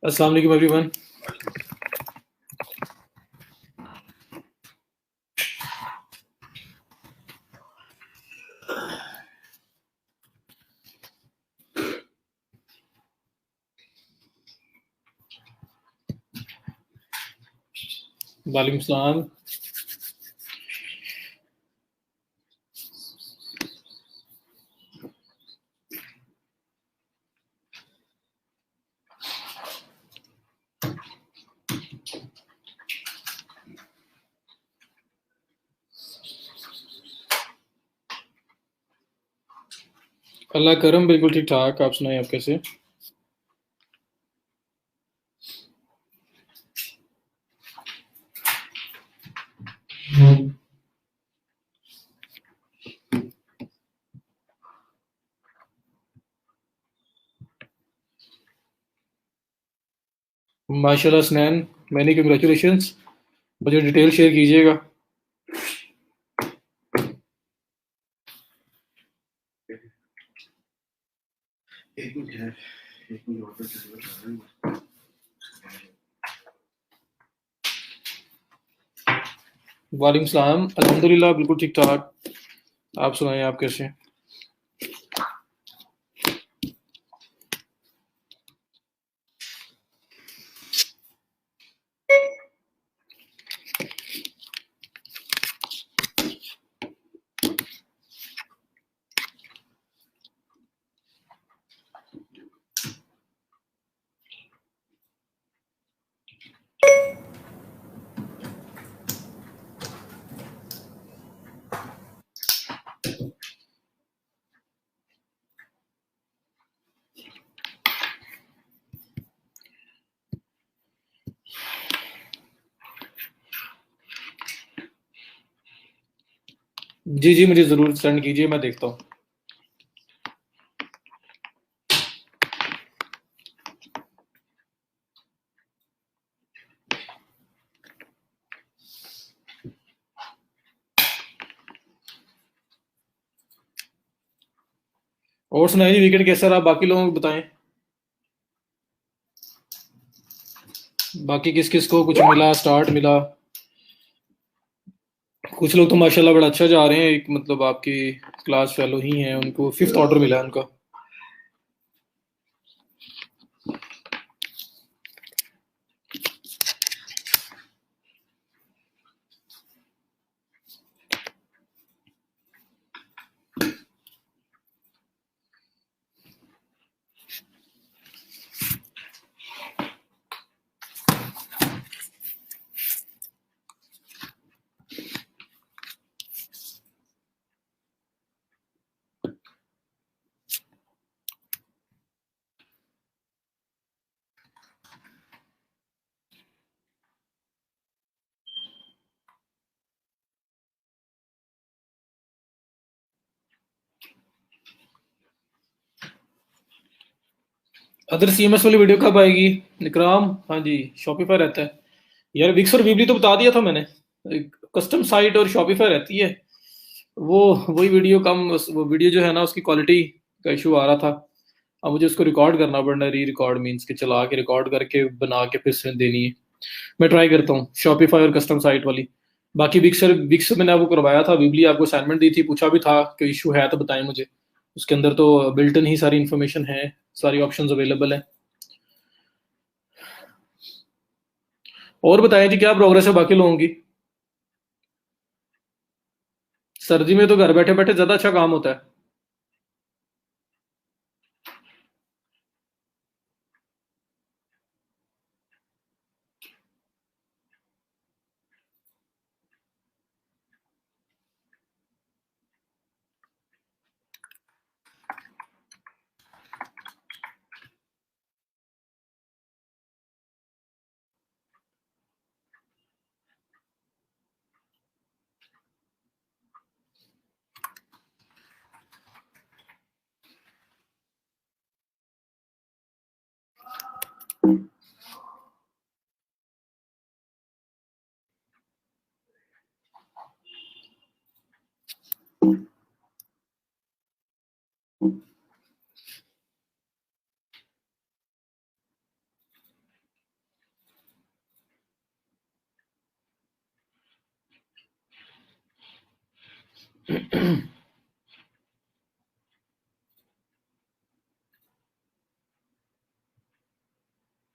अस्सलाम वालेकुम एवरीवन। वालेकुम सलाम। अल्लाह करम, बिल्कुल ठीक ठाक। आप सुनाएं, आप कैसे? माशाल्लाह स्नैन, मैनी कंग्रेचुलेशंस। मुझे डिटेल शेयर कीजिएगा। वालेकुम सलाम। अल्हम्दुलिल्लाह बिल्कुल ठीक ठाक। आप सुनाएं, आप कैसे? जी जी, मुझे ज़रूर सेंड कीजिए, मैं देखता हूँ। और सुनाइए जी, वीकेंड कैसा रहा? बाकी लोगों को बताएं। बाकी किस किस को कुछ मिला, स्टार्ट मिला? कुछ लोग तो माशाल्लाह बड़ा अच्छा जा रहे हैं। एक मतलब आपकी क्लास फेलो ही हैं, उनको फिफ्थ ऑर्डर मिला है उनका। अदर सीएमएस वाली वीडियो कब आएगी इकराम? हाँ जी, शॉपिफाई रहता है यार। विक्स और वीबली तो बता दिया था मैंने। कस्टम साइट और शॉपिफाई रहती है। वो वही वीडियो कम, वो वीडियो जो है ना, उसकी क्वालिटी का इशू आ रहा था। अब मुझे उसको रिकॉर्ड करना पड़ना है। री रिकॉर्ड मीन्स के चला के रिकॉर्ड करके बना के फिर से देनी है। मैं ट्राई करता हूँ शॉपिफाई और कस्टम साइट वाली। बाकी विक्स मैंने आपको करवाया था, वीबली आपको असाइनमेंट दी थी, पूछा भी था कि इशू है तो बताएं मुझे। उसके अंदर तो बिल्ट इन ही सारी इन्फॉर्मेशन है, सारी ऑप्शंस अवेलेबल है। और बताएं जी, क्या प्रोग्रेस है बाकी लोगों की? सर्दी में तो घर बैठे बैठे ज्यादा अच्छा काम होता है।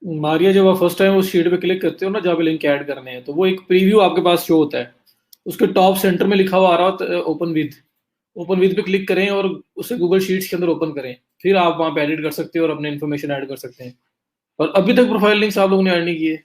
मारिया, जब आप फर्स्ट टाइम उस शीट पे क्लिक करते हो ना जहाँ पे लिंक ऐड करने हैं, तो वो एक प्रीव्यू आपके पास शो होता है। उसके टॉप सेंटर में लिखा हुआ आ रहा होता है ओपन विद पे क्लिक करें और उसे गूगल शीट्स के अंदर ओपन करें। फिर आप वहाँ पे एडिट कर सकते हो और अपने इन्फॉर्मेशन ऐड कर सकते हैं। और अभी तक प्रोफाइल लिंक्स आप लोगों ने ऐड नहीं किए।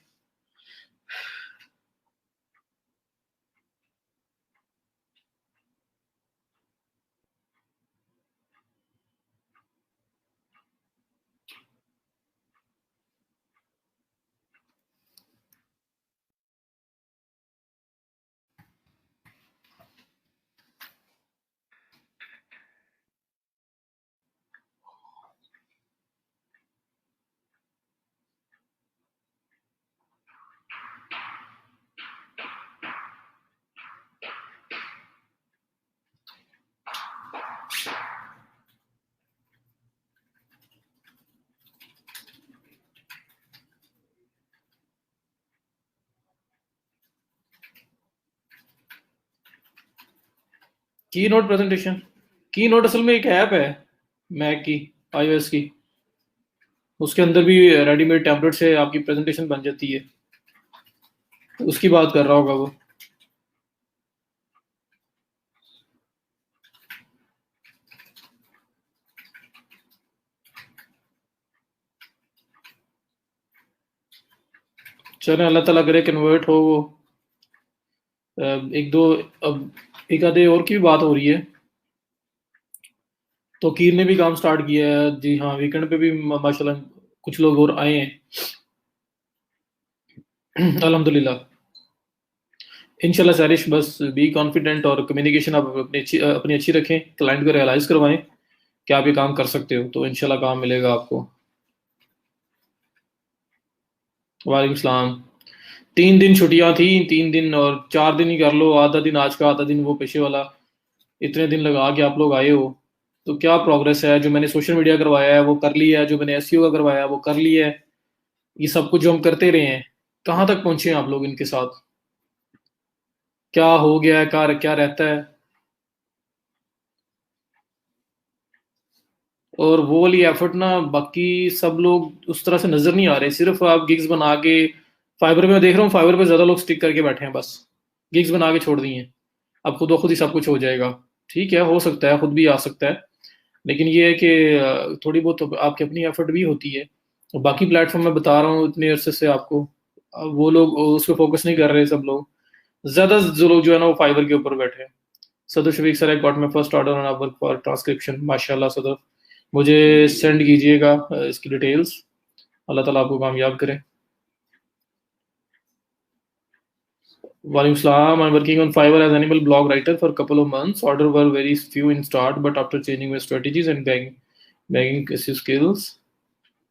की नोट प्रेजेंटेशन, की नोट असल में एक ऐप है मैक की, आईओएस की। उसके अंदर भी रेडीमेड टेम्पलेट से आपकी प्रेजेंटेशन बन जाती है। तो उसकी बात कर रहा होगा वो। चले, अल्लाह ताला करे कन्वर्ट हो वो। एक दो, अब एक आधे और की भी बात हो रही है। तो कीर ने भी काम स्टार्ट किया है जी। हाँ, वीकेंड पे भी माशाल्लाह कुछ लोग और आए हैं। अल्हम्दुलिल्लाह। इंशाल्लाह सारिश, बस बी कॉन्फिडेंट और कम्युनिकेशन आप अपनी अच्छी रखें, क्लाइंट को रियलाइज करवाएं कि आप ये काम कर सकते हो, तो इंशाल्लाह काम मिलेगा आपको। वालेकुम सलाम। 3 दिन छुट्टियां थी, 3 दिन और 4 दिन ही कर लो, आधा दिन आज का आधा दिन वो पेशे वाला। इतने दिन लगा के आप लोग आए हो, तो क्या प्रोग्रेस है? जो मैंने सोशल मीडिया करवाया है वो कर लिया है, जो मैंने एसईओ का करवाया है वो कर लिया है। ये सब कुछ जो हम करते रहे हैं, कहाँ तक पहुंचे हैं आप लोग इनके साथ? क्या हो गया है, क्या क्या रहता है? और वो वाली एफर्ट ना, बाकी सब लोग उस तरह से नजर नहीं आ रहे। सिर्फ आप गिग्स बना के, फाइबर पे मैं देख रहा हूँ, फाइबर पे ज्यादा लोग स्टिक करके बैठे हैं, बस गिग्स बना के छोड़ दिए हैं। अब खुद ब खुद ही सब कुछ हो जाएगा। ठीक है, हो सकता है खुद भी आ सकता है, लेकिन ये है कि थोड़ी बहुत तो आपकी अपनी एफर्ट भी होती है। और बाकी प्लेटफॉर्म में बता रहा हूँ इतने अरसे से आपको, वो लोग उस पर फोकस नहीं कर रहे। सब लोग, ज्यादा जो लोग जो है ना, वो फाइबर के ऊपर बैठे हैं। सदर Shafiq sir, I got my first order on work for transcription. माशाल्लाह सदर, मुझे सेंड कीजिएगा इसकी डिटेल्स। अल्लाह ताला आपको कामयाब करे। वालेकुम सलाम। I'm working on Fiverr as animal blog writer for a couple of months. Order were very few in start, but after changing my strategies and bagging skills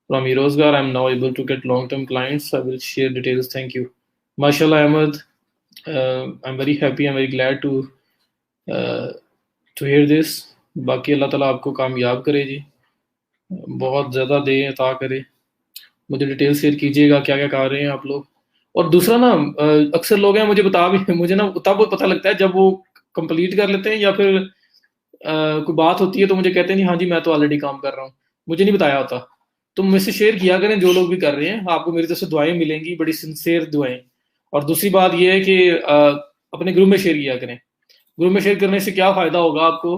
from Erosgar, I'm now able to get long-term clients. I will share details. Thank you. Mashallah, Ahmed. I'm very happy. I'm very glad uh, to hear this. बाकी अल्लाह ताला आपको कामयाब करे जी, बहुत ज़्यादा दे अता करे। मुझे डिटेल शेयर कीजिएगा क्या क्या कर रहे हैं आप लोग। और दूसरा ना, अक्सर लोग हैं, मुझे बता भी मुझे ना तब पता लगता है जब वो कंप्लीट कर लेते हैं, या फिर कोई बात होती है तो मुझे कहते हैं नहीं हाँ जी मैं तो ऑलरेडी काम कर रहा हूँ, मुझे नहीं बताया होता। तो मुझसे शेयर किया करें जो लोग भी कर रहे हैं, आपको मेरी तरफ से दुआएं मिलेंगी, बड़ी सिंसियर दुआएं। और दूसरी बात यह है कि अपने ग्रुप में शेयर किया करें। ग्रुप में शेयर करने से क्या फायदा होगा आपको?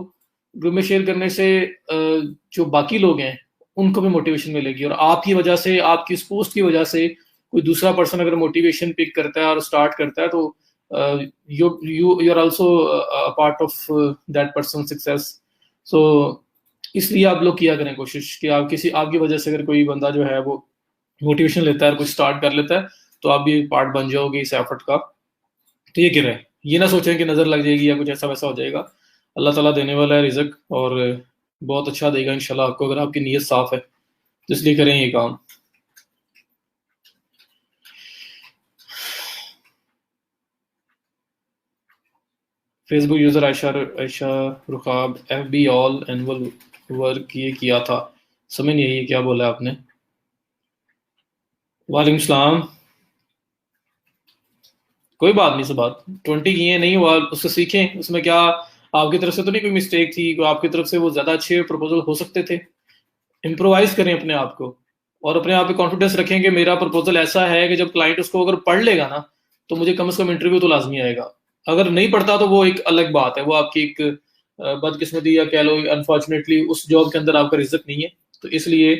ग्रुप में शेयर करने से जो बाकी लोग हैं उनको भी मोटिवेशन मिलेगी, और आपकी वजह से, आपकी उस पोस्ट की वजह से कोई दूसरा पर्सन अगर मोटिवेशन पिक करता है और स्टार्ट करता है, तो you are also part of that person success. So इसलिए आप लोग किया करें कोशिश कि आप किसी, आपकी वजह से अगर कोई बंदा जो है वो मोटिवेशन लेता है और कुछ स्टार्ट कर लेता है, तो आप भी पार्ट बन जाओगे इस एफर्ट का। तो ये गिर है, ये ना सोचें कि नजर लग जाएगी या कुछ ऐसा वैसा हो जाएगा। अल्लाह ताला देने वाला है रिजक, और बहुत अच्छा देगा इंशाल्लाह आपको, अगर आपकी नीयत साफ है तो। इसलिए करें ये काम। Facebook user Ayesha Ayesha Rukhab FB all annual work ये किया था। समझ नहीं आई ये क्या बोला आपने। वालेकुम सलाम। कोई बात नहीं, सब बात 20 किए नहीं हुआ, उससे सीखें। उसमें क्या आपकी तरफ से तो नहीं कोई मिस्टेक थी, कोई आपकी तरफ से वो ज्यादा अच्छे प्रपोजल हो सकते थे। इम्प्रोवाइज करें अपने आप को, और अपने आप पे कॉन्फिडेंस रखें कि मेरा प्रपोजल ऐसा है कि जब क्लाइंट उसको अगर पढ़ लेगा ना, तो मुझे कम से कम इंटरव्यू तो लाजमी आएगा। अगर नहीं पढ़ता तो वो एक अलग बात है, वो आपकी एक बदकिस्मती या कह लो अनफॉर्चुनेटली उस जॉब के अंदर आपका रिजल्ट नहीं है। तो इसलिए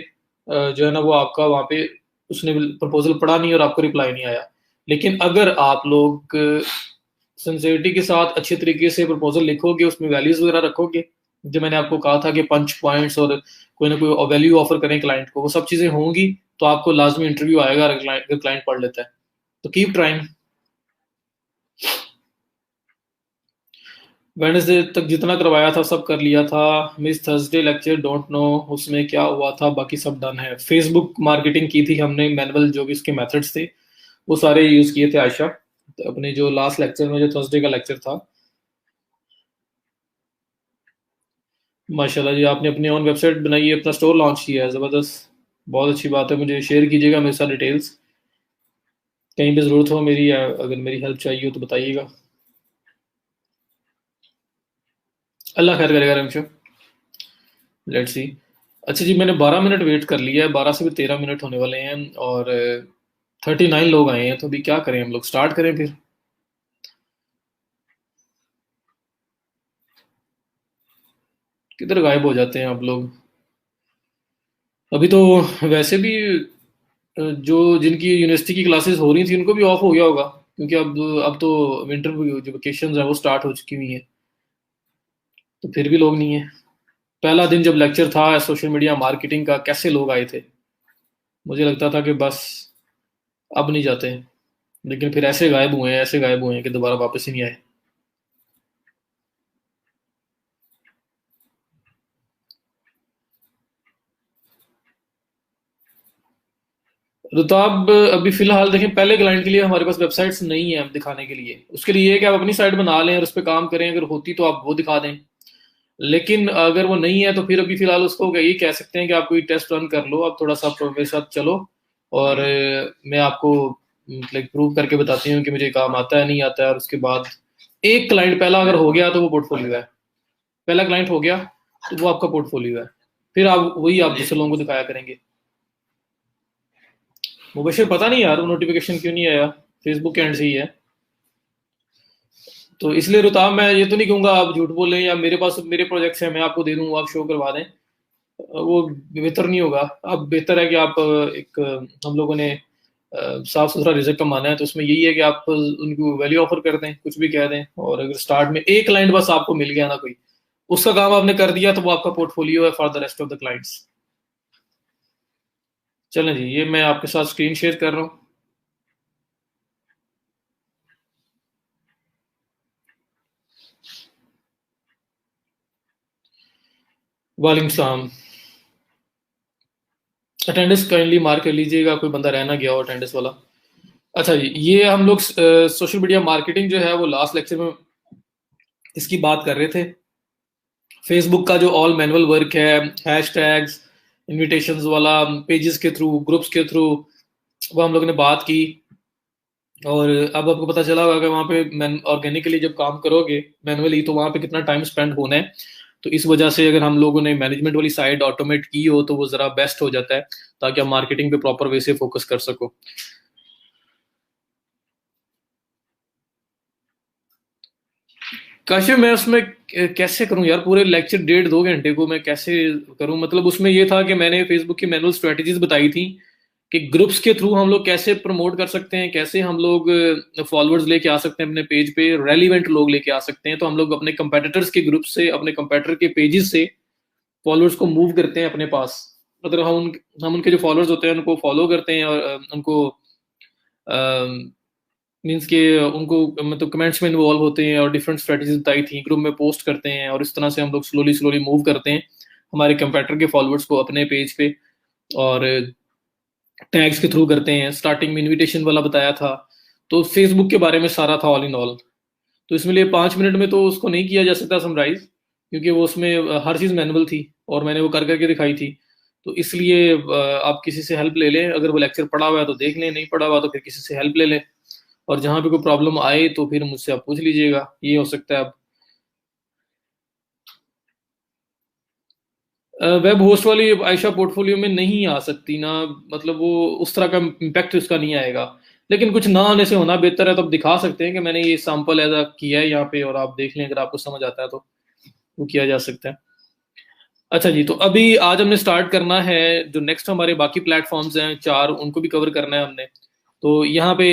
जो है ना वो आपका वहाँ पे उसने प्रपोजल पढ़ा नहीं और आपको रिप्लाई नहीं आया। लेकिन अगर आप लोग सिंसियरिटी के साथ अच्छे तरीके से प्रपोजल लिखोगे, उसमें वैल्यूज वगैरह रखोगे, जो मैंने आपको कहा था कि पंच पॉइंट्स और कोई ना कोई वैल्यू ऑफर करें क्लाइंट को, वो सब चीजें होंगी तो आपको लाजमी इंटरव्यू आएगा अगर क्लाइंट पढ़ लेता है। तो कीप ट्राइंग। वेडनेसडे तक जितना करवाया था सब कर लिया था। Miss Thursday lecture don't know उसमें क्या हुआ था, बाकी सब डन है। फेसबुक मार्केटिंग की थी हमने, मैनुअल जो भी उसके मेथड्स थे वो सारे यूज किए थे आयशा। तो अपने जो लास्ट लेक्चर में जो थर्सडे का लेक्चर था। माशाल्लाह जी, आपने अपनी ओन वेबसाइट बनाई है, अपना स्टोर लॉन्च किया है, ज़बरदस्त। बहुत अच्छी बात है, मुझे शेयर कीजिएगा मेरे साथ डिटेल्स। कहीं भी ज़रूरत हो मेरी, या अगर मेरी हेल्प चाहिए हो तो बताइएगा। अल्लाह खैर करेगा रमशो। Let's see. अच्छा जी, मैंने 12 मिनट वेट कर लिया है, 12 से भी 13 मिनट होने वाले हैं, और 39 लोग आए हैं। तो अभी क्या करें, हम लोग स्टार्ट करें फिर। किधर गायब हो जाते हैं आप लोग। अभी तो वैसे भी जो जिनकी यूनिवर्सिटी की क्लासेस हो रही थी उनको भी ऑफ हो गया होगा, क्योंकि अब तो विंटर जो वेकेशन है वो स्टार्ट हो चुकी हुई हैं। तो फिर भी लोग नहीं है। पहला दिन जब लेक्चर था सोशल मीडिया मार्केटिंग का, कैसे लोग आए थे। मुझे लगता था कि बस अब नहीं जाते हैं, लेकिन फिर ऐसे गायब हुए हैं, ऐसे गायब हुए हैं कि दोबारा वापस ही नहीं आए। रुताब, अभी फिलहाल देखें, पहले क्लाइंट के लिए हमारे पास वेबसाइट्स नहीं है दिखाने के लिए। उसके लिए ये कि आप अपनी साइट बना लें और उस पर काम करें, अगर होती तो आप वो दिखा दें। लेकिन अगर वो नहीं है तो फिर अभी फिलहाल उसको यही कह सकते हैं कि आप कोई टेस्ट रन कर लो, आप थोड़ा सा मेरे साथ चलो, और मैं आपको लाइक प्रूव करके बताती हूँ कि मुझे काम आता है नहीं आता है। और उसके बाद एक क्लाइंट पहला अगर हो गया तो वो पोर्टफोलियो है। पहला क्लाइंट हो गया तो वो आपका पोर्टफोलियो है। फिर आप दूसरे लोगों को दिखाया करेंगे। मुबशर, पता नहीं यार वो नोटिफिकेशन क्यों नहीं आया, फेसबुक के एंड से ही है। तो इसलिए रुताब, मैं ये तो नहीं कहूंगा आप झूठ बोलें, या मेरे पास मेरे प्रोजेक्ट्स हैं मैं आपको दे दूं आप शो करवा दें, वो बेहतर नहीं होगा। अब बेहतर है कि आप एक हम लोगों ने साफ सुथरा रिजल्ट कमाना है, तो उसमें यही है कि आप उनको वैल्यू ऑफर कर दें, कुछ भी कह दें। और अगर स्टार्ट में एक क्लाइंट बस आपको मिल गया ना कोई, उसका काम आपने कर दिया, तो वो आपका पोर्टफोलियो है for the rest of the clients. चलें जी, ये मैं आपके साथ स्क्रीन शेयर कर रहा हूँ। वालेकुम सलाम। अटेंडेंस काइंडली मार्क कर लीजिएगा, कोई बंदा रह ना गया हो अटेंडेंस वाला। अच्छा जी, ये हम लोग सोशल मीडिया मार्केटिंग जो है वो लास्ट लेक्चर में इसकी बात कर रहे थे। फेसबुक का जो ऑल मैनुअल वर्क है, हैशटैग्स, इनविटेशंस वाला, पेजेस के थ्रू, ग्रुप्स के थ्रू, वो हम लोग ने बात की। और अब आपको पता चला होगा कि वहाँ पे मैन ऑर्गेनिकली जब काम करोगे मैनुअली, तो वहाँ पे कितना टाइम स्पेंड होना है। तो इस वजह से अगर हम लोगों ने मैनेजमेंट वाली साइड ऑटोमेट की हो तो वो ज़रा बेस्ट हो जाता है, ताकि आप मार्केटिंग पे प्रॉपर वे से फोकस कर सको। काशिफ, मैं उसमें कैसे करूं यार, पूरे लेक्चर 1.5 2 घंटे को मैं कैसे करूं। मतलब उसमें ये था कि मैंने फेसबुक की मैनुअल स्ट्रेटजीज बताई थी कि ग्रुप्स के थ्रू हम लोग कैसे प्रमोट कर सकते हैं, कैसे हम लोग फॉलोअर्स लेके आ सकते हैं अपने पेज पे, रेलिवेंट लोग लेके आ सकते हैं। तो हम लोग अपने कंपेटिटर्स के ग्रुप से, अपने कंपेटिटर के पेजेस से फॉलोअर्स को मूव करते हैं अपने पास। मतलब हम उनके जो फॉलोअर्स होते हैं उनको फॉलो करते हैं, और उनको मीन्स के उनको मतलब कमेंट्स में इन्वॉल्व होते हैं, और डिफरेंट स्ट्रेटजीज बताई थी, ग्रुप में पोस्ट करते हैं, और इस तरह से हम लोग स्लोली स्लोली मूव करते हैं हमारे कंपेटिटर के फॉलोअर्स को अपने पेज पे। और टैग्स के थ्रू करते हैं। स्टार्टिंग में इनविटेशन वाला बताया था। तो फेसबुक के बारे में सारा था ऑल इन ऑल। तो इसमें लिए 5 मिनट में तो उसको नहीं किया जा सकता समराइज, क्योंकि वो उसमें हर चीज़ मैनुअल थी और मैंने वो कर करके दिखाई थी। तो इसलिए आप किसी से हेल्प ले लें, अगर वो लेक्चर पढ़ा हुआ है तो देख लें, नहीं पढ़ा हुआ तो फिर किसी से हेल्प ले लें, और जहाँ पे कोई प्रॉब्लम आए तो फिर मुझसे आप पूछ लीजिएगा, ये हो सकता है। अब वेब होस्ट वाली आयशा पोर्टफोलियो में नहीं आ सकती ना, मतलब वो उस तरह का इम्पैक्ट उसका नहीं आएगा। लेकिन कुछ ना आने से होना बेहतर है, तो आप दिखा सकते हैं कि मैंने ये सैंपल ऐसा किया है यहाँ पे, और आप देख लें, अगर आपको समझ आता है तो वो किया जा सकता है। अच्छा जी, तो अभी आज हमने स्टार्ट करना है जो नेक्स्ट हमारे बाकी प्लेटफॉर्म्स हैं चार, उनको भी कवर करना है हमने। तो यहाँ पे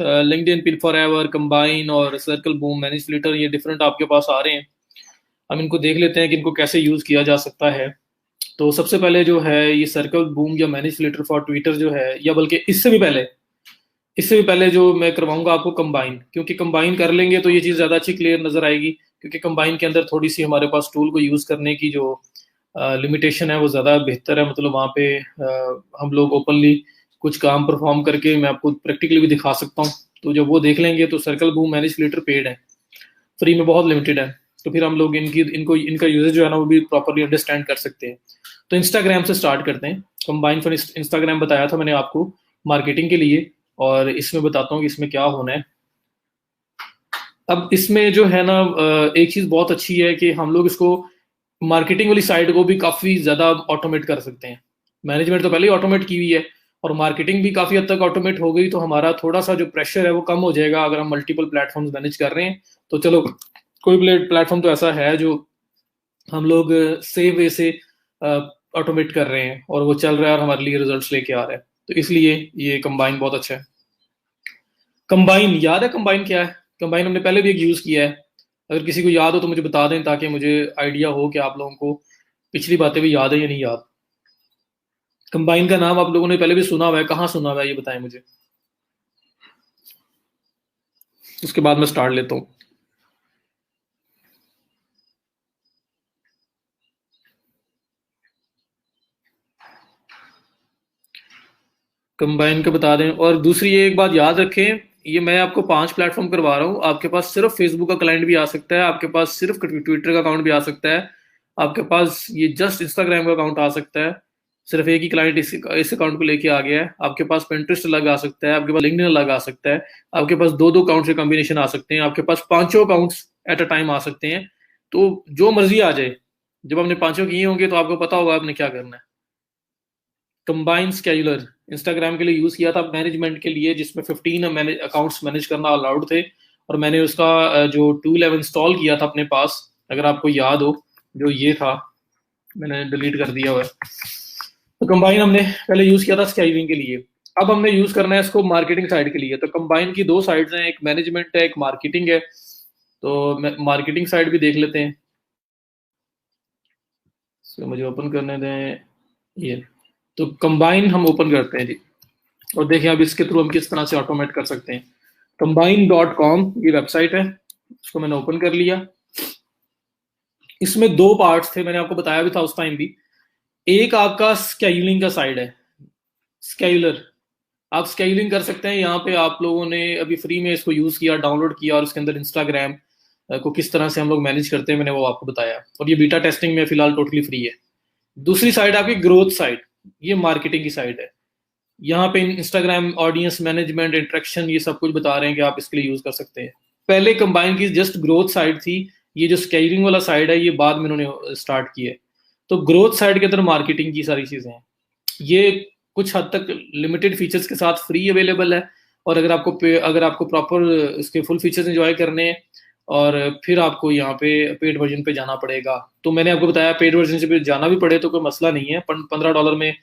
लिंक्डइन, पिन फॉरएवर, कंबाइन और सर्कल बूम, मैनिपुलेटर, ये डिफरेंट आपके पास आ रहे हैं। हम इनको देख लेते हैं कि इनको कैसे यूज किया जा सकता है। तो सबसे पहले जो है ये सर्कल बूम या मैनिपुलेटर फॉर ट्विटर जो है, या बल्कि इससे भी पहले जो मैं करवाऊंगा आपको कंबाइन, क्योंकि कंबाइन कर लेंगे तो ये चीज़ ज़्यादा अच्छी क्लियर नजर आएगी, क्योंकि कंबाइन के अंदर थोड़ी सी हमारे पास टूल को यूज़ करने की जो लिमिटेशन है वो ज़्यादा बेहतर है। मतलब वहाँ पे हम लोग ओपनली कुछ काम परफॉर्म करके मैं आपको प्रैक्टिकली भी दिखा सकता हूँ। तो जब वो देख लेंगे तो सर्कल बूम मैनिपुलेटर पेड है, फ्री में बहुत लिमिटेड है, तो फिर हम लोग इनका यूजेज जो है ना वो भी प्रॉपरली अंडरस्टैंड कर सकते हैं। तो इंस्टाग्राम से स्टार्ट करते हैं। कंबाइन फॉर इंस्टाग्राम बताया था मैंने आपको मार्केटिंग के लिए, और इसमें बताता हूँ कि इसमें क्या होना है। अब इसमें जो है ना एक चीज़ बहुत अच्छी है कि हम लोग इसको मार्केटिंग वाली साइड को भी काफ़ी ज़्यादा ऑटोमेट कर सकते हैं। मैनेजमेंट तो पहले ही ऑटोमेट की हुई है, और मार्केटिंग भी काफ़ी हद तक ऑटोमेट हो गई, तो हमारा थोड़ा सा जो प्रेशर है वो कम हो जाएगा अगर हम मल्टीपल प्लेटफॉर्म्स मैनेज कर रहे हैं। तो चलो, कोई प्लेटफॉर्म तो ऐसा है जो हम लोग सेव वे से ऑटोमेट कर रहे हैं और वो चल रहा है और हमारे लिए रिजल्ट्स लेके आ रहा है, तो इसलिए ये कंबाइन बहुत अच्छा है। कंबाइन याद है? कंबाइन क्या है? कंबाइन हमने पहले भी एक यूज किया है, अगर किसी को याद हो तो मुझे बता दें, ताकि मुझे आइडिया हो कि आप लोगों को पिछली बातें भी याद है या नहीं याद। कंबाइन का नाम आप लोगों ने पहले भी सुना हुआ है, कहाँ सुना हुआ है ये बताएं मुझे, उसके बाद मैं स्टार्ट लेता हूँ। कंबाइन का बता दें, और दूसरी ये एक बात याद रखें, ये मैं आपको 5 प्लेटफॉर्म करवा रहा हूँ। आपके पास सिर्फ फेसबुक का क्लाइंट भी आ सकता है, आपके पास सिर्फ ट्विटर का अकाउंट भी आ सकता है, आपके पास ये जस्ट इंस्टाग्राम का अकाउंट आ सकता है। सिर्फ एक ही क्लाइंट इस अकाउंट को लेके आ गया है। आपके पास पिंटरेस्ट अलग आ सकता है, आपके पास लिंक्डइन अलग आ सकता है, आपके पास दो दो अकाउंट के कॉम्बिनेशन आ सकते हैं, आपके पास पांचों अकाउंट्स एट अ टाइम आ सकते हैं। तो जो मर्जी आ जाए, जब आपने पांचों किए होंगे तो आपको पता होगा आपने क्या करना है। कंबाइन स्केजुलर इंस्टाग्राम के लिए यूज किया था मैनेजमेंट के लिए, जिसमें 15 अकाउंट्स मैनेज करना अलाउड थे, और मैंने उसका जो टूल है इंस्टॉल किया था अपने पास, अगर आपको याद हो, जो ये था, मैंने डिलीट कर दिया हुआ है। तो कंबाइन हमने पहले यूज किया था स्केजुलिंग के लिए, अब हमने यूज करना है इसको मार्केटिंग साइड के लिए। तो कंबाइन की दो साइड्स हैं, एक मैनेजमेंट है, एक मार्केटिंग है। तो मार्केटिंग साइड भी देख लेते हैं, तो मुझे ओपन करने दें ये। तो कंबाइन हम ओपन करते हैं जी, और देखें अब इसके थ्रू हम किस तरह से ऑटोमेट कर सकते हैं। combine.com ये वेबसाइट है, उसको मैंने ओपन कर लिया। इसमें दो पार्ट्स थे, मैंने आपको बताया भी था उस टाइम भी। एक आपका स्केजुलिंग का साइड है, स्केजुलर, आप स्केजुलिंग कर सकते हैं। यहाँ पे आप लोगों ने अभी फ्री में इसको यूज किया, डाउनलोड किया, और उसके अंदर इंस्टाग्राम को किस तरह से हम लोग मैनेज करते हैं मैंने वो आपको बताया, और ये बीटा टेस्टिंग में फिलहाल टोटली फ्री है। दूसरी साइड आपकी ग्रोथ साइड, ये मार्केटिंग की साइड है। यहाँ पे इंस्टाग्राम ऑडियंस मैनेजमेंट, इंट्रैक्शन, ये सब कुछ बता रहे हैं कि आप इसके लिए यूज कर सकते हैं। पहले कंबाइन की जस्ट ग्रोथ साइड थी, ये जो स्केलिंग वाला साइड है ये बाद में उन्होंने स्टार्ट किया है। तो ग्रोथ साइड के अंदर मार्केटिंग की सारी चीजें हैं, ये कुछ हद तक लिमिटेड फीचर्स के साथ फ्री अवेलेबल है, और अगर आपको प्रॉपर इसके फुल फीचर्स एंजॉय करने हैं, और फिर आपको यहाँ पे पेड वर्जन पे जाना पड़ेगा। तो मैंने आपको बताया पेड वर्जन से जाना भी पड़े तो कोई मसला नहीं है, $15 में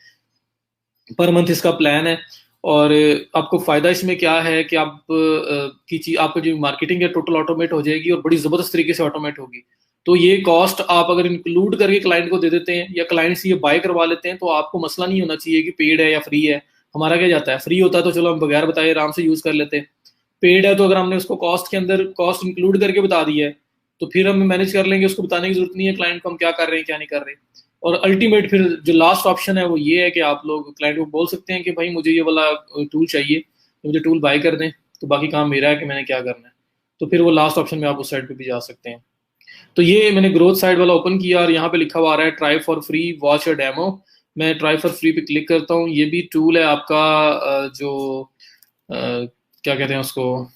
पर मंथ इसका प्लान है। और आपको फायदा इसमें क्या है कि आपको जो मार्केटिंग है टोटल ऑटोमेट हो जाएगी, और बड़ी जबरदस्त तरीके से ऑटोमेट होगी। तो ये कॉस्ट आप अगर इंक्लूड करके क्लाइंट को दे देते हैं, या क्लाइंट से ये बाय करवा लेते हैं, तो आपको मसला नहीं होना चाहिए कि पेड है या फ्री है। हमारा क्या जाता है, फ्री होता है तो चलो हम बगैर बताए आराम से यूज कर लेते हैं। पेड है तो अगर हमने उसको कॉस्ट के अंदर कॉस्ट इंक्लूड करके बता दिया है, तो फिर हम मैनेज कर लेंगे, उसको बताने की जरूरत नहीं है क्लाइंट को हम क्या कर रहे हैं क्या नहीं कर रहे। और अल्टीमेट फिर जो लास्ट ऑप्शन है वो ये है कि आप लोग क्लाइंट को बोल सकते हैं कि भाई मुझे ये वाला टूल चाहिए, मुझे टूल बाय कर दें, तो बाकी काम मेरा है कि मैंने क्या करना है। तो फिर वो लास्ट ऑप्शन में आप उस साइड पे भी जा सकते हैं। तो ये मैंने ग्रोथ साइड वाला ओपन किया और यहाँ पे लिखा हुआ आ रहा है try for free watch a demo. मैं ट्राई फॉर फ्री पे क्लिक करता हूँ। ये भी टूल है आपका जो क्या कहते हैं उसको,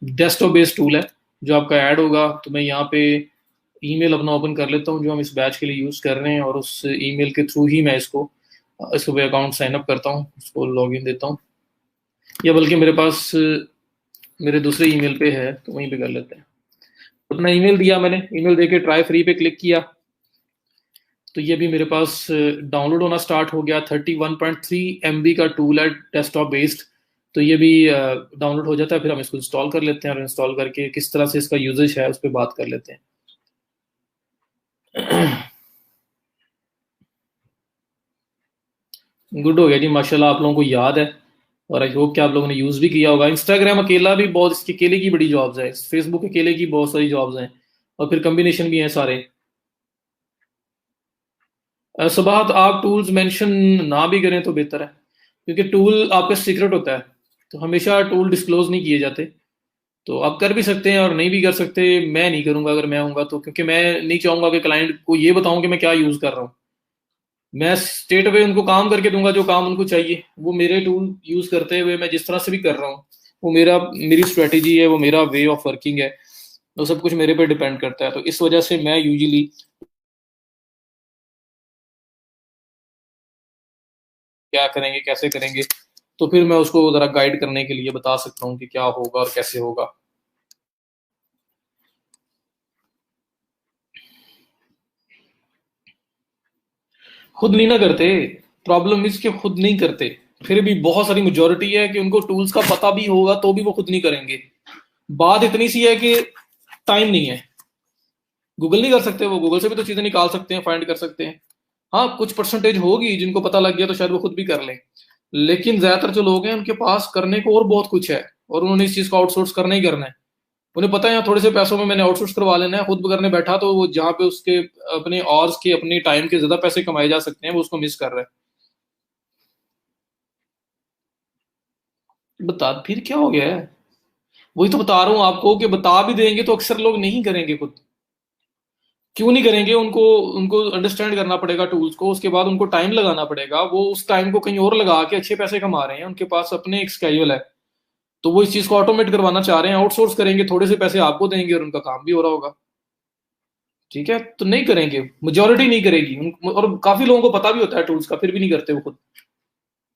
डेस्कटॉप बेस्ड टूल है जो आपका ऐड होगा। तो मैं यहाँ पे ईमेल अपना ओपन कर लेता हूँ जो हम इस बैच के लिए यूज़ कर रहे हैं, और उस ईमेल के थ्रू ही मैं इसको इसको पे अकाउंट साइन अप करता हूँ, उसको लॉगिन देता हूँ, या बल्कि मेरे पास मेरे दूसरे ईमेल पे है तो वहीं पे कर लेते हैं। अपना ईमेल दिया मैंने, ईमेल देके ट्राई फ्री पे क्लिक किया, तो ये भी मेरे पास डाउनलोड होना स्टार्ट हो गया। 31.3 MB का टूल है डेस्कटॉप बेस्ड। तो ये भी डाउनलोड हो जाता है, फिर हम इसको इंस्टॉल कर लेते हैं और इंस्टॉल करके किस तरह से इसका यूजेज है उस पर बात कर लेते हैं। गुड हो गया जी, माशाल्लाह आप लोगों को याद है, और आई होप कि आप लोगों ने यूज़ भी किया होगा। इंस्टाग्राम अकेला भी बहुत, इसके अकेले की बड़ी जॉब्स है, फेसबुक अकेले की बहुत सारी जॉब्स हैं, और फिर कम्बिनेशन भी हैं सारे। सबाहत आप टूल्स मेंशन ना भी करें तो बेहतर है, क्योंकि टूल आपका सीक्रेट होता है, तो हमेशा टूल डिस्क्लोज नहीं किए जाते। तो आप कर भी सकते हैं और नहीं भी कर सकते, मैं नहीं करूंगा अगर मैं आऊंगा तो, क्योंकि मैं नहीं चाहूंगा कि क्लाइंट को ये बताऊं कि मैं क्या यूज़ कर रहा हूँ। मैं स्टेट अवे उनको काम करके दूंगा जो काम उनको चाहिए। वो मेरे टूल यूज़ करते हुए मैं जिस तरह से भी कर रहा हूँ, वो मेरी स्ट्रेटेजी है, वो मेरा वे ऑफ वर्किंग है, वो सब कुछ मेरे पे डिपेंड करता है। तो इस वजह से मैं यूजुअली क्या करेंगे कैसे करेंगे, तो फिर मैं उसको ज़रा गाइड करने के लिए बता सकता हूँ कि क्या होगा और कैसे होगा। खुद नहीं ना करते, प्रॉब्लम इसके खुद नहीं करते। फिर भी बहुत सारी मेजोरिटी है कि उनको टूल्स का पता भी होगा तो भी वो खुद नहीं करेंगे। बात इतनी सी है कि टाइम नहीं है। गूगल नहीं कर सकते, वो गूगल से भी तो चीजें निकाल सकते हैं, फाइंड कर सकते हैं। हाँ, कुछ परसेंटेज होगी जिनको पता लग गया तो शायद वो खुद भी कर लें, लेकिन ज्यादातर जो लोग हैं उनके पास करने को और बहुत कुछ है, और उन्होंने इस चीज को आउटसोर्स करना ही करना है। उन्हें पता है यहाँ थोड़े से पैसों में मैंने आउटसोर्स करवा लेना है, खुद करने बैठा तो वो जहाँ पे उसके अपने ऑर्स के अपने टाइम के ज्यादा पैसे कमाए जा सकते हैं वो उसको मिस कर रहा है। बता फिर क्या हो गया है, वही तो बता रहा हूँ आपको कि बता भी देंगे तो अक्सर लोग नहीं करेंगे खुद। क्यों नहीं करेंगे, उनको उनको अंडरस्टैंड करना पड़ेगा टूल्स को, उसके बाद उनको टाइम लगाना पड़ेगा। वो उस टाइम को कहीं और लगा के अच्छे पैसे कमा रहे हैं, उनके पास अपने एक स्केड्यूल है, तो वो इस चीज को ऑटोमेट करवाना चाह रहे हैं, आउटसोर्स करेंगे, थोड़े से पैसे आपको देंगे और उनका काम भी हो रहा होगा। ठीक है, तो नहीं करेंगे, मेजोरिटी नहीं करेगी और काफी लोगों को पता भी होता है टूल्स का, फिर भी नहीं करते वो खुद,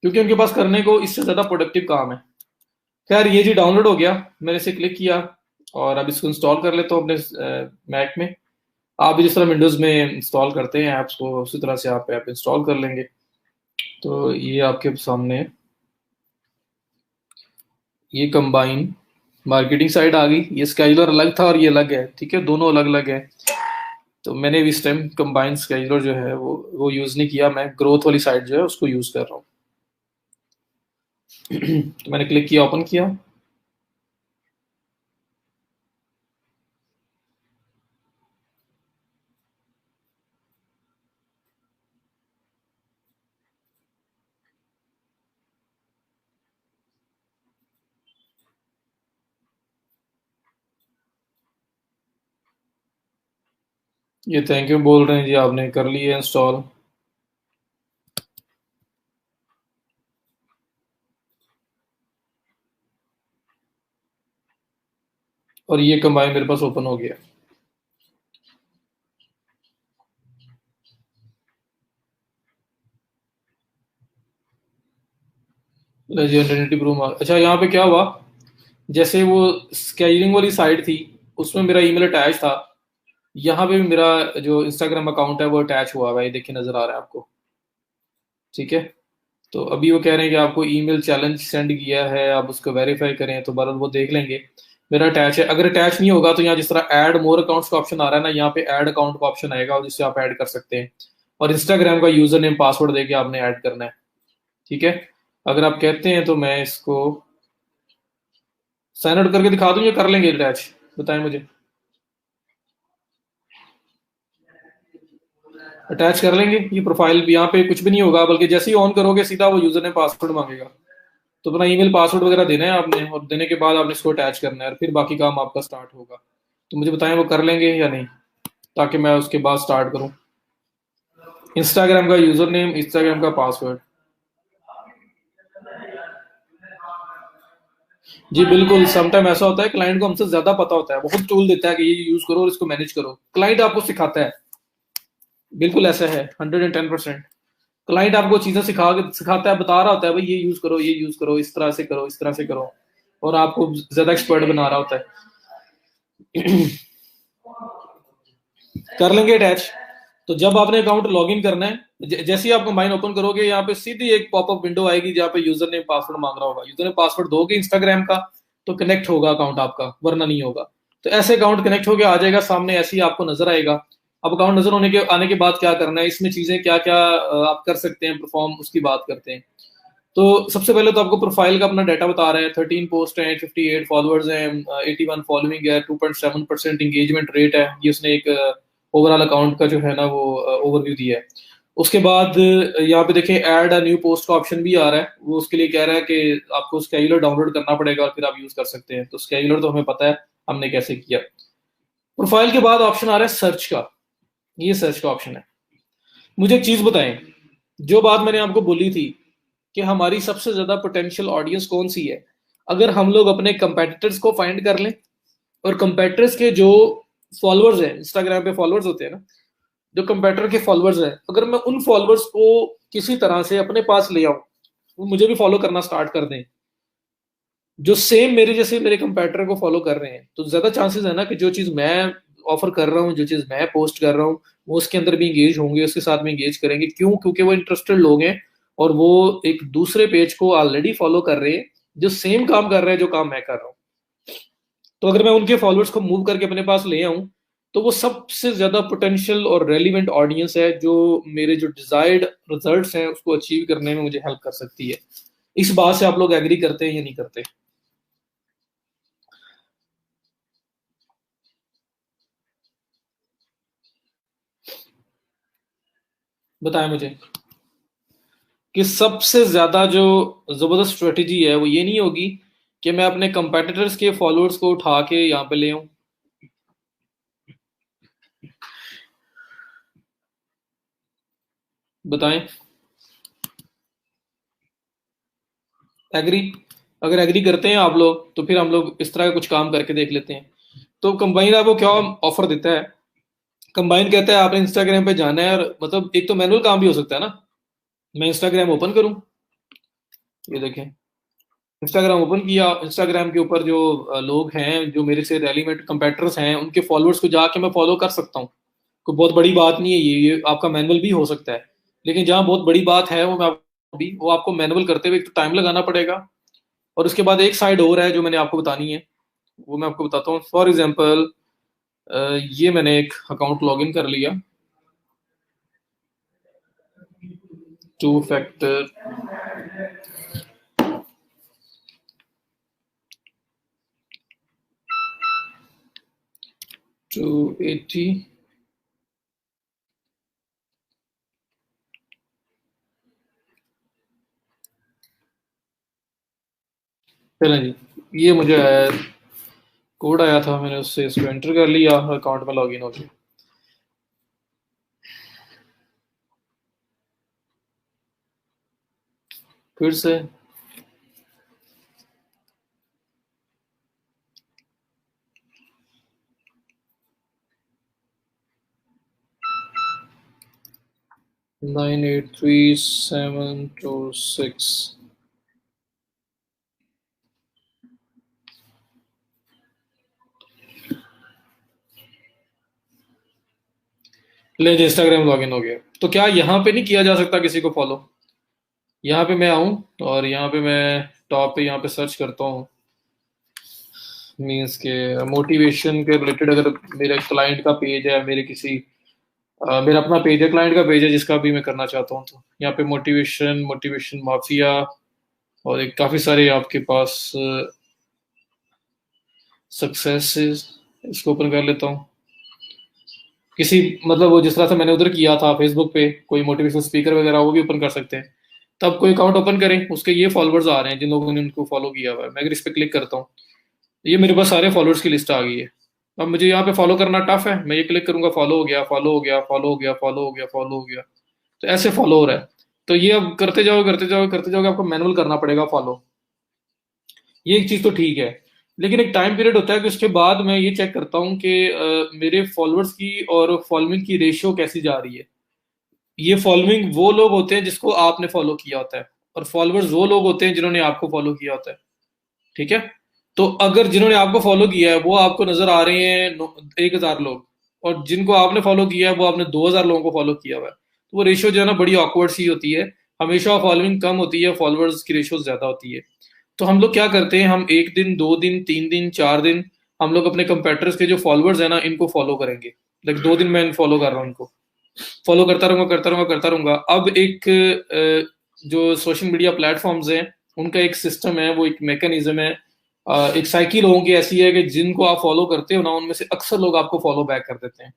क्योंकि उनके पास करने को इससे ज्यादा प्रोडक्टिव काम है। खैर ये जी डाउनलोड हो गया, मैंने इसे क्लिक किया और अब इसको इंस्टॉल कर लेता हूँ अपने मैक में। आप भी जिस तरह विंडोज में इंस्टॉल करते हैं ऐप्स को, उसी तरह से आप ऐप इंस्टॉल कर लेंगे। तो ये आपके सामने ये कंबाइन मार्केटिंग साइड आ गई। ये स्केजुलर अलग था और ये अलग है, ठीक है, दोनों अलग अलग है। तो मैंने भी इस टाइम कंबाइन स्केजुलर जो है वो यूज़ नहीं किया, मैं ग्रोथ वाली साइड जो है उसको यूज़ कर रहा हूँ। तो मैंने क्लिक किया, ओपन किया। ये थैंक यू बोल रहे हैं जी, आपने कर ली है इंस्टॉल। और ये कंबाइन मेरे पास ओपन हो गया। लेजेंडरिटी प्रूफ, अच्छा यहाँ पे क्या हुआ, जैसे वो स्केलिंग वाली साइट थी उसमें मेरा ईमेल अटैच था, यहाँ पे भी मेरा जो इंस्टाग्राम अकाउंट है वो अटैच हुआ हुआ है, ये देखिए नजर आ रहा है आपको। ठीक है, तो अभी वो कह रहे हैं कि आपको ईमेल चैलेंज सेंड किया है, आप उसको वेरीफाई करें, तो बरल वो देख लेंगे। मेरा अटैच है, अगर अटैच नहीं होगा तो यहाँ जिस तरह ऐड मोर अकाउंट्स का ऑप्शन आ रहा है ना, यहाँ पे ऐड अकाउंट का ऑप्शन आएगा और जिससे आप ऐड कर सकते हैं, और इंस्टाग्राम का यूजर नेम पासवर्ड देके आपने ऐड करना है। ठीक है, अगर आप कहते हैं तो मैं इसको साइन आउट करके दिखा दूं या कर लेंगे अटैच, बताएं मुझे। अटैच कर लेंगे, ये प्रोफाइल भी यहाँ पे कुछ भी नहीं होगा, बल्कि जैसे ही ऑन करोगे सीधा वो यूजर नेम पासवर्ड मांगेगा। तो अपना ईमेल पासवर्ड वगैरह देना है आपने, और देने के बाद आपने इसको अटैच करना है, और फिर बाकी काम आपका स्टार्ट होगा। तो मुझे बताएं वो कर लेंगे या नहीं, ताकि मैं उसके बाद स्टार्ट करूं। इंस्टाग्राम का यूजर नेम, इंस्टाग्राम का पासवर्ड। जी बिल्कुल, समटाइम ऐसा होता है क्लाइंट को हमसे ज्यादा पता होता है, बहुत टूल देता है कि ये यूज करो और इसको मैनेज करो, क्लाइंट आपको सिखाता है। बिल्कुल ऐसा है, 110%। क्लाइंट आपको चीजें सिखाता है, बता रहा होता है भाई ये यूज करो, ये यूज करो, इस तरह से करो, इस तरह से करो, और आपको ज्यादा एक्सपर्ट बना रहा होता है। कर लेंगे अटैच। तो जब आपने अकाउंट लॉग इन करना है, जैसे ही आप कंबाइन ओपन करोगे, यहाँ पे सीधी एक पॉपअप विंडो आएगी जहाँ पे यूजर नेम पासवर्ड मांग रहा होगा। यूजर नेम पासवर्ड दोगे इंस्टाग्राम का तो कनेक्ट होगा अकाउंट आपका, वरना नहीं होगा। तो ऐसे अकाउंट कनेक्ट होकर आ जाएगा सामने, ऐसे ही आपको नजर आएगा। अब अकाउंट नजर आने के बाद क्या करना है, इसमें चीजें क्या क्या आप कर सकते हैं परफॉर्म, उसकी बात करते हैं। तो सबसे पहले तो आपको प्रोफाइल का अपना डाटा बता रहा है। 13 पोस्ट हैं, 58 फॉलोअर्स हैं, 81 फॉलोइंग है, 2.7% इंगेजमेंट रेट है। ये उसने एक ओवरऑल अकाउंट का जो है ना वो ओवरव्यू दिया है। उसके बाद यहाँ पे देखिए ऐड अ न्यू पोस्ट का ऑप्शन भी आ रहा है। वो उसके लिए कह रहा है कि आपको स्केड्यूलर डाउनलोड करना पड़ेगा और फिर आप यूज कर सकते हैं। तो स्केड्यूलर तो हमें पता है हमने कैसे किया। प्रोफाइल के बाद ऑप्शन आ रहा है सर्च का। ये सर्च का ऑप्शन है। मुझे एक चीज बताएं, जो बात मैंने आपको बोली थी कि हमारी सबसे ज्यादा पोटेंशियल ऑडियंस कौन सी है, अगर हम लोग अपने कंपेटिटर्स को फाइंड कर लें, और कंपेटिटर्स के जो फॉलोअर्स हैं, इंस्टाग्राम पे फॉलोअर्स होते हैं ना, जो कंपेटिटर के फॉलोअर्स हैं, अगर मैं उन फॉलोअर्स को किसी तरह से अपने पास ले आऊं, वो मुझे भी फॉलो करना स्टार्ट कर दें, जो सेम मेरे जैसे मेरे कंपेटिटर को फॉलो कर रहे हैं, तो ज्यादा चांसेस है ना कि जो चीज मैं ऑफर कर रहा हूँ, जो चीज मैं पोस्ट कर रहा हूँ, वो उसके अंदर भी इंगेज होंगे, उसके साथ में इंगेज करेंगे। क्यों? क्योंकि वो इंटरेस्टेड लोग हैं, और वो एक दूसरे पेज को ऑलरेडी फॉलो कर रहे हैं, जो सेम काम कर रहे हैं जो काम मैं कर रहा हूँ। तो अगर मैं उनके फॉलोअर्स को मूव करके अपने पास ले आऊं, तो वो सबसे ज्यादा पोटेंशियल और रेलिवेंट ऑडियंस है, जो मेरे जो डिजायर्ड रिजल्ट्स हैं उसको अचीव करने में मुझे हेल्प कर सकती है। इस बात से आप लोग एग्री करते हैं या नहीं करते? बताएं मुझे कि सबसे ज्यादा जो जबरदस्त स्ट्रेटेजी है वो ये नहीं होगी कि मैं अपने कंपेटिटर्स के फॉलोअर्स को उठा के यहाँ पे ले आऊं। बताएं। एग्री? अगर एग्री करते हैं आप लोग, तो फिर हम लोग इस तरह का कुछ काम करके देख लेते हैं। तो कंबाइन आपको क्या ऑफर देता है? कंबाइन कहता है आपने इंस्टाग्राम पे जाना है, और मतलब एक तो मैनुअल काम भी हो सकता है ना। मैं इंस्टाग्राम ओपन करूं, ये देखें, इंस्टाग्राम ओपन किया, इंस्टाग्राम के ऊपर जो लोग हैं, जो मेरे से रेलिवेंट कंपेटिटर्स हैं, उनके फॉलोअर्स को जाके मैं फॉलो कर सकता हूँ। कोई बहुत बड़ी बात नहीं है ये आपका मैनुअल भी हो सकता है। लेकिन जहाँ बहुत बड़ी बात है, वो मैं अभी वो आपको मैनुअल करते हुए एक तो टाइम लगाना पड़ेगा, और उसके बाद एक साइड और है जो मैंने आपको बतानी है, वो मैं आपको बताता हूँ। फॉर एग्जाम्पल, ये मैंने एक अकाउंट लॉग इन कर लिया, टू फैक्टर, 280, चलें जी, ये मुझे कोड आया था, मैंने उससे इसको एंटर कर लिया, अकाउंट में लॉगिन हो गया। फिर से 983726। ले जी, इंस्टाग्राम लॉगिन हो गया। तो क्या यहाँ पे नहीं किया जा सकता किसी को फॉलो? यहाँ पे मैं आऊँ, और यहाँ पे मैं टॉप पे यहाँ पे सर्च करता हूँ, मीन्स के मोटिवेशन के रिलेटेड। अगर मेरे क्लाइंट का पेज है, मेरे किसी मेरा अपना पेज है, क्लाइंट का पेज है जिसका भी मैं करना चाहता हूँ, तो यहाँ पे मोटिवेशन, मोटिवेशन माफिया, और एक काफ़ी सारे आपके पास सक्सेसेस, इसको ओपन कर लेता हूँ। किसी मतलब वो जिस तरह से मैंने उधर किया था फेसबुक पे, कोई मोटिवेशनल स्पीकर वगैरह, वो भी ओपन कर सकते हैं। तब कोई अकाउंट ओपन करें, उसके ये फॉलोअर्स आ रहे हैं जिन लोगों ने उनको फॉलो किया हुआ है। मैं अगर इस पर क्लिक करता हूँ, ये मेरे पास सारे फॉलोअर्स की लिस्ट आ गई है। अब मुझे यहाँ पे फॉलो करना टफ है, मैं ये क्लिक करूंगा, फॉलो हो गया, फॉलो हो गया, फॉलो हो गया, फॉलो हो गया, फॉलो हो गया। तो ऐसे फॉलो हो रहा है। तो ये अब करते जाओ करते जाओ करते जाओगे, आपको मैनुअल करना पड़ेगा फॉलो। ये एक चीज तो ठीक है, लेकिन एक टाइम पीरियड होता है कि उसके बाद मैं ये चेक करता हूँ कि मेरे फॉलोअर्स की और फॉलोइंग की रेशियो कैसी जा रही है। ये फॉलोइंग वो लोग होते हैं जिसको आपने फॉलो किया होता है, और फॉलोअर्स वो लोग होते हैं जिन्होंने आपको फॉलो किया होता है। ठीक है। तो अगर जिन्होंने आपको फॉलो किया है वो आपको नजर आ रहे हैं 1,000 लोग, और जिनको आपने फॉलो किया है वो आपने 2,000 लोगों को फॉलो किया हुआ है, तो वो रेशियो जो है ना बड़ी ऑकवर्ड सी होती है। हमेशा फॉलोइंग कम होती है, फॉलोअर्स की रेशियो ज्यादा होती है। तो हम लोग क्या करते हैं, हम 1 दिन 2 दिन 3 दिन 4 दिन हम लोग अपने कंपेटर्स के जो फॉलोअर्स है ना इनको फॉलो करेंगे। लाइक 2 दिन मैं फॉलो कर रहा हूँ इनको, फॉलो करता रहूंगा करता रहूंगा करता रहूंगा। अब एक जो सोशल मीडिया प्लेटफॉर्म्स हैं उनका एक सिस्टम है, वो एक मैकेनिज्म है, एक साइकिल लोगों की ऐसी है कि जिनको आप फॉलो करते हो ना उनमें से अक्सर लोग आपको फॉलो बैक कर देते हैं।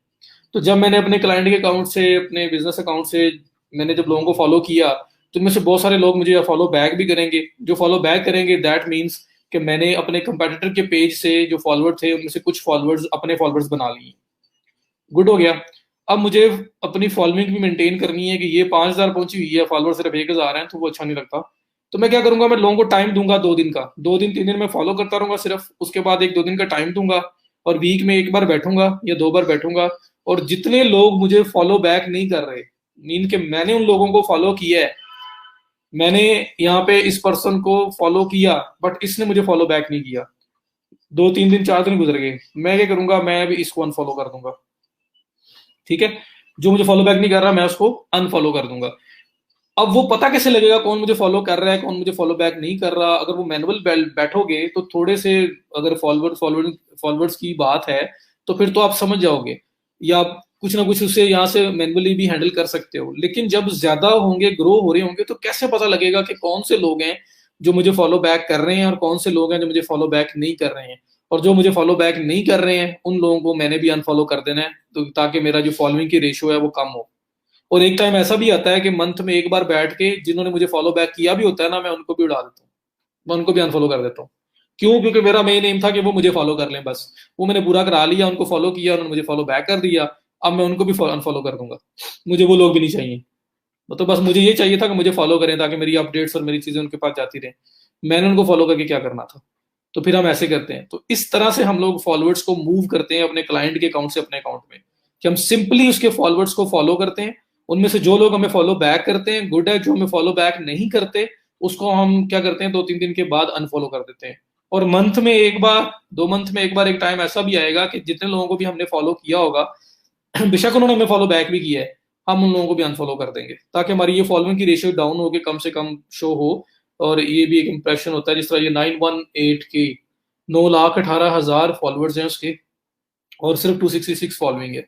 तो जब मैंने अपने क्लाइंट के अकाउंट से, अपने बिजनेस अकाउंट से मैंने जब लोगों को फॉलो किया, तो इनमें से बहुत सारे लोग मुझे फॉलो बैक भी करेंगे। जो फॉलो बैक करेंगे दैट मीन्स कि मैंने अपने कंपेटिटर के पेज से जो फॉलोअर थे उनमें से कुछ फॉलोअर्स अपने फॉलोअर्स बना लिए। गुड हो गया। अब मुझे अपनी फॉलोइंग भी मेंटेन करनी है कि ये 5,000 पहुंची हुई है, फॉलोअर सिर्फ 1,000 है, तो वो अच्छा नहीं लगता। तो मैं क्या करूंगा, मैं लोगों को टाइम दूंगा 2 दिन का, 2 दिन 3 दिन मैं फॉलो करता रहूंगा सिर्फ, उसके बाद 1 2 दिन का टाइम दूंगा, और वीक में एक बार बैठूंगा या 2 बार बैठूंगा। और जितने लोग मुझे फॉलो बैक नहीं कर रहे, मीन के मैंने उन लोगों को फॉलो किया है, मैंने यहाँ पे इस पर्सन को फॉलो किया बट इसने मुझे फॉलो बैक नहीं किया, 2 3 दिन 4 दिन गुजर गए, मैं क्या करूंगा, मैं भी इसको अनफॉलो कर दूंगा। ठीक है। जो मुझे फॉलो बैक नहीं कर रहा मैं उसको अनफॉलो कर दूंगा। अब वो पता कैसे लगेगा कौन मुझे फॉलो कर रहा है कौन मुझे फॉलो बैक नहीं कर रहा? अगर वो मैनुअल बैठोगे तो थोड़े से, अगर फॉलोवर्स की बात है तो फिर तो आप समझ जाओगे, या आप कुछ ना कुछ उससे यहाँ से मैनुअली भी हैंडल कर सकते हो। लेकिन जब ज्यादा होंगे, ग्रो हो रहे होंगे, तो कैसे पता लगेगा कि कौन से लोग हैं जो मुझे फॉलो बैक कर रहे हैं और कौन से लोग हैं जो मुझे फॉलो बैक नहीं कर रहे हैं? और जो मुझे फॉलो बैक नहीं कर रहे हैं उन लोगों को मैंने भी अनफॉलो कर देना है, तो ताकि मेरा जो फॉलोइंग की रेशियो है वो कम हो। और एक टाइम ऐसा भी आता है कि मंथ में एक बार बैठ के जिन्होंने मुझे फॉलो बैक किया भी होता है ना, मैं उनको भी उड़ा देता हूँ, मैं उनको भी अनफॉलो कर देता हूँ। क्यों? क्योंकि मेरा मेन एम था कि वो मुझे फॉलो कर लें बस। वो मैंने पूरा करा लिया, उनको फॉलो किया, उन्होंने मुझे फॉलो बैक कर दिया, अब मैं उनको भी अनफॉलो कर दूंगा। मुझे वो लोग भी नहीं चाहिए। तो बस मुझे ये चाहिए था कि मुझे फॉलो करें ताकि मेरी अपडेट्स और मेरी चीजें उनके पास जाती रहें। मैंने उनको फॉलो करके क्या करना था? तो फिर हम ऐसे करते हैं। तो इस तरह से हम लोग फॉलोअर्स को मूव करते हैं अपने क्लाइंट के अकाउंट से अपने अकाउंट में, कि हम सिंपली उसके फॉलोअर्स को फॉलो करते हैं। उनमें से जो लोग हमें फॉलो बैक करते हैं गुड है, जो हमें फॉलो बैक नहीं करते उसको हम क्या करते हैं, 2 3 दिन के बाद अनफॉलो कर देते हैं। और मंथ में एक बार, 2 मंथ में एक बार, एक टाइम ऐसा भी आएगा कि जितने लोगों को भी हमने फॉलो किया होगा बेशक उन्होंने हमें फॉलो बैक भी किया है, हम उन लोगों को भी अनफॉलो कर देंगे, ताकि हमारी ये फॉलोइंग की रेशियो डाउन हो के कम से कम शो हो। और ये भी एक इंप्रेशन होता है, जिस तरह ये 918 के 9,18,000 फॉलोअर्स हैं उसके, और सिर्फ 266 फॉलोइंग है।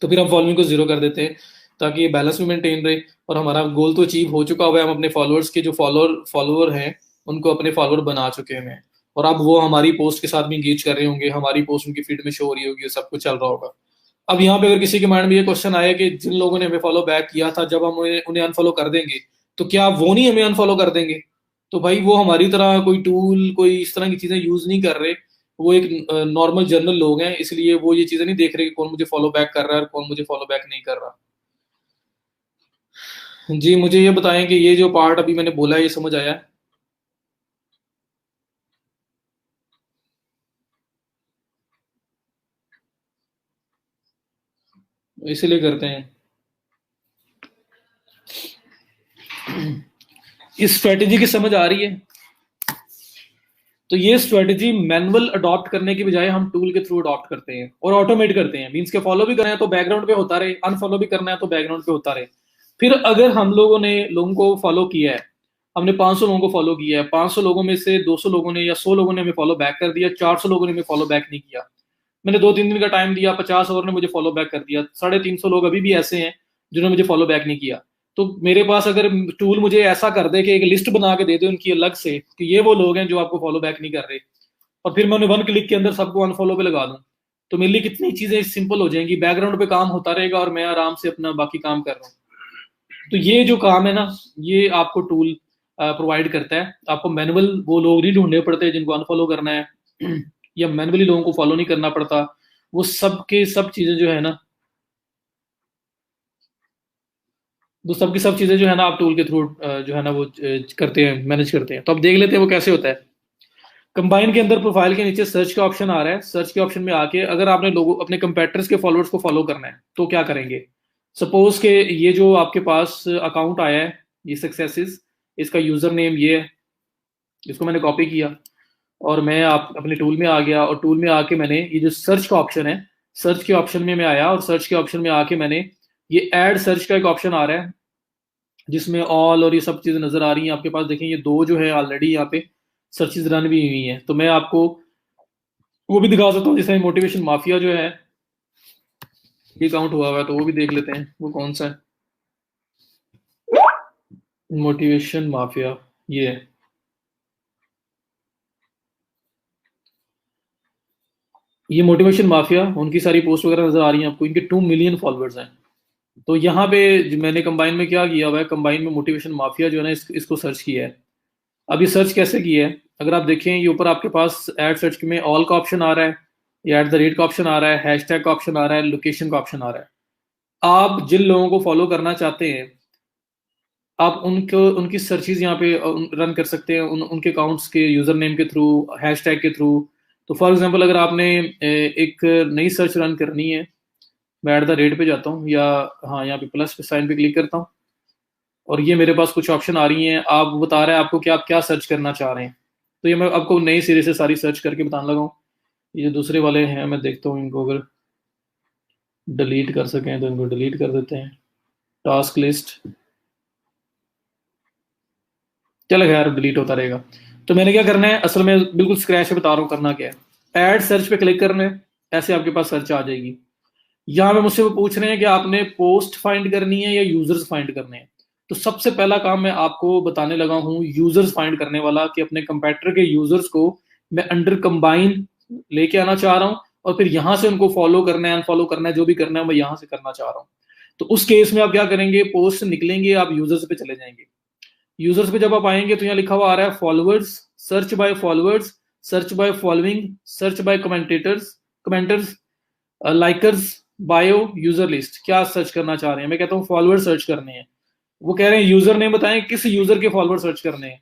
तो फिर हम फॉलोइंग को जीरो कर देते हैं ताकि ये बैलेंस भी मेंटेन रहे। और हमारा गोल तो अचीव हो चुका हुआ है, हम अपने फॉलोअर्स के जो फॉलोअर हैं उनको अपने फॉलोअर बना चुके हैं, और अब वो हमारी पोस्ट के साथ भी इंगेज कर रहे होंगे, हमारी पोस्ट उनकी फीड में शो हो रही होगी, सब कुछ चल रहा होगा। अब यहाँ पे अगर किसी के माइंड में ये क्वेश्चन आया कि जिन लोगों ने हमें फॉलो बैक किया था, जब हम उन्हें अनफॉलो कर देंगे तो क्या वो नहीं हमें अनफॉलो कर देंगे? तो भाई वो हमारी तरह कोई टूल, कोई इस तरह की चीजें यूज नहीं कर रहे, वो एक नॉर्मल जनरल लोग हैं, इसलिए वो ये चीजें नहीं देख रहे कि कौन मुझे फॉलो बैक कर रहा है और कौन मुझे फॉलो बैक नहीं कर रहा। जी मुझे ये बताएं कि ये जो पार्ट अभी मैंने बोला है ये समझ आया है? इसीलिए करते हैं। इस स्ट्रेटेजी की समझ आ रही है? तो ये स्ट्रेटेजी मैनुअल अडॉप्ट करने की बजाय हम टूल के थ्रू अडॉप्ट करते हैं और ऑटोमेट करते हैं। मीन्स के फॉलो भी करना है तो बैकग्राउंड पे होता रहे, अनफॉलो भी करना है तो बैकग्राउंड पे होता रहे। फिर अगर हम लोगों ने लोगों को फॉलो किया है, हमने 500 लोगों को फॉलो किया है, 500 लोगों में से 200 लोगों ने या 100 लोगों ने हमें फॉलो बैक कर दिया, 400 लोगों ने हमें फॉलो बैक नहीं किया, मैंने 2 3 दिन का टाइम दिया, 50 और ने मुझे फॉलो बैक कर दिया, 350 लोग अभी भी ऐसे हैं जिन्होंने मुझे फॉलो बैक नहीं किया। तो मेरे पास अगर टूल मुझे ऐसा कर दे कि एक लिस्ट बना के दे दे उनकी अलग से कि ये वो लोग हैं जो आपको फॉलो बैक नहीं कर रहे, और फिर मैं उन्हें 1 क्लिक के अंदर सबको अनफॉलो पे लगा दूं, तो मेरे लिए कितनी चीजें सिंपल हो जाएंगी, बैकग्राउंड पे काम होता रहेगा और मैं आराम से अपना बाकी काम कर रहा हूँ। तो ये जो काम है ना, ये आपको टूल प्रोवाइड करता है। आपको मैनुअल वो लोग नहीं ढूंढने पड़ते जिनको अनफॉलो करना है या मैनुअली लोगों को फॉलो नहीं करना पड़ता। वो सब के सब चीजें जो है ना, वो सब की सब चीजें जो है ना आप टूल के थ्रू जो है ना वो करते हैं, मैनेज करते हैं। तो अब देख लेते हैं वो कैसे होता है। कंबाइन के अंदर प्रोफाइल के नीचे सर्च का ऑप्शन आ रहा है। सर्च के ऑप्शन में आके अगर आपने लोगों अपने कंपेटर्स के फॉलोअर्स को फॉलो करना है तो क्या करेंगे। सपोज के ये जो आपके पास अकाउंट आया है, ये सक्सेसिस, इसका यूजर नेम ये है, इसको मैंने कॉपी किया और मैं आप अपने टूल में आ गया, और टूल में आके मैंने ये जो सर्च का ऑप्शन है, सर्च के ऑप्शन में मैं आया, और सर्च के ऑप्शन में आके मैंने ये ऐड सर्च का एक ऑप्शन आ रहा है जिसमें ऑल और ये सब चीजें नजर आ रही हैं आपके पास। देखें ये दो जो है ऑलरेडी यहाँ पे सर्चेज रन भी हुई हैं। तो मैं आपको वो भी दिखा सकता हूँ, जैसे मोटिवेशन माफिया जो है ये काउंट हुआ हुआ है, तो वो भी देख लेते हैं वो कौन सा है। मोटिवेशन माफिया ये है। ये मोटिवेशन माफिया, उनकी सारी पोस्ट वगैरह नजर आ रही हैं आपको, इनके 2 मिलियन फॉलोअर्स हैं। तो यहाँ पे मैंने कंबाइन में क्या किया हुआ है, कंबाइन में मोटिवेशन माफिया जो है ना इसको सर्च किया है। अब ये सर्च कैसे किया है, अगर आप देखें ये ऊपर आपके पास एड सर्च में ऑल का ऑप्शन आ रहा है, या एट द रेट का ऑप्शन आ रहा है, हैशटैग का ऑप्शन आ रहा है, लोकेशन का ऑप्शन आ रहा है। आप जिन लोगों को फॉलो करना चाहते हैं आप उनको उनकी सर्चेज यहाँ पे रन कर सकते हैं, उनके अकाउंट्स के यूजर नेम के थ्रू, हैशटैग के थ्रू। तो फॉर एग्जांपल अगर आपने एक नई सर्च रन करनी है, मैं एट द रेट पे जाता हूँ, या हाँ यहाँ पे प्लस पे साइन पे क्लिक करता हूँ, और ये मेरे पास कुछ ऑप्शन आ रही हैं। आप बता रहे हैं आपको कि आप क्या सर्च करना चाह रहे हैं। तो ये मैं आपको नई सिरे से सारी सर्च करके बताने लगा हूँ। ये जो दूसरे वाले हैं मैं देखता हूँ, इनको अगर डिलीट कर सकें तो इनको डिलीट कर देते हैं। टास्क लिस्ट, चलो खैर डिलीट होता रहेगा। तो मैंने क्या करना है, असल में बिल्कुल स्क्रैच पे बता रहा हूँ करना क्या है। ऐड सर्च पे क्लिक करना है, ऐसे आपके पास सर्च आ जाएगी। यहाँ पे मुझसे वो पूछ रहे हैं कि आपने पोस्ट फाइंड करनी है या यूजर्स फाइंड करने हैं। तो सबसे पहला काम मैं आपको बताने लगा हूँ यूजर्स फाइंड करने वाला, कि अपने कंपेटर के यूजर्स को मैं अंडर कंबाइन लेके आना चाह रहा हूँ, और फिर यहाँ से उनको फॉलो करना है, अनफॉलो करना है, जो भी करना है मैं यहाँ से करना चाह रहा हूँ। तो उस केस में आप क्या करेंगे, पोस्ट निकलेंगे, आप यूजर्स पे चले जाएंगे। यूजर्स पे जब आप आएंगे तो यहाँ लिखा हुआ आ रहा है followers, search by followers, search by following, search by commentators, commenters, likers, bio, user list. क्या सर्च करना चाह रहे हैं, मैं कहता हूँ फॉलोअर सर्च करने हैं। वो कह रहे हैं यूजर नेम बताएं, किस यूजर के फॉलोअर सर्च करने हैं।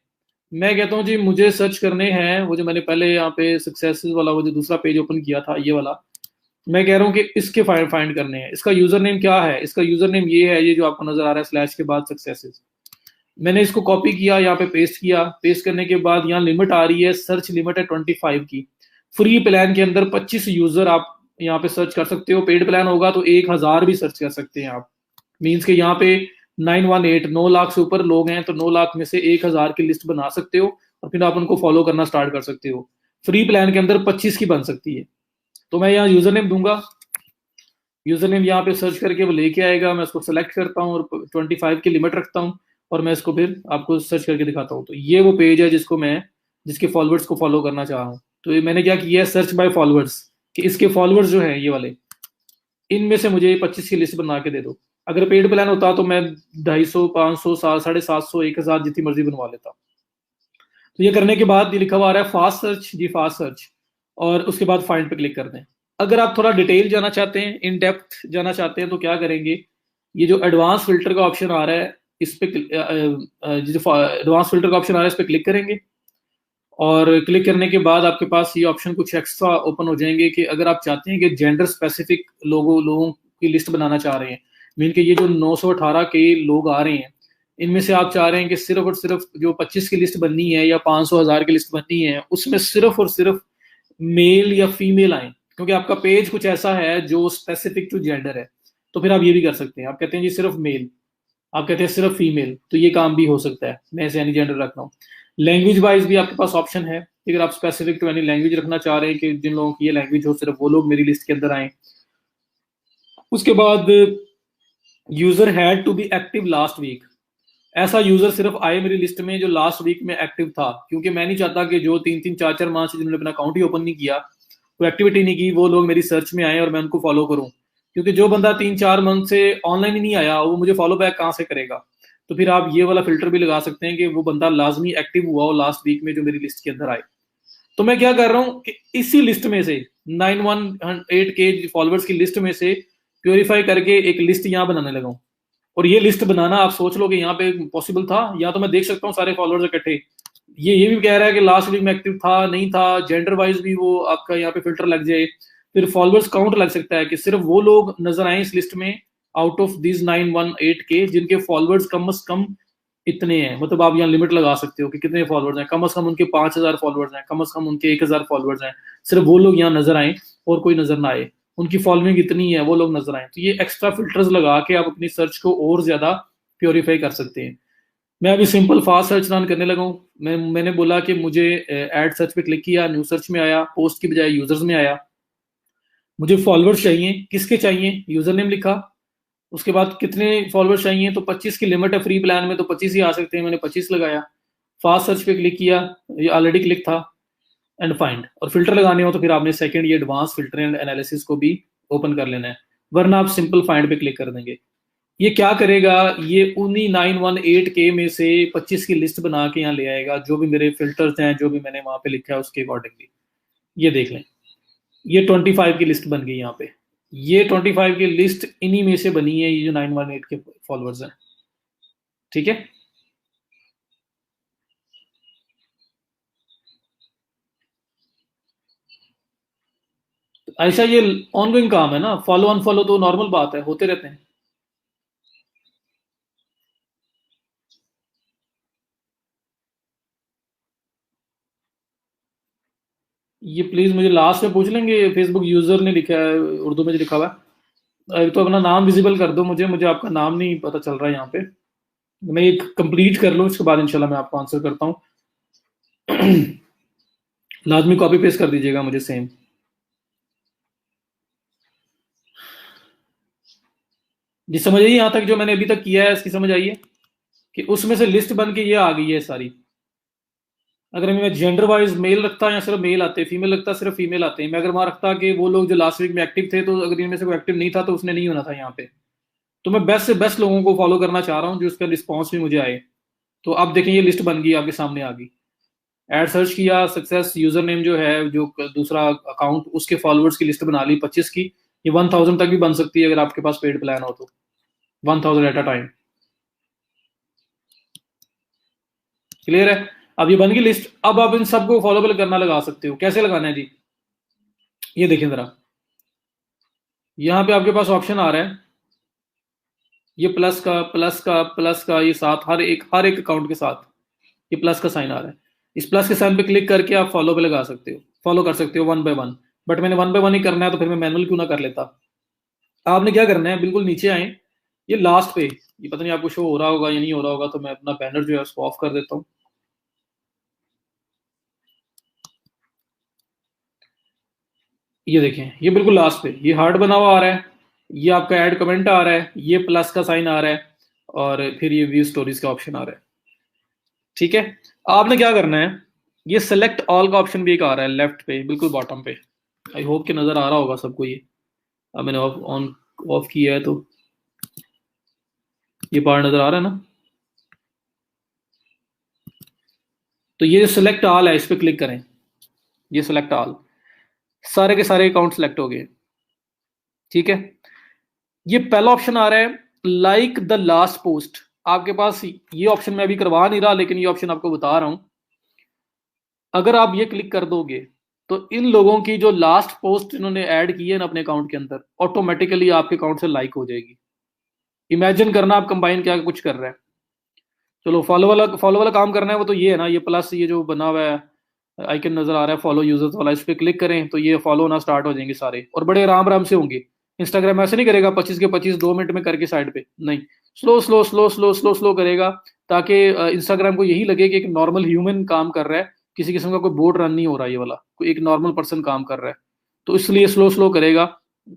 मैं कहता हूँ जी मुझे सर्च करने हैं वो जो मैंने पहले यहाँ पे सक्सेस वाला वो जो दूसरा पेज ओपन किया था ये वाला, मैं कह रहा हूँ कि इसके फाइंड करने हैं। इसका यूजर नेम क्या है, इसका यूजर नेम ये है, ये जो आपको नजर आ रहा है स्लैश के बाद सक्सेसेस। मैंने इसको कॉपी किया, यहाँ पे पेस्ट किया। पेस्ट करने के बाद यहाँ लिमिट आ रही है, सर्च लिमिट है 25 की। फ्री प्लान के अंदर 25 यूजर आप यहाँ पे सर्च कर सकते हो। पेड प्लान होगा तो 1000 भी सर्च कर सकते हैं आप। मीन्स के यहाँ पे 918 9 लाख से ऊपर लोग हैं, तो 9 लाख में से 1000 की लिस्ट बना सकते हो, और फिर आप उनको फॉलो करना स्टार्ट कर सकते हो। फ्री प्लान के अंदर 25 की बन सकती है। तो मैं यहाँ यूजर नेम दूंगा, यूजर नेम यहाँ पे सर्च करके वो लेके आएगा, मैं उसको सेलेक्ट करता हूँ और 25 की लिमिट रखता हूँ, और मैं इसको फिर आपको सर्च करके दिखाता हूँ। तो ये वो पेज है जिसको मैं, जिसके फॉलोअर्स को फॉलो करना चाह रहा हूँ। तो ये मैंने क्या किया है, सर्च बाय फॉलोअर्स, कि इसके फॉलोअर्स जो हैं ये वाले, इनमें से मुझे 25 की लिस्ट बना के दे दो। अगर पेड प्लान होता तो मैं 250, 500, 750, 1000 जितनी मर्जी बनवा लेता। तो ये करने के बाद ये लिखा हुआ आ रहा है फास्ट सर्च, जी फास्ट सर्च, और उसके बाद फाइंड पे क्लिक कर दें। अगर आप थोड़ा डिटेल जाना चाहते हैं, इन डेप्थ जाना चाहते हैं, तो क्या करेंगे, ये जो एडवांस फिल्टर का ऑप्शन आ रहा है इस पे, जो एडवांस फिल्टर का ऑप्शन आ रहा है इस पे क्लिक करेंगे, और क्लिक करने के बाद आपके पास ये ऑप्शन कुछ एक्स्ट्रा ओपन हो जाएंगे, कि अगर आप चाहते हैं कि जेंडर स्पेसिफिक लोगों की लिस्ट बनाना चाह रहे हैं, मीन के ये जो 918 के लोग आ रहे हैं, इनमें से आप चाह रहे हैं कि सिर्फ और सिर्फ जो 25 की लिस्ट बननी है या 500 1000 की लिस्ट बननी है, उसमें सिर्फ और सिर्फ मेल या फीमेल आए, क्योंकि आपका पेज कुछ ऐसा है जो स्पेसिफिक टू जेंडर है। तो फिर आप ये भी कर सकते हैं, आप कहते हैं जी सिर्फ मेल, आप कहते हैं सिर्फ फीमेल, तो ये काम भी हो सकता है। मैं ऐसे एनी जेंडर रख रहा हूँ। लैंग्वेज वाइज भी आपके पास ऑप्शन है, अगर आप स्पेसिफिक टू एनी लैंग्वेज रखना चाह रहे हैं कि जिन लोगों की ये लैंग्वेज हो सिर्फ वो लोग मेरी लिस्ट के अंदर आए। उसके बाद user had to be active last week, ऐसा यूजर सिर्फ आए मेरी लिस्ट में जो लास्ट वीक में एक्टिव था, क्योंकि मैं नहीं चाहता कि जो 3-3 4-4 माह से जिन्होंने अपना अकाउंट ही ओपन नहीं किया, कोई एक्टिविटी नहीं की, वो लोग मेरी सर्च में आए और मैं उनको फॉलो करूं। क्योंकि जो बंदा 3-4 मंथ से ऑनलाइन ही नहीं आया वो मुझे फॉलो बैक कहाँ से करेगा। तो फिर आप ये वाला फिल्टर भी लगा सकते हैं कि वो बंदा लाजमी एक्टिव हुआ हो लास्ट वीक में जो मेरी लिस्ट के अंदर आए। तो मैं क्या कर रहा हूं कि इसी लिस्ट में से 918 के फॉलोअर्स की लिस्ट में से प्योरीफाई करके एक लिस्ट यहां बनाने लगा हूं। और ये लिस्ट बनाना आप सोच लो कि यहाँ पे पॉसिबल था, या तो मैं देख सकता हूँ सारे फॉलोअर्स इकट्ठे। ये भी कह रहा है कि लास्ट वीक में एक्टिव था नहीं था, जेंडर वाइज भी वो आपका यहाँ पे फिल्टर लग जाए। फिर फॉलोअर्स काउंट लग सकता है कि सिर्फ वो लोग नजर आए इस लिस्ट में आउट ऑफ दिस 918 के जिनके फॉलोअर्स कम से कम इतने हैं। मतलब आप यहाँ लिमिट लगा सकते हो कि कितने फॉलोअर्स हैं, कम से कम उनके 5,000 फॉलोअर्स हैं, कम से कम उनके 1,000 फॉलोअर्स हैं। सिर्फ वो लोग यहाँ नजर आए और कोई नजर ना आए, उनकी फॉलोइंग इतनी है वो लोग नजर आए। तो ये एक्स्ट्रा फिल्टर्स लगा के आप अपनी सर्च को और ज्यादा प्योरीफाई कर सकते हैं। मैं अभी सिंपल फास्ट सर्च रन करने लगा हूँ। मैंने बोला कि मुझे एड सर्च पे क्लिक किया, न्यू सर्च में आया, पोस्ट की बजाय यूजर्स में आया। मुझे फॉलोअर्स चाहिए, किसके चाहिए, यूजर नेम लिखा। उसके बाद कितने फॉलोअर्स चाहिए, तो 25 की लिमिट है फ्री प्लान में, तो 25 ही आ सकते हैं, मैंने 25 लगाया। फास्ट सर्च पे क्लिक किया, ये ऑलरेडी क्लिक था, एंड फाइंड। और फिल्टर लगाने हो तो फिर आपने सेकंड ये एडवांस फिल्टर एंड एनालिसिस को भी ओपन कर लेना है, वरना आप सिंपल फाइंड पे क्लिक कर देंगे। ये क्या करेगा, ये उन्हीं 918 के में से 25 की लिस्ट बना के यहाँ ले आएगा, जो भी मेरे फिल्टर्स हैं, जो भी मैंने वहां पे लिखा है उसके अकॉर्डिंगली। ये देख लें, ये 25 की लिस्ट बन गई यहाँ पे। ये 25 की लिस्ट इन्हीं में से बनी है, ये जो 918 के फॉलोअर्स हैं। ठीक है, ऐसा ये ऑनगोइंग काम है ना, फॉलो अनफॉलो तो नॉर्मल बात है, होते रहते हैं। ये प्लीज मुझे लास्ट में पूछ लेंगे, फेसबुक यूजर ने लिखा है, उर्दू में जो लिखा हुआ है। एक तो अपना नाम विजिबल कर दो, मुझे आपका नाम नहीं पता चल रहा है यहाँ पे। मैं एक कंप्लीट कर लूँ, इसके बाद इंशाल्लाह मैं आपको आंसर करता हूँ। लाजमी कॉपी पेस्ट कर दीजिएगा मुझे सेम। जी समझ आइए, यहाँ तक जो मैंने अभी तक किया है इसकी समझ आइए कि उसमें से लिस्ट बन के ये आ गई है सारी। अगर मैं जेंडर वाइज मेल रखता या सिर्फ मेल आते, फीमेल रखता सिर्फ फीमेल आते हैं। मैं अगर वहां रखता कि वो लोग जो लास्ट वीक में एक्टिव थे, तो अगर इनमें से कोई एक्टिव नहीं था तो उसने नहीं होना था यहाँ पे। तो मैं बेस्ट से बेस्ट लोगों को फॉलो करना चाह रहा हूँ जो उसका रिस्पॉन्स भी मुझे आए। तो अब देखें, ये लिस्ट बन गई, आपके सामने आ गई। एड सर्च किया, सक्सेस, यूजर नेम जो है जो दूसरा अकाउंट, उसके फॉलोअर्स की लिस्ट बना ली 25 की। ये 1000 तक भी बन सकती है अगर आपके पास पेड प्लान हो तो, 1000 एट अ टाइम। क्लियर है, अब ये बन गई लिस्ट। अब आप इन सबको फॉलोबल करना लगा सकते हो। कैसे लगाना है जी, ये देखें जरा, यहाँ पे आपके पास ऑप्शन आ रहा है, ये प्लस का प्लस का प्लस का, ये साथ हर एक अकाउंट के साथ ये प्लस का साइन आ रहा है। इस प्लस के साइन पे क्लिक करके आप फॉलो पे लगा सकते हो, फॉलो कर सकते हो वन बाय वन। बट मैंने वन बाय वन ही करना है, तो फिर मैं मैनुअल क्यों ना कर लेता। आपने क्या करना है, बिल्कुल नीचे आए, ये लास्ट पे, ये पता नहीं आपको शो हो रहा होगा या नहीं हो रहा होगा, तो मैं अपना बैनर जो है उसको ऑफ कर देता हूँ। ये देखें, ये बिल्कुल लास्ट पे ये हार्ट बना हुआ आ रहा है, ये आपका ऐड कमेंट आ रहा है, ये प्लस का साइन आ रहा है, और फिर ये व्यू स्टोरीज का ऑप्शन आ रहा है। ठीक है, आपने क्या करना है, ये सेलेक्ट ऑल का ऑप्शन भी एक आ रहा है लेफ्ट पे बिल्कुल बॉटम पे। आई होप कि नजर आ रहा होगा सबको ये। अब मैंने ऑफ ऑन ऑफ किया है, तो ये पार्ट नजर आ रहा है ना। तो ये सेलेक्ट ऑल है, इस पर क्लिक करें। ये सेलेक्ट ऑल, सारे के सारे अकाउंट सेलेक्ट हो गए। ठीक है, ये पहला ऑप्शन आ रहा है, लाइक द लास्ट पोस्ट। आपके पास ये ऑप्शन मैं अभी करवा नहीं रहा, लेकिन ये ऑप्शन आपको बता रहा हूं। अगर आप ये क्लिक कर दोगे तो इन लोगों की जो लास्ट पोस्ट इन्होंने ऐड की है ना अपने अकाउंट के अंदर, ऑटोमेटिकली आपके अकाउंट से लाइक हो जाएगी। इमेजिन करना आप कंबाइन क्या कुछ कर रहे हैं। चलो फॉलो वाला काम करना है, वो तो ये है ना, ये प्लस ये जो बना हुआ है आइकन नजर आ रहा है फॉलो यूजर्स वाला, इस पर क्लिक करें तो ये फॉलो होना स्टार्ट हो जाएंगे सारे, और बड़े आराम आराम से होंगे। इंस्टाग्राम ऐसे नहीं करेगा 25 के 25 2 मिनट में करके साइड पे, नहीं, slow slow slow slow slow slow करेगा, ताकि इंस्टाग्राम को यही लगे कि एक नॉर्मल ह्यूमन काम कर रहा है, किसी किस्म का कोई बोर्ड रन नहीं हो रहा, ये वाला कोई एक नॉर्मल पर्सन काम कर रहा है। तो इसलिए स्लो स्लो करेगा।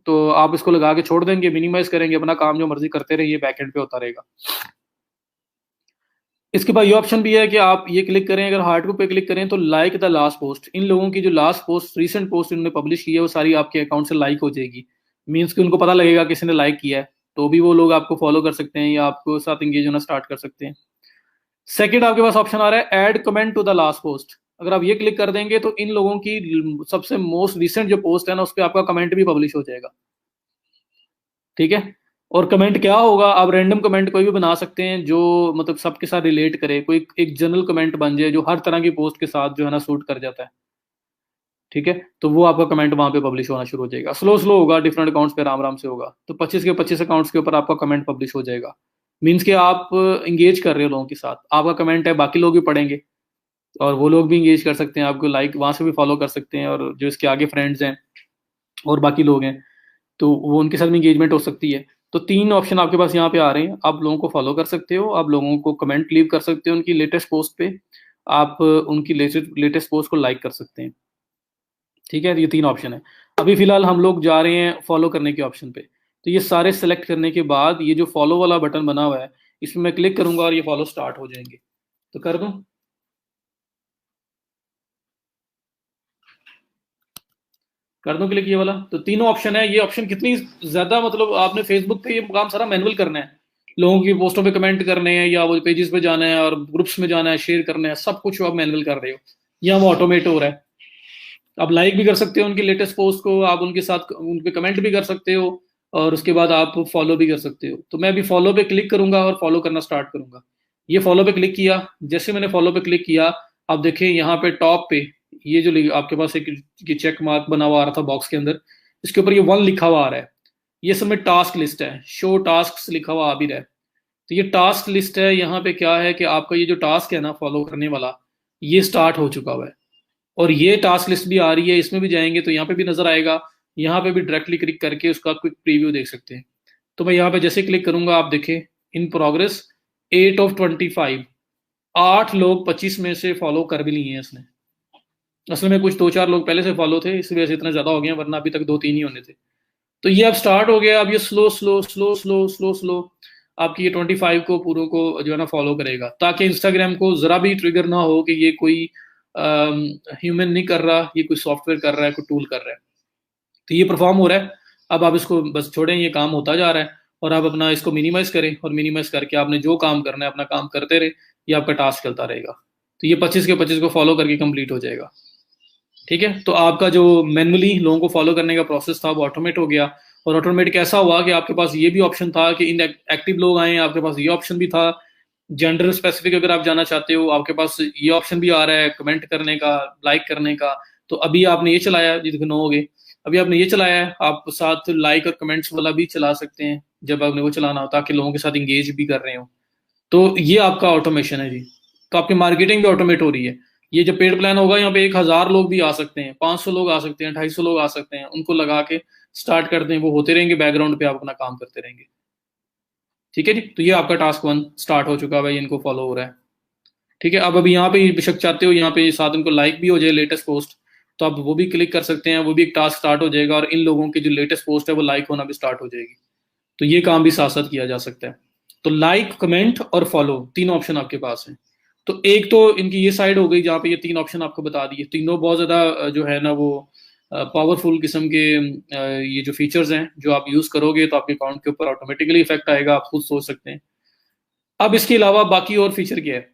तो आप इसको लगा के छोड़ देंगे, मिनिमाइज करेंगे, अपना काम जो मर्जी करते रहिए, बैकएंड पे होता रहेगा। इसके बाद ये ऑप्शन भी है कि आप ये क्लिक करें, अगर हार्ट को पे क्लिक करें तो लाइक द लास्ट पोस्ट। इन लोगों की जो लास्ट पोस्ट रिसेंट पोस्ट इन्होंने पब्लिश की है वो सारी आपके अकाउंट से लाइक हो जाएगी। मीन्स कि उनको पता लगेगा किसी ने लाइक किया है, तो भी वो लोग आपको फॉलो कर सकते हैं या आपको साथ इंगेज होना स्टार्ट कर सकते हैं। सेकंड आपके पास ऑप्शन आ रहा है add comment to the last post. अगर आप ये क्लिक कर देंगे तो इन लोगों की सबसे मोस्ट रिसेंट जो पोस्ट है ना उस पर आपका कमेंट भी पब्लिश हो जाएगा। ठीक है। और कमेंट क्या होगा, आप रैंडम कमेंट कोई भी बना सकते हैं जो मतलब सबके साथ रिलेट करे, कोई एक जनरल कमेंट बन जाए जो हर तरह की पोस्ट के साथ जो है ना सूट कर जाता है। ठीक है, तो वो आपका कमेंट वहां पे पब्लिश होना शुरू हो जाएगा। स्लो स्लो होगा, डिफरेंट अकाउंट्स पे आराम आराम से होगा। तो 25 के 25 अकाउंट्स के ऊपर आपका कमेंट पब्लिश हो जाएगा। मीन्स कि आप इंगेज कर रहे हो लोगों के साथ, आपका कमेंट है बाकी लोग भी पढ़ेंगे और वो लोग भी इंगेज कर सकते हैं, आपको लाइक वहां से भी फॉलो कर सकते हैं, और जो इसके आगे फ्रेंड्स हैं और बाकी लोग हैं तो वो उनके साथ भी इंगेजमेंट हो सकती है। तो 3 ऑप्शन आपके पास यहाँ पे आ रहे हैं। आप लोगों को फॉलो कर सकते हो, आप लोगों को कमेंट लीव कर सकते हो उनकी लेटेस्ट पोस्ट पे, आप उनकी लेटेस्ट पोस्ट को लाइक कर सकते हैं। ठीक है, ये 3 ऑप्शन है। अभी फिलहाल हम लोग जा रहे हैं फॉलो करने के ऑप्शन पे। तो ये सारे सेलेक्ट करने के बाद ये जो फॉलो वाला बटन बना हुआ है इसमें मैं क्लिक करूंगा और ये फॉलो स्टार्ट हो जाएंगे। तो कर दूं, कर दूं क्लिक ये वाला। तो तीनों ऑप्शन है। ये ऑप्शन कितनी ज्यादा, मतलब आपने फेसबुक पे ये काम सारा मैनुअल करना है, लोगों की पोस्टों पे कमेंट करने हैं या वो पेजेस पे जाना है और ग्रुप्स में जाना है, शेयर करना है, सब कुछ आप मैनुअल कर रहे हो। या वो ऑटोमेट हो रहा है। आप लाइक भी कर सकते हो उनकी लेटेस्ट पोस्ट को, आप उनके साथ उन पे कमेंट भी कर सकते हो और उसके बाद आप फॉलो भी कर सकते हो। तो मैं अभी फॉलो पे क्लिक करूंगा और फॉलो करना स्टार्ट करूंगा। ये फॉलो पे क्लिक किया, जैसे मैंने फॉलो पे क्लिक किया आप देखें यहाँ पे टॉप पे ये जो आपके पास एक चेक मार्क बना हुआ आ रहा था बॉक्स के अंदर, इसके ऊपर ये 1 लिखा हुआ आ रहा है। ये सब में टास्क लिस्ट है, शो टास्क लिखा हुआ आ भी रहा है। तो ये टास्क लिस्ट है। यहाँ पे क्या है कि आपका ये जो टास्क है ना फॉलो करने वाला, ये स्टार्ट हो चुका हुआ है और ये टास्क लिस्ट भी आ रही है। इसमें भी जाएंगे तो यहाँ पे भी नजर आएगा, यहाँ पे भी डायरेक्टली क्लिक करके उसका क्विक प्रीव्यू देख सकते हैं। तो मैं यहाँ पे जैसे क्लिक करूंगा आप देखें इन प्रोग्रेस 8 ऑफ 25, 8 लोग 25 में से फॉलो कर भी लिए हैं इसने। असल में कुछ 2-4 लोग पहले से फॉलो थे, इस वजह से इतना ज्यादा हो गया, वरना अभी तक 2-3 ही होने थे। तो ये अब स्टार्ट हो गया। अब ये slow slow slow slow slow slow आपकी ये 25 को पूरों को जो है ना फॉलो करेगा, ताकि इंस्टाग्राम को जरा भी ट्रिगर ना हो कि ये कोई ह्यूमन नहीं कर रहा, ये कोई सॉफ्टवेयर कर रहा है, कोई टूल कर रहा है। तो ये परफॉर्म हो रहा है। अब आप इसको बस छोड़ें, ये काम होता जा रहा है और आप अपना इसको मिनिमाइज करें और मिनिमाइज करके आपने जो काम करना है अपना काम करते रहे, ये आपका टास्क चलता रहेगा। तो ये 25 के 25 को फॉलो करके कंप्लीट हो जाएगा। ठीक है, तो आपका जो मैनुअली लोगों को फॉलो करने का प्रोसेस था वो ऑटोमेट हो गया। और ऑटोमेट कैसा हुआ कि आपके पास ये भी ऑप्शन था कि इन एक्टिव लोग आए, आपके पास ये ऑप्शन भी था। जेंडर स्पेसिफिक अगर आप जाना चाहते हो आपके पास ये ऑप्शन भी आ रहा है कमेंट करने का, लाइक करने का। तो अभी आपने ये चलाया, जितने 9 हो गए, अभी आपने ये चलाया है, आप साथ लाइक और कमेंट्स वाला भी चला सकते हैं जब आपने वो चलाना हो, ताकि लोगों के साथ इंगेज भी कर रहे हो। तो ये आपका ऑटोमेशन है जी। तो आपकी मार्केटिंग भी ऑटोमेट हो रही है। ये जो पेड प्लान होगा यहाँ पे 1000 लोग भी आ सकते हैं, 500 लोग आ सकते हैं, 250 लोग आ सकते हैं, उनको लगा के स्टार्ट कर दें, वो होते रहेंगे बैकग्राउंड पे, आप अपना काम करते रहेंगे। ठीक है जी। तो ये आपका टास्क 1 स्टार्ट हो चुका है भाई, इनको फॉलो हो रहा है। ठीक है, अब अभी यहाँ पे बेशक चाहते हो यहाँ पे साथ उनको लाइक भी हो जाए लेटेस्ट पोस्ट, तो आप वो भी क्लिक कर सकते हैं, वो भी एक टास्क स्टार्ट हो जाएगा और इन लोगों की जो लेटेस्ट पोस्ट है वो लाइक होना भी स्टार्ट हो जाएगी। तो ये काम भी साथ साथ किया जा सकता है। तो लाइक कमेंट और फॉलो 3 ऑप्शन आपके पास हैं। तो एक तो इनकी ये साइड हो गई जहाँ पे ये 3 ऑप्शन आपको बता दिए, तीनों बहुत ज्यादा जो है ना वो पावरफुल किस्म के ये जो फीचर्स हैं जो आप यूज करोगे तो आपके अकाउंट के ऊपर ऑटोमेटिकली इफेक्ट आएगा, आप खुद सोच सकते हैं। अब इसके अलावा बाकी और फीचर क्या है,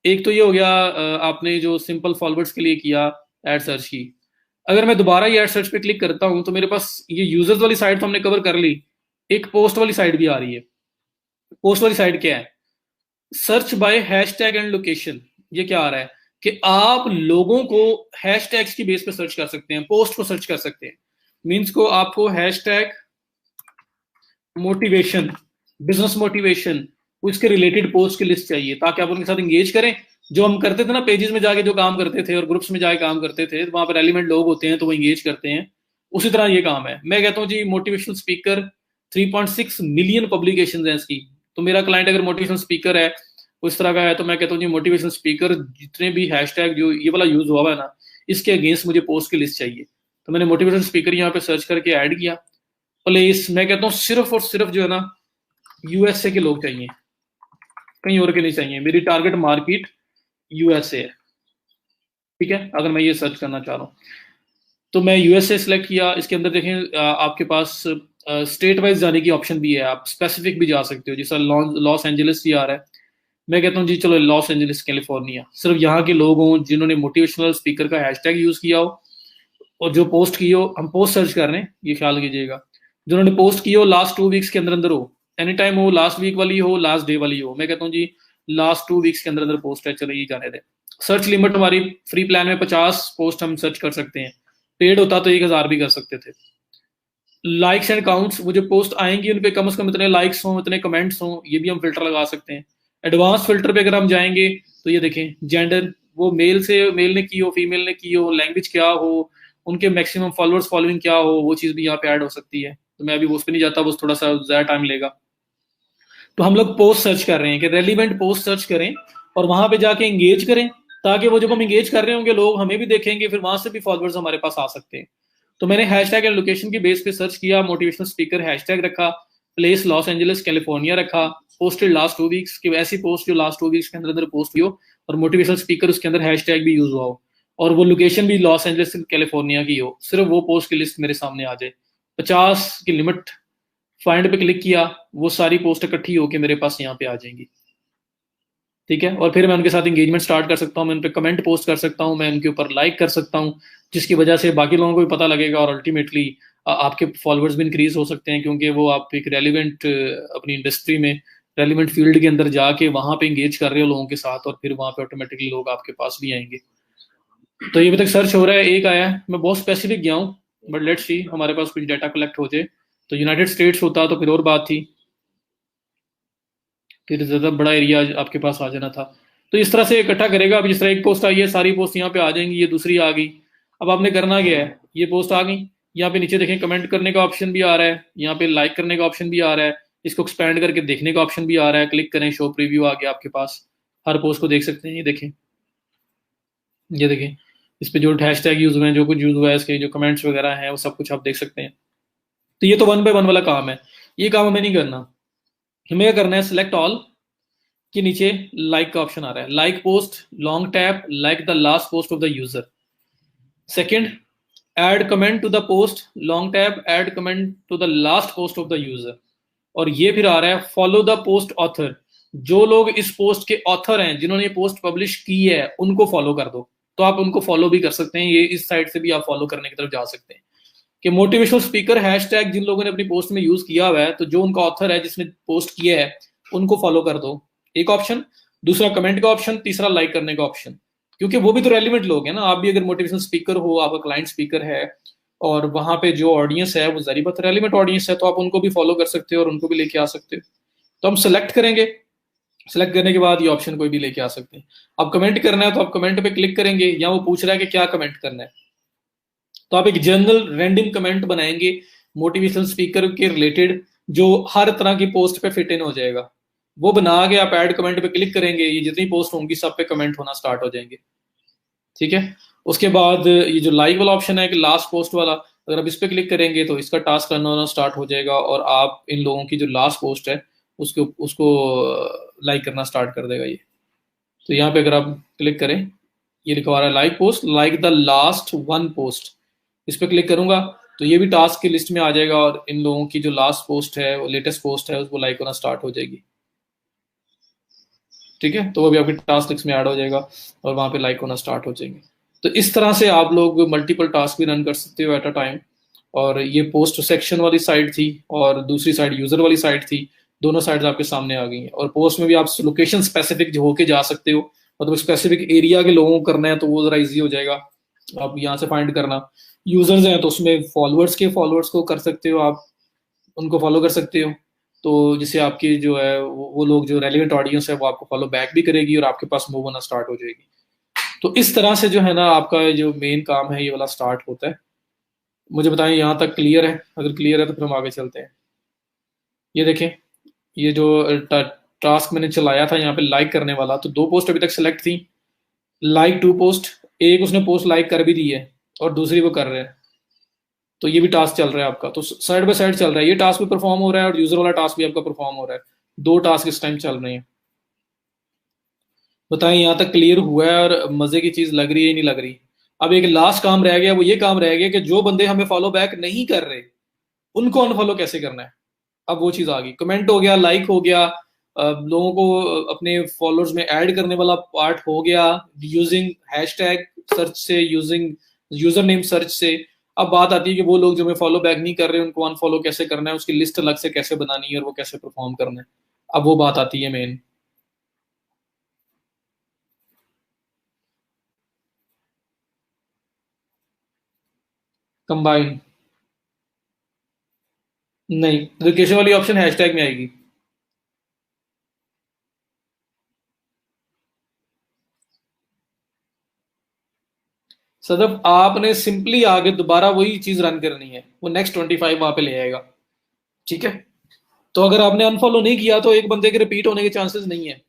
एक तो ये हो गया आपने जो सिंपल फॉलोवर्स के लिए किया एड सर्च की। अगर मैं दोबारा ये एड सर्च पे क्लिक करता हूं तो मेरे पास ये यूजर्स वाली साइड तो हमने कवर कर ली, एक पोस्ट वाली साइड भी आ रही है। पोस्ट वाली साइड क्या है, search by hashtag and location. ये क्या आ रहा है कि आप लोगों को हैशटैग्स की बेस पे सर्च कर सकते हैं, पोस्ट को सर्च कर सकते हैं। मींस को आपको हैशटैग मोटिवेशन, बिजनेस मोटिवेशन, उसके रिलेटेड पोस्ट की लिस्ट चाहिए ताकि आप उनके साथ इंगेज करें। जो हम करते थे ना पेजेस में जाके जो काम करते थे और ग्रुप्स में जाके काम करते थे, तो वहां पर एलिमेंट लोग होते हैं तो वो इंगेज करते हैं। उसी तरह ये काम है। मैं कहता हूँ जी मोटिवेशनल स्पीकर 3.6 मिलियन पब्लिकेशन है इसकी। तो मेरा क्लाइंट अगर मोटिवेशनल स्पीकर है उस तरह का है तो मैं कहता हूँ जी मोटिवेशनल स्पीकर जितने भी हैशटैग जो ये वाला यूज हुआ है ना इसके अगेंस्ट मुझे पोस्ट की लिस्ट चाहिए। तो मैंने मोटिवेशनल स्पीकर यहाँ पे सर्च करके ऐड किया। प्लेस मैं कहता हूँ सिर्फ और सिर्फ जो है ना यूएसए के लोग चाहिए, कहीं और के नहीं चाहिए। मेरी टारगेट मार्केट यूएसए है। ठीक है, अगर मैं ये सर्च करना चाह रहा हूँ तो मैं यूएसए सिलेक्ट किया। इसके अंदर देखें आपके पास स्टेट वाइज जाने की ऑप्शन भी है, आप स्पेसिफिक भी जा सकते हो, जैसा लॉस एंजलिस ही आ रहा है, मैं कहता हूँ जी चलो लॉस एंजलिस कैलिफोर्निया, सिर्फ यहाँ के लोग हों जिन्होंने मोटिवेशनल स्पीकर का हैशटैग यूज किया हो, और जो पोस्ट की हो, हम पोस्ट सर्च कर रहे हैं ये ख्याल कीजिएगा, जिन्होंने पोस्ट की हो लास्ट 2 वीक्स के अंदर अंदर हो, एनी टाइम हो, लास्ट वीक वाली हो, लास्ट डे वाली हो, मैं कहता हूँ जी लास्ट 2 वीक्स के अंदर अंदर पोस्ट है, चलो ये जाने दें। सर्च लिमिट हमारी फ्री प्लान में 50 पोस्ट हम सर्च कर सकते हैं, पेड होता तो 1,000 भी कर सकते थे। लाइक्स एंड काउंट्स, वो जो पोस्ट आएंगी उन पे कम से कम इतने लाइक्स हों, इतने कमेंट्स हों, ये भी हम फिल्टर लगा सकते हैं। एडवांस फिल्टर पे अगर हम जाएंगे तो ये देखें, जेंडर, वो मेल ने की हो, फीमेल ने की हो, लैंग्वेज क्या हो, उनके मैक्सिमम फॉलोअर्स फॉलोइंग क्या हो, वो चीज़ भी यहाँ पे ऐड हो सकती है। तो मैं अभी उस पर नहीं जाता, वो थोड़ा सा ज़्यादा टाइम लेगा। तो हम लोग पोस्ट सर्च कर रहे हैं कि रेलिवेंट पोस्ट सर्च करें और वहां पे जाके इंगेज करें, ताकि वो जब हम इंगेज कर रहे होंगे लोग हमें भी देखेंगे, फिर वहां से भी फॉलोअर्स हमारे पास आ सकते हैं। तो मैंने हैशटैग एंड लोकेशन की बेस पे सर्च किया, मोटिवेशनल स्पीकर हैशटैग रखा, प्लेस लॉस एंजलिस कैलिफोर्निया रखा, पोस्टेड लास्ट 2 वीक्स की ऐसी पोस्ट जो लास्ट 2 वीक्स के अंदर अंदर पोस्ट हुई हो, और मोटिवेशनल स्पीकर उसके अंदर हैशटैग भी यूज हुआ हो, और वो लोकेशन भी लॉस एंजलिस कैलिफोर्निया की हो, सिर्फ वो पोस्ट की लिस्ट मेरे सामने आ जाए। 50 की लिमिट, फाइंड पे क्लिक किया, वो सारी पोस्ट इकट्ठी होकर मेरे पास यहाँ पे आ जाएंगी। ठीक है, और फिर मैं उनके साथ इंगेजमेंट स्टार्ट कर सकता हूँ, मैं उन पर कमेंट पोस्ट कर सकता हूँ, मैं उनके ऊपर लाइक कर सकता हूँ, जिसकी वजह से बाकी लोगों को भी पता लगेगा, और अल्टीमेटली आपके फॉलोअर्स भी इंक्रीज हो सकते हैं, क्योंकि वो आप एक रेलिवेंट अपनी इंडस्ट्री में रेलिवेंट फील्ड के अंदर जाके वहां पे इंगेज कर रहे हो लोगों के साथ, और फिर वहां पे ऑटोमेटिकली लोग आपके पास भी आएंगे। तो ये अभी तक सर्च हो रहा है, एक आया है, मैं बहुत स्पेसिफिक गया हूँ, बट लेट्स सी हमारे पास कुछ डाटा कलेक्ट हो जाए। तो यूनाइटेड स्टेट्स होता तो फिर और बात थी, फिर ज़्यादा बड़ा एरिया आपके पास आ जाना था। तो इस तरह से इकट्ठा करेगा। अब जिस तरह एक पोस्ट आई है, सारी पोस्ट यहाँ पे आ जाएंगी, ये दूसरी आ गई। अब आपने करना क्या है, ये पोस्ट आ गई, यहाँ पे नीचे देखें कमेंट करने का ऑप्शन भी आ रहा है, यहाँ पे लाइक करने का ऑप्शन भी आ रहा है, इसको एक्सपैंड करके देखने का ऑप्शन भी आ रहा है, क्लिक करें, शो प्रीव्यू आ गया आपके पास, हर पोस्ट को देख सकते हैं। ये देखें, ये देखें, इस पे जो हैशटैग यूज हुए हैं, जो कुछ यूज हुआ है, इसके जो कमेंट्स वगैरह हैं, वो सब कुछ आप देख सकते हैं। तो ये तो 1 बाय 1 वाला काम है, ये काम हमें नहीं करना। हमें क्या करना है, सिलेक्ट ऑल के नीचे लाइक का ऑप्शन आ रहा है, like post, long tap, like the last post of the user. Second, add comment to the post, long tap, add comment to the last post of the user. और ये फिर आ रहा है, फॉलो द पोस्ट ऑथर, जो लोग इस post के author हैं, जिन्होंने ये पोस्ट पब्लिश की है, उनको फॉलो कर दो। तो आप उनको फॉलो भी कर सकते हैं, ये इस साइड से भी आप फॉलो करने की तरफ जा सकते हैं कि मोटिवेशनल स्पीकर हैशटैग जिन लोगों ने अपनी पोस्ट में यूज किया हुआ है, तो जो उनका ऑथर है जिसने पोस्ट किया है, उनको फॉलो कर दो, एक ऑप्शन। दूसरा कमेंट का ऑप्शन, तीसरा लाइक करने का ऑप्शन, क्योंकि वो भी तो रेलिवेंट लोग हैं ना। आप भी अगर मोटिवेशनल स्पीकर हो, आपका क्लाइंट स्पीकर है, और वहां पे जो ऑडियंस है वो जरी बात रेलिवेंट ऑडियंस है, तो आप उनको भी फॉलो कर सकते हो और उनको भी लेके आ सकते हो। तो हम सेलेक्ट करेंगे, सेलेक्ट करने के बाद ये ऑप्शन कोई भी लेके आ सकते हैं। अब कमेंट करना है तो आप कमेंट पे क्लिक करेंगे, या वो पूछ रहा है कि क्या कमेंट करना है, तो आप एक जनरल रैंडम कमेंट बनाएंगे मोटिवेशनल स्पीकर के रिलेटेड, जो हर तरह की पोस्ट पे फिट इन हो जाएगा। वो बना के आप ऐड कमेंट पे क्लिक करेंगे, ये जितनी पोस्ट होंगी सब पे कमेंट होना स्टार्ट हो जाएंगे। ठीक है, उसके बाद ये जो लाइक वाला ऑप्शन है कि लास्ट पोस्ट वाला, अगर आप इस पे क्लिक करेंगे तो इसका टास्क रन होना स्टार्ट हो जाएगा, और आप इन लोगों की जो लास्ट पोस्ट है उसको लाइक करना स्टार्ट कर देगा ये। तो यहाँ पे अगर आप क्लिक करें, ये लिखा हुआ है like post, like the last 1 post, इस पर क्लिक करूंगा तो ये भी टास्क की लिस्ट में आ जाएगा, और इन लोगों की जो लास्ट पोस्ट है, लेटेस्ट पोस्ट है, उसको लाइक होना स्टार्ट हो जाएगी। ठीक है, तो वो भी आपके टास्क लिस्ट में ऐड हो जाएगा और वहां पे लाइक होना स्टार्ट हो जाएंगे। तो इस तरह से आप लोग मल्टीपल टास्क भी रन कर सकते हो एट अ टाइम। और ये पोस्ट सेक्शन वाली साइड थी और दूसरी साइड यूजर वाली साइड थी, दोनों साइड्स आपके सामने आ गई हैं। और पोस्ट में भी आप लोकेशन स्पेसिफिक होके जा सकते हो, मतलब स्पेसिफिक एरिया के लोगों को करना है तो वो जरा इजी हो जाएगा, आप यहाँ से फाइंड करना। यूजर्स हैं तो उसमें फॉलोअर्स को कर सकते हो, आप उनको फॉलो कर सकते हो, तो जिससे आपकी जो है वो लोग जो रेलिवेंट ऑडियंस है वो आपको फॉलो बैक भी करेगी और आपके पास मूव होना स्टार्ट हो जाएगी। तो इस तरह से जो है ना आपका जो मेन काम है ये वाला स्टार्ट होता है। मुझे बताएं यहाँ तक क्लियर है? अगर क्लियर है तो फिर हम आगे चलते हैं। ये देखें, ये जो टास्क मैंने चलाया था यहाँ पे लाइक करने वाला, तो 2 पोस्ट अभी तक सिलेक्ट थी, लाइक 2 पोस्ट, एक उसने पोस्ट लाइक कर भी दी है और दूसरी वो कर रहे हैं, तो ये भी टास्क चल रहा है आपका। तो साइड बाय साइड चल रहा है, ये टास्क भी परफॉर्म हो रहा है और यूजर वाला टास्क भी आपका परफॉर्म हो रहा है, 2 टास्क इस टाइम चल रहे हैं। बताएं यहाँ तक क्लियर हुआ है और मजे की चीज लग रही है नहीं लग रही? अब एक लास्ट काम रह गया, वो ये काम रह गया कि जो बंदे हमें फॉलो बैक नहीं कर रहे उनको अनफॉलो कैसे करना है। अब वो चीज आ गई, कमेंट हो गया, लाइक हो गया, लोगों को अपने फॉलोअर्स में ऐड करने वाला पार्ट हो गया, यूजिंग हैशटैग सर्च से, यूजिंग यूजर नेम सर्च से। अब बात आती है कि वो लोग जो मैं फॉलो बैक नहीं कर रहे उनको अनफॉलो कैसे करना है, उसकी लिस्ट अलग से कैसे बनानी है और वो कैसे परफॉर्म करना है। अब वो बात आती है मेन। कंबाइन नहीं, लोकेशन वाली ऑप्शन हैशटैग में आएगी। सदब आपने सिंपली आगे दोबारा वही चीज रन करनी है, वो नेक्स्ट 25 वहां पे ले आएगा। ठीक है, तो अगर आपने अनफॉलो नहीं किया तो एक बंदे के रिपीट होने के चांसेस नहीं है,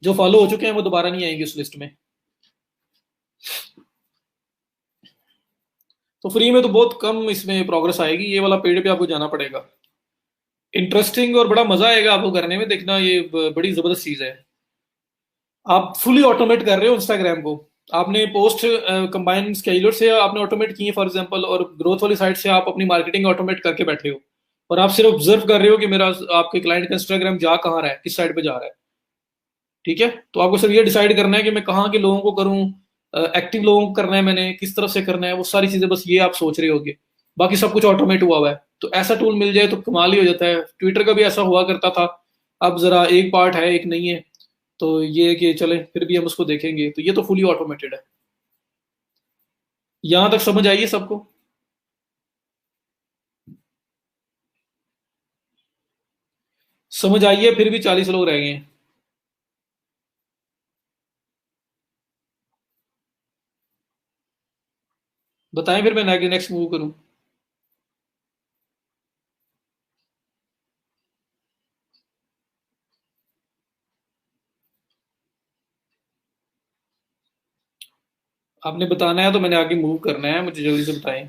जो फॉलो हो चुके हैं वो दोबारा नहीं आएंगे उस लिस्ट में। तो फ्री में तो बहुत कम इसमें प्रोग्रेस आएगी, ये वाला पेड पे आपको जाना पड़ेगा। इंटरेस्टिंग और बड़ा मजा आएगा आपको करने में, देखना ये बड़ी जबरदस्त चीज है। आप फुली ऑटोमेट कर रहे हो इंस्टाग्राम को, आपने पोस्ट कंबाइन स्केलर से आपने ऑटोमेट की है फॉर एग्जांपल, और ग्रोथ वाली साइड से आप अपनी मार्केटिंग ऑटोमेट करके बैठे हो, और आप सिर्फ ऑब्जर्व कर रहे हो कि मेरा आपके क्लाइंट का इंस्टाग्राम जा कहाँ रहा है, किस साइड पे जा रहा है। ठीक है, तो आपको सिर्फ ये डिसाइड करना है कि मैं कहाँ के लोगों को करूँ, एक्टिव लोगों को करना है मैंने, किस तरफ से करना है, वो सारी चीजें बस ये आप सोच रहे होगे, बाकी सब कुछ ऑटोमेट हुआ हुआ है। तो ऐसा टूल मिल जाए तो कमाल ही हो जाता है। ट्विटर का भी ऐसा हुआ करता था, अब जरा एक पार्ट है एक नहीं है, तो ये कि चले फिर भी हम उसको देखेंगे, तो ये तो फुली ऑटोमेटेड है। यहां तक समझ आइए सबको। समझ आइए, फिर भी 40 लोग रह गए हैं। बताएं फिर मैं नेक्स्ट मूव करूं। आपने बताना है तो मैंने आगे मूव करना है, मुझे जल्दी से बताएं।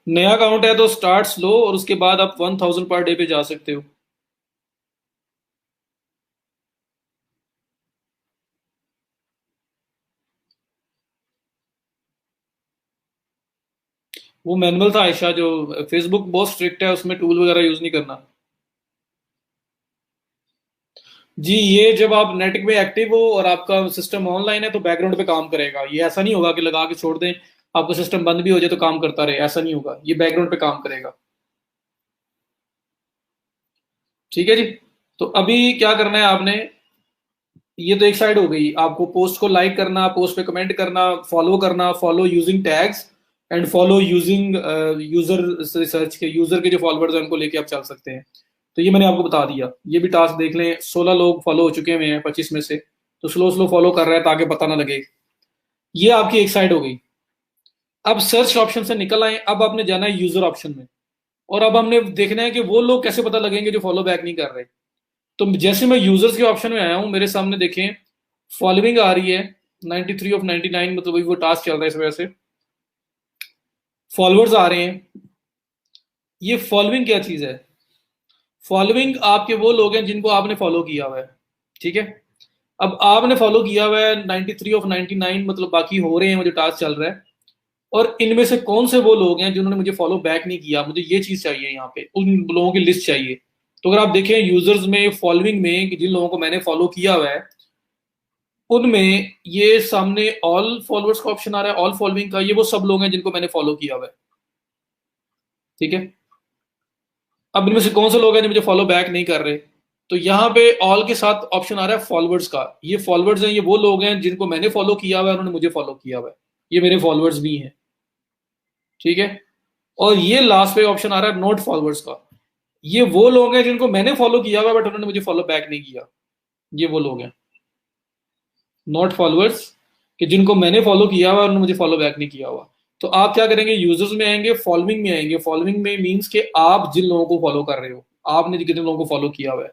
नया अकाउंट है तो स्टार्ट स्लो, और उसके बाद आप 1000 पर डे पे जा सकते हो। वो मैनुअल था आयशा, जो फेसबुक बहुत स्ट्रिक्ट है, उसमें टूल वगैरह यूज नहीं करना। जी, ये जब आप नेट में एक्टिव हो और आपका सिस्टम ऑनलाइन है तो बैकग्राउंड पे काम करेगा, ये ऐसा नहीं होगा कि लगा के छोड़ दें, आपका सिस्टम बंद भी हो जाए तो काम करता रहे, ऐसा नहीं होगा, ये बैकग्राउंड पे काम करेगा। ठीक है जी। तो अभी क्या करना है आपने, ये तो एक साइड हो गई, आपको पोस्ट को लाइक करना, पोस्ट पे कमेंट करना, फॉलो करना, follow using tags, and follow using user research के, यूजर के जो फॉलोअर्स हैं उनको लेके आप चल सकते हैं। तो ये मैंने आपको बता दिया, ये भी टास्क देख लें, 16 लोग फॉलो हो चुके हुए हैं 25 में से, तो स्लो स्लो फॉलो कर रहा है ताकि पता ना लगे। ये आपकी एक साइड हो गई। अब सर्च ऑप्शन से निकल आए, अब आपने जाना है यूजर ऑप्शन में, और अब हमने देखना है कि वो लोग कैसे पता लगेंगे जो फॉलो बैक नहीं कर रहे। तो जैसे मैं यूजर्स के ऑप्शन में आया हूं, मेरे सामने देखें फॉलोइंग आ रही है 93 ऑफ 99, मतलब वही वो टास्क चल रहा है इस वजह से। फॉलोअर्स आ रहे हैं। ये फॉलोइंग क्या चीज है? फॉलोइंग आपके वो लोग हैं जिनको आपने फॉलो किया हुआ है। ठीक है, अब आपने फॉलो किया हुआ है 93 ऑफ 99, मतलब बाकी हो रहे हैं, मुझे टास्क चल रहा है, और इनमें से कौन से वो लोग हैं जिन्होंने मुझे फॉलो बैक नहीं किया, मुझे ये चीज चाहिए, यहाँ पे उन लोगों की लिस्ट चाहिए। तो अगर आप देखें यूजर्स में, फॉलोइंग में, कि जिन लोगों को मैंने फॉलो किया हुआ है, उनमें ये सामने ऑल फॉलोअर्स का ऑप्शन आ रहा है, ऑल फॉलोइंग का, ये वो सब लोग हैं जिनको मैंने फॉलो किया हुआ है। ठीक है, अब इनमें से कौन से लोग हैं जो मुझे फॉलो बैक नहीं कर रहे, तो यहाँ पे ऑल के साथ ऑप्शन आ रहा है फॉलोअर्स का। ये फॉलोअर्स हैं, ये वो लोग हैं जिनको मैंने फॉलो किया हुआ है, उन्होंने मुझे फॉलो किया हुआ है, ये मेरे फॉलोअर्स भी हैं। ठीक है, और ये लास्ट पे ऑप्शन आ रहा है नोट फॉलोअर्स का। ये वो लोग हैं जिनको मैंने फॉलो किया हुआ है बट उन्होंने मुझे फॉलो बैक नहीं किया, ये वो लोग हैं नॉट फॉलोअर्स, कि जिनको मैंने फॉलो किया हुआ है उन्होंने मुझे फॉलो बैक नहीं किया हुआ। तो आप क्या करेंगे, यूजर्स में आएंगे, फॉलोइंग में आएंगे। फॉलोइंग में मींस कि आप जिन लोगों को फॉलो कर रहे हो, आपने कितने लोगों को फॉलो किया हुआ है,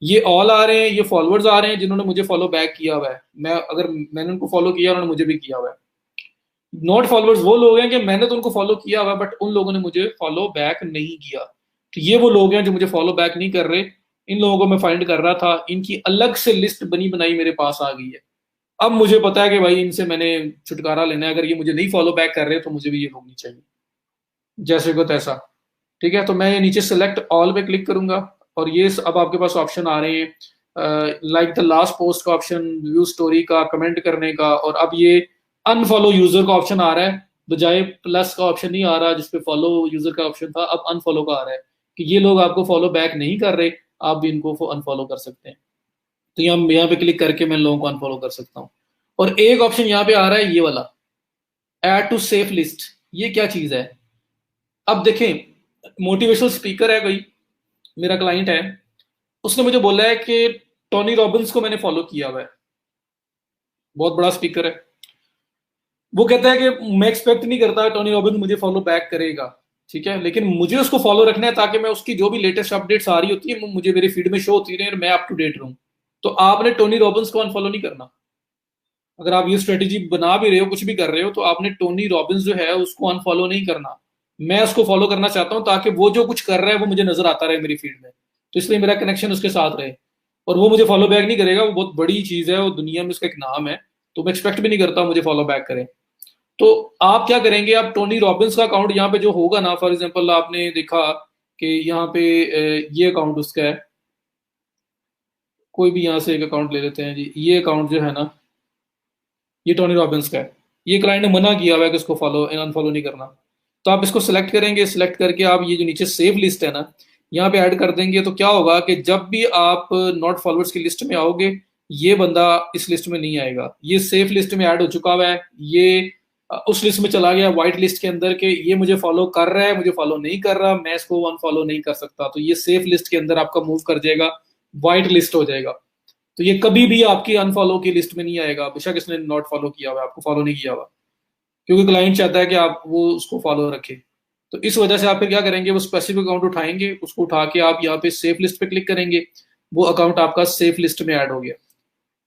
ये ऑल आ रहे हैं, ये फॉलोअर्स आ रहे हैं जिन्होंने मुझे फॉलो बैक किया हुआ है, मैं अगर मैंने उनको फॉलो किया उन्होंने मुझे भी किया हुआ है। नॉट फॉलोअर्स वो लोग हैं कि मैंने तो उनको फॉलो किया हुआ है बट उन लोगों ने मुझे फॉलो बैक नहीं किया, तो ये वो लोग हैं जो मुझे फॉलो बैक नहीं कर रहे, इन लोगों को मैं फाइंड कर रहा था, इनकी अलग से लिस्ट बनी बनाई मेरे पास आ गई है। अब मुझे पता है कि भाई इनसे मैंने छुटकारा लेना है, अगर ये मुझे नहीं फॉलो बैक कर रहे तो मुझे भी ये रोकनी चाहिए, जैसे को तैसा। ठीक है, तो मैं ये नीचे सेलेक्ट ऑल पे क्लिक करूंगा और ये अब आपके पास ऑप्शन आ रहे हैं, लाइक द लास्ट पोस्ट का ऑप्शन, व्यू स्टोरी का, कमेंट करने का, और अब ये अनफॉलो यूजर का ऑप्शन आ रहा है, बजाय प्लस का ऑप्शन नहीं आ रहा जिसपे फॉलो यूजर का ऑप्शन था, अब अनफॉलो का आ रहा है कि ये लोग आपको फॉलो बैक नहीं कर रहे, आप भी इनको अनफॉलो कर सकते हैं। तो यहाँ पे क्लिक करके मैं लोगों को अनफॉलो कर सकता हूँ। और एक ऑप्शन यहाँ पे आ रहा है ये वाला, ऐड टू सेफ लिस्ट। ये क्या चीज है? अब देखें, मोटिवेशनल स्पीकर है कोई, मेरा क्लाइंट है, उसने मुझे बोला है कि टोनी रॉबिन्स को मैंने फॉलो किया हुआ है, बहुत बड़ा स्पीकर है। वो कहता है कि मैं एक्सपेक्ट नहीं करता टोनी रॉबिन्स मुझे फॉलो बैक करेगा, ठीक है, लेकिन मुझे उसको फॉलो रखना है ताकि मैं उसकी जो भी लेटेस्ट अपडेट्स आ रही होती है मुझे मेरी फीड में शो होती रहे और मैं अप टू डेट रहूं। तो आपने टोनी रॉबिन्स को अनफॉलो नहीं करना। अगर आप ये स्ट्रेटेजी बना भी रहे हो, कुछ भी कर रहे हो, तो आपने टोनी रॉबिन्स जो है उसको अनफॉलो नहीं करना। मैं उसको फॉलो करना चाहता हूं ताकि वो जो कुछ कर रहा है वो मुझे नजर आता रहे मेरी फील्ड में, तो इसलिए मेरा कनेक्शन उसके साथ रहे। और वो मुझे फॉलो बैक नहीं करेगा, वो बहुत बड़ी चीज है, वो दुनिया में उसका एक नाम है, तो मैं एक्सपेक्ट भी नहीं करता मुझे फॉलो बैक करे। तो आप क्या करेंगे, आप टोनी रॉबिन्स का अकाउंट यहाँ पे जो होगा ना, फॉर एग्जाम्पल आपने देखा कि यहाँ पे ये अकाउंट उसका है, कोई भी यहाँ से एक अकाउंट ले लेते हैं जी, ये अकाउंट जो है ना, ये टोनी रॉबिन्स का है, ये क्लाइंट ने मना किया हुआ है कि इसको फॉलो अनफॉलो नहीं करना। तो आप इसको सिलेक्ट करेंगे, सिलेक्ट करके आप ये जो नीचे सेव लिस्ट है ना, यहाँ पे ऐड कर देंगे। तो क्या होगा कि जब भी आप नॉट फॉलोअर्स की लिस्ट में आओगे, ये बंदा इस लिस्ट में नहीं आएगा, ये सेफ लिस्ट में ऐड हो चुका हुआ है, ये उस लिस्ट में चला गया व्हाइट लिस्ट के अंदर के ये मुझे फॉलो कर रहा है, मुझे फॉलो नहीं कर रहा, मैं इसको अनफॉलो नहीं कर सकता, तो ये सेफ लिस्ट के अंदर आपका मूव कर जाएगा, व्हाइट लिस्ट हो जाएगा। तो ये कभी भी आपकी अनफॉलो की लिस्ट में नहीं आएगा, बेशक इसने नॉट फॉलो किया हुआ, आपको फॉलो नहीं किया हुआ, क्योंकि क्लाइंट चाहता है कि आप वो उसको फॉलो रखे। तो इस वजह से आप फिर क्या करेंगे, वो स्पेसिफिक अकाउंट उठाएंगे, उसको उठा के आप यहाँ पे सेफ लिस्ट पे क्लिक करेंगे, वो अकाउंट आपका सेफ लिस्ट में ऐड हो गया।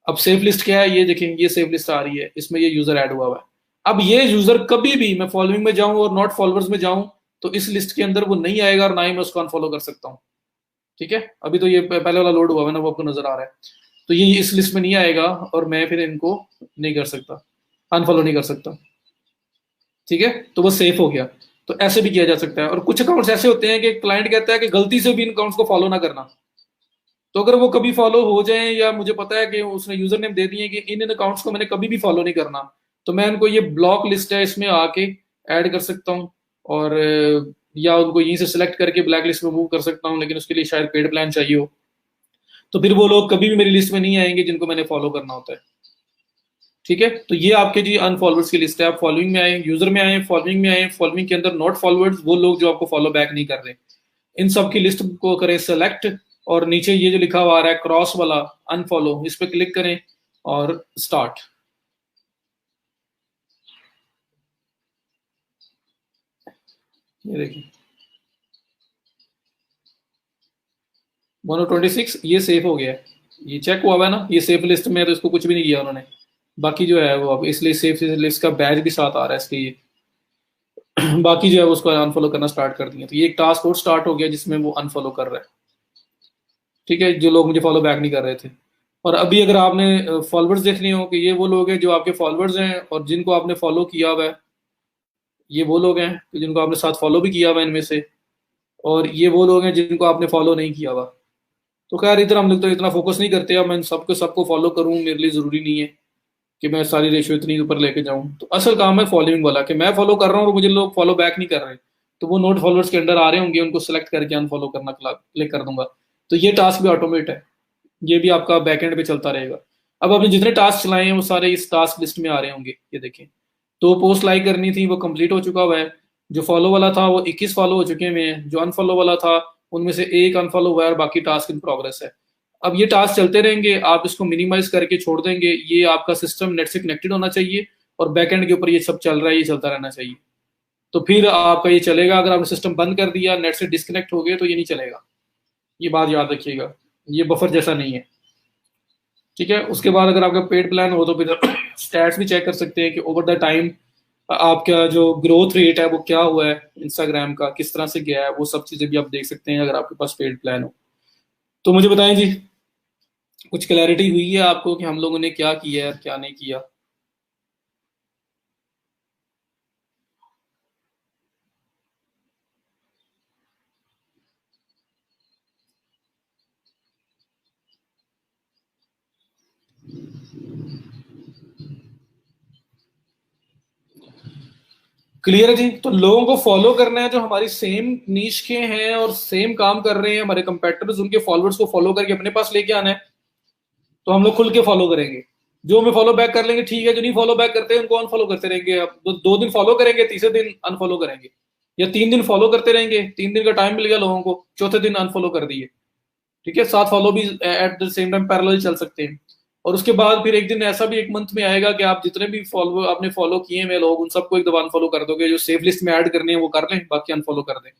अब सेफ लिस्ट क्या है, ये देखें, ये सेफ लिस्ट आ रही है, इसमें ये यूजर ऐड हुआ हुआ है। अब ये यूजर कभी भी मैं फॉलोइंग में जाऊं और नॉट फॉलोअर्स में जाऊं तो इस लिस्ट के अंदर वो नहीं आएगा, और ना ही मैं उसको अनफॉलो कर सकता हूँ। ठीक है, अभी तो ये पहले वाला लोड हुआ है ना, वो आपको नजर आ रहा है, तो ये इस लिस्ट में नहीं आएगा और मैं फिर इनको नहीं कर सकता, अनफॉलो नहीं कर सकता। ठीक है, तो वो सेफ हो गया। तो ऐसे भी किया जा सकता है। और कुछ अकाउंट्स ऐसे होते हैं कि क्लाइंट कहता है कि गलती से भी इन अकाउंट्स को फॉलो ना करना, तो अगर वो कभी फॉलो हो जाए, या मुझे पता है कि उसने यूजर नेम दे दिए कि इन इन अकाउंट्स को मैंने कभी भी फॉलो नहीं करना, तो मैं उनको ये ब्लॉक लिस्ट है इसमें आके ऐड कर सकता हूँ, और या उनको यहीं से सिलेक्ट करके ब्लैक लिस्ट में मूव कर सकता हूँ, लेकिन उसके लिए शायद पेड प्लान चाहिए हो, तो फिर वो लोग कभी भी मेरी लिस्ट में नहीं आएंगे जिनको मैंने फॉलो करना होता है। ठीक है, तो ये आपके जी अनफॉलोअर्स की लिस्ट है। आप फॉलोइंग में आए, यूजर में आए, फॉलोइंग में आए, फॉलोइंग के अंदर नॉट फॉलोअर्स, वो लोग जो आपको फॉलो बैक नहीं कर रहे, इन सब की लिस्ट को करें सेलेक्ट, और नीचे ये जो लिखा हुआ आ रहा है क्रॉस वाला अनफॉलो, इस पे क्लिक करें और स्टार्ट। ये देखिए 126 ये सेफ हो गया है, ये चेक हुआ हुआ है ना, ये सेफ लिस्ट में है, तो इसको कुछ भी नहीं किया उन्होंने। बाकी जो है वो अब इसलिए सेफ लिस्ट का बैज भी साथ आ रहा है इसके, ये बाकी जो है वो उसको अनफॉलो करना स्टार्ट कर दिया। तो ये एक टास्क और स्टार्ट हो गया जिसमें वो अनफॉलो कर रहा है। ठीक है, जो लोग मुझे फॉलो बैक नहीं कर रहे थे। और अभी अगर आपने फॉलोअर्स देखने हो कि ये वो लोग हैं जो आपके फॉलोअर्स हैं और जिनको आपने फॉलो किया हुआ है, ये वो लोग हैं कि जिनको आपने साथ फॉलो भी किया हुआ है इनमें से, और ये वो लोग हैं जिनको आपने फॉलो नहीं किया हुआ। तो खैर इधर हम लोग तो इतना फोकस नहीं करते, अब मैं सबको सबको फॉलो करूँ मेरे लिए ज़रूरी नहीं है कि मैं सारी रेशियो इतनी ऊपर लेके जाऊँ। तो असल काम है फॉलोइंग वाला, कि मैं फॉलो कर रहा हूँ और मुझे लोग फॉलो बैक नहीं कर रहे, तो वो नोट फॉलोअर्स के अंडर आ रहे होंगे, उनको सेलेक्ट करके अनफॉलो करना क्लिक कर दूंगा। तो ये टास्क भी ऑटोमेट है, ये भी आपका बैकएंड पे चलता रहेगा। अब आपने जितने टास्क चलाए हैं वो सारे इस टास्क लिस्ट में आ रहे होंगे, ये देखें। तो पोस्ट लाइक करनी थी वो कंप्लीट हो चुका हुआ है, जो फॉलो वाला था वो 21 फॉलो हो चुके हैं, जो अनफॉलो वाला था उनमें से एक अनफॉलो हुआ है और बाकी टास्क इन प्रोग्रेस है। अब ये टास्क चलते रहेंगे, आप इसको मिनिमाइज करके छोड़ देंगे, ये आपका सिस्टम नेट से कनेक्टेड होना चाहिए और बैकएंड के ऊपर ये सब चल रहा है, ये चलता रहना चाहिए, तो फिर आपका ये चलेगा। अगर आपने सिस्टम बंद कर दिया, नेट से डिस्कनेक्ट हो गए, तो ये नहीं चलेगा, ये बात याद रखिएगा, ये बफर जैसा नहीं है। ठीक है, उसके बाद अगर आपका पेड प्लान हो तो फिर स्टैट्स भी चेक कर सकते हैं कि ओवर द टाइम आपका जो ग्रोथ रेट है वो क्या हुआ है, इंस्टाग्राम का किस तरह से गया है, वो सब चीज़ें भी आप देख सकते हैं अगर आपके पास पेड प्लान हो। तो मुझे बताएं जी, कुछ क्लैरिटी हुई है आपको कि हम लोगों ने क्या किया है क्या नहीं किया? क्लियर है जी। तो लोगों को फॉलो करना है जो हमारी सेम नीश के हैं और सेम काम कर रहे हैं, हमारे कंपेटिटर्स, उनके फॉलोअर्स को फॉलो करके अपने पास लेके आना है। तो हम लोग खुल के फॉलो करेंगे। जो हमें फॉलो बैक कर लेंगे ठीक है, जो नहीं फॉलो बैक करते हैं उनको अनफॉलो करते रहेंगे। अब दो दिन फॉलो करेंगे, तीसरे दिन अनफॉलो करेंगे, या 3 दिन फॉलो करते रहेंगे, 3 दिन का टाइम मिल गया लोगों को, चौथे दिन अनफॉलो कर दिए। ठीक है, 7 फॉलो भी at the same time parallel चल सकते हैं। और उसके बाद फिर एक दिन ऐसा भी एक मंथ में आएगा कि आप जितने भी फॉलो आपने फॉलो किए हुए लोग, उन सबको एक दफा अनफॉलो कर दोगे। जो सेफ लिस्ट में ऐड करने हैं वो कर लें, बाकी अनफॉलो कर दें,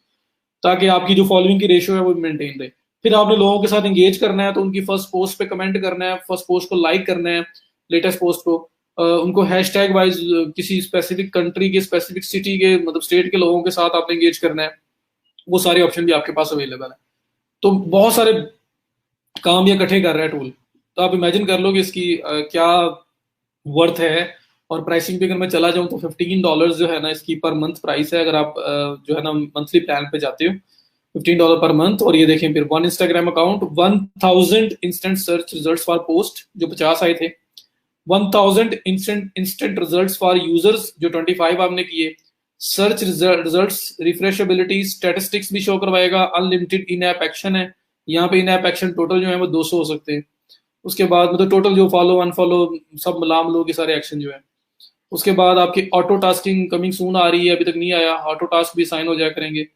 ताकि आपकी जो फॉलोइंग की रेशियो है वो मेंटेन रहे। फिर आपने लोगों के साथ एंगेज करना है, तो उनकी फर्स्ट पोस्ट पे कमेंट करना है, फर्स्ट पोस्ट को लाइक करना है, लेटेस्ट पोस्ट को। उनको हैशटैग वाइज किसी स्पेसिफिक कंट्री के, स्पेसिफिक सिटी के, मतलब स्टेट के लोगों के साथ आपने एंगेज करना है। वो सारे ऑप्शन भी आपके पास अवेलेबल है। तो बहुत सारे काम ये इकट्ठे कर रहा है टूल। तो आप इमेजिन कर लो कि इसकी क्या वर्थ है। और प्राइसिंग पे अगर मैं चला जाऊं तो $15 जो है ना इसकी पर मंथ प्राइस है, अगर आप जो है ना मंथली प्लान पे जाते हो, $15 पर मंथ। और ये देखें फिर, one Instagram account, 1000 instant search result for post, जो 50 आए थे। 1000 instant instant result for users, जो 25 आपने किए। सर्च रिजल्ट, रिफ्रेशेबिलिटी, स्टेटिस्टिक्स भी शो करवाएगा। अनलिमिटेड इन ऐप एक्शन है, यहाँ पे इन ऐप एक्शन टोटल जो है वो 200 हो सकते हैं। उसके बाद मतलब टोटल जो फॉलो अनफॉलो सब मिलाम लो के सारे एक्शन जो है। उसके बाद आपकी ऑटो टास्किंग कमिंग सून आ रही है, अभी तक नहीं आया। ऑटो टास्क भी साइन हो जाया करेंगे,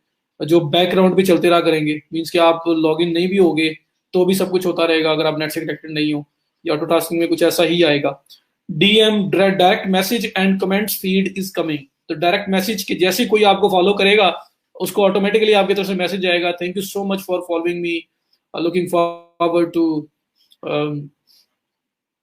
जो बैकग्राउंड पे चलते रहा करेंगे। मीन्स कि आप लॉग इन नहीं भी होगे तो भी सब कुछ होता रहेगा अगर आप नेट से कनेक्टेड नहीं हो। ये ऑटो टास्किंग में कुछ ऐसा ही आएगा। DM, direct message and comments feed is coming. तो डायरेक्ट मैसेज के जैसे कोई आपको फॉलो करेगा, उसको ऑटोमेटिकली आपकी तरफ से मैसेज आएगा, thank you so much for following me, looking forward to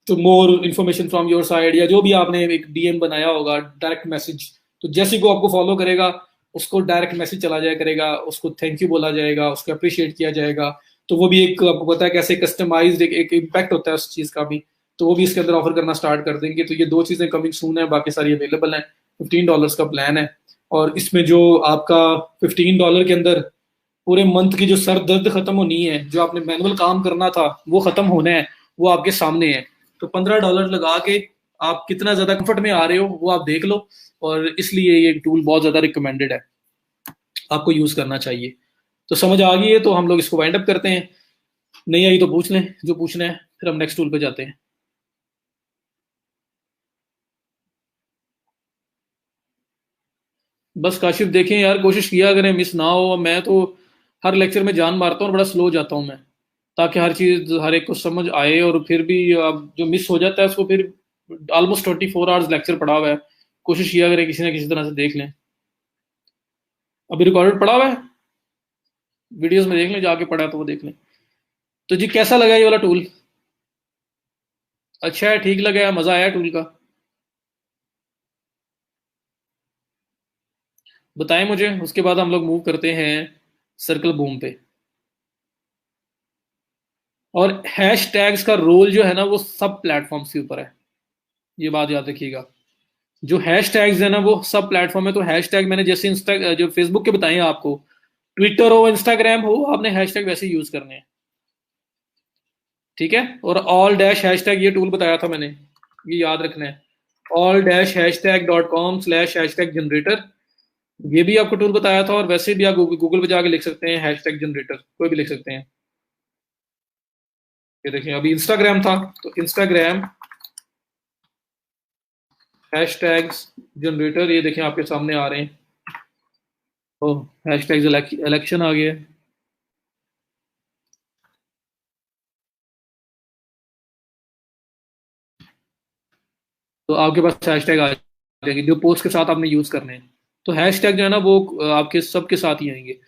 to more information from your side, या जो भी आपने एक डीएम बनाया होगा डायरेक्ट मैसेज। तो जैसे को आपको फॉलो करेगा, उसको डायरेक्ट मैसेज चला जाया करेगा, उसको थैंक यू बोला जाएगा, उसको अप्रिशिएट किया जाएगा। तो वो भी एक, आपको पता है कैसे कस्टमाइज्ड एक इम्पैक्ट होता है उस चीज का भी। तो वो भी इसके अंदर ऑफर करना स्टार्ट कर देंगे। तो ये दो चीजें कमिंग सून है, बाकी सारी अवेलेबल है। $15 का प्लान है। और इसमें जो आपका $15 के अंदर पूरे मंथ की जो सर दर्द खत्म होनी है, जो आपने मैनुअल काम करना था वो खत्म होना है, वो आपके सामने है। तो $15 लगा के आप कितना ज्यादा कंफर्ट में आ रहे हो वो आप देख लो। और इसलिए ये टूल बहुत ज्यादा रिकमेंडेड है, आपको यूज करना चाहिए। तो समझ आ गई है, तो हम लोग इसको वाइंड अप करते हैं। नहीं आई तो पूछ लें जो पूछना है, फिर हम नेक्स्ट टूल पे जाते हैं। बस काशिफ देखें यार, कोशिश किया करें मिस ना हो। मैं तो हर लेक्चर में जान मारता हूँ और बड़ा स्लो जाता हूँ मैं, ताकि हर चीज हर एक को समझ आए। और फिर भी अब जो मिस हो जाता है उसको फिर, ऑलमोस्ट 24 आवर्स लेक्चर पड़ा हुआ है। कोशिश किया करें किसी ना किसी तरह से देख लें। अभी रिकॉर्डेड पड़ा हुआ है, वीडियोस में देख लें, जाके पढ़ा है तो वो देख लें। तो जी कैसा लगा ये वाला टूल? अच्छा है, ठीक लगा है, मजा आया टूल का? बताएं मुझे, उसके बाद हम लोग मूव करते हैं सर्कल बूम पे। और हैश टैग्स का रोल जो है ना वो सब प्लेटफॉर्म्स के ऊपर है, ये बात याद रखिएगा। जो हैश टैग्स है ना वो सब प्लेटफॉर्म है। तो हैश टैग मैंने जैसे इंस्टा जो फेसबुक के बताए हैं आपको, ट्विटर हो इंस्टाग्राम हो, आपने हैश टैग वैसे यूज करने हैं। ठीक है। और ऑल डैश हैश टैग, ये टूल बताया था मैंने, ये याद रखना है। ऑल डैश हैश टैग .com/हैश टैग जनरेटर, ये भी आपको टूल बताया था। और वैसे भी आप गूगल पे जाके लिख सकते हैं हैश टैग जनरेटर, कोई भी लिख सकते हैं। ये देखिए, अभी इंस्टाग्राम था तो इंस्टाग्राम हैश टैग्स जनरेटर, ये देखें आपके सामने आ रहे हैं। ओ, हैश टैग्स इलेक्शन आ गया है। तो आपके पास हैश टैग आ जाएंगे जो पोस्ट के साथ आपने यूज करने हैं। तो हैश टैग जो है ना वो आपके सबके साथ ही आएंगे।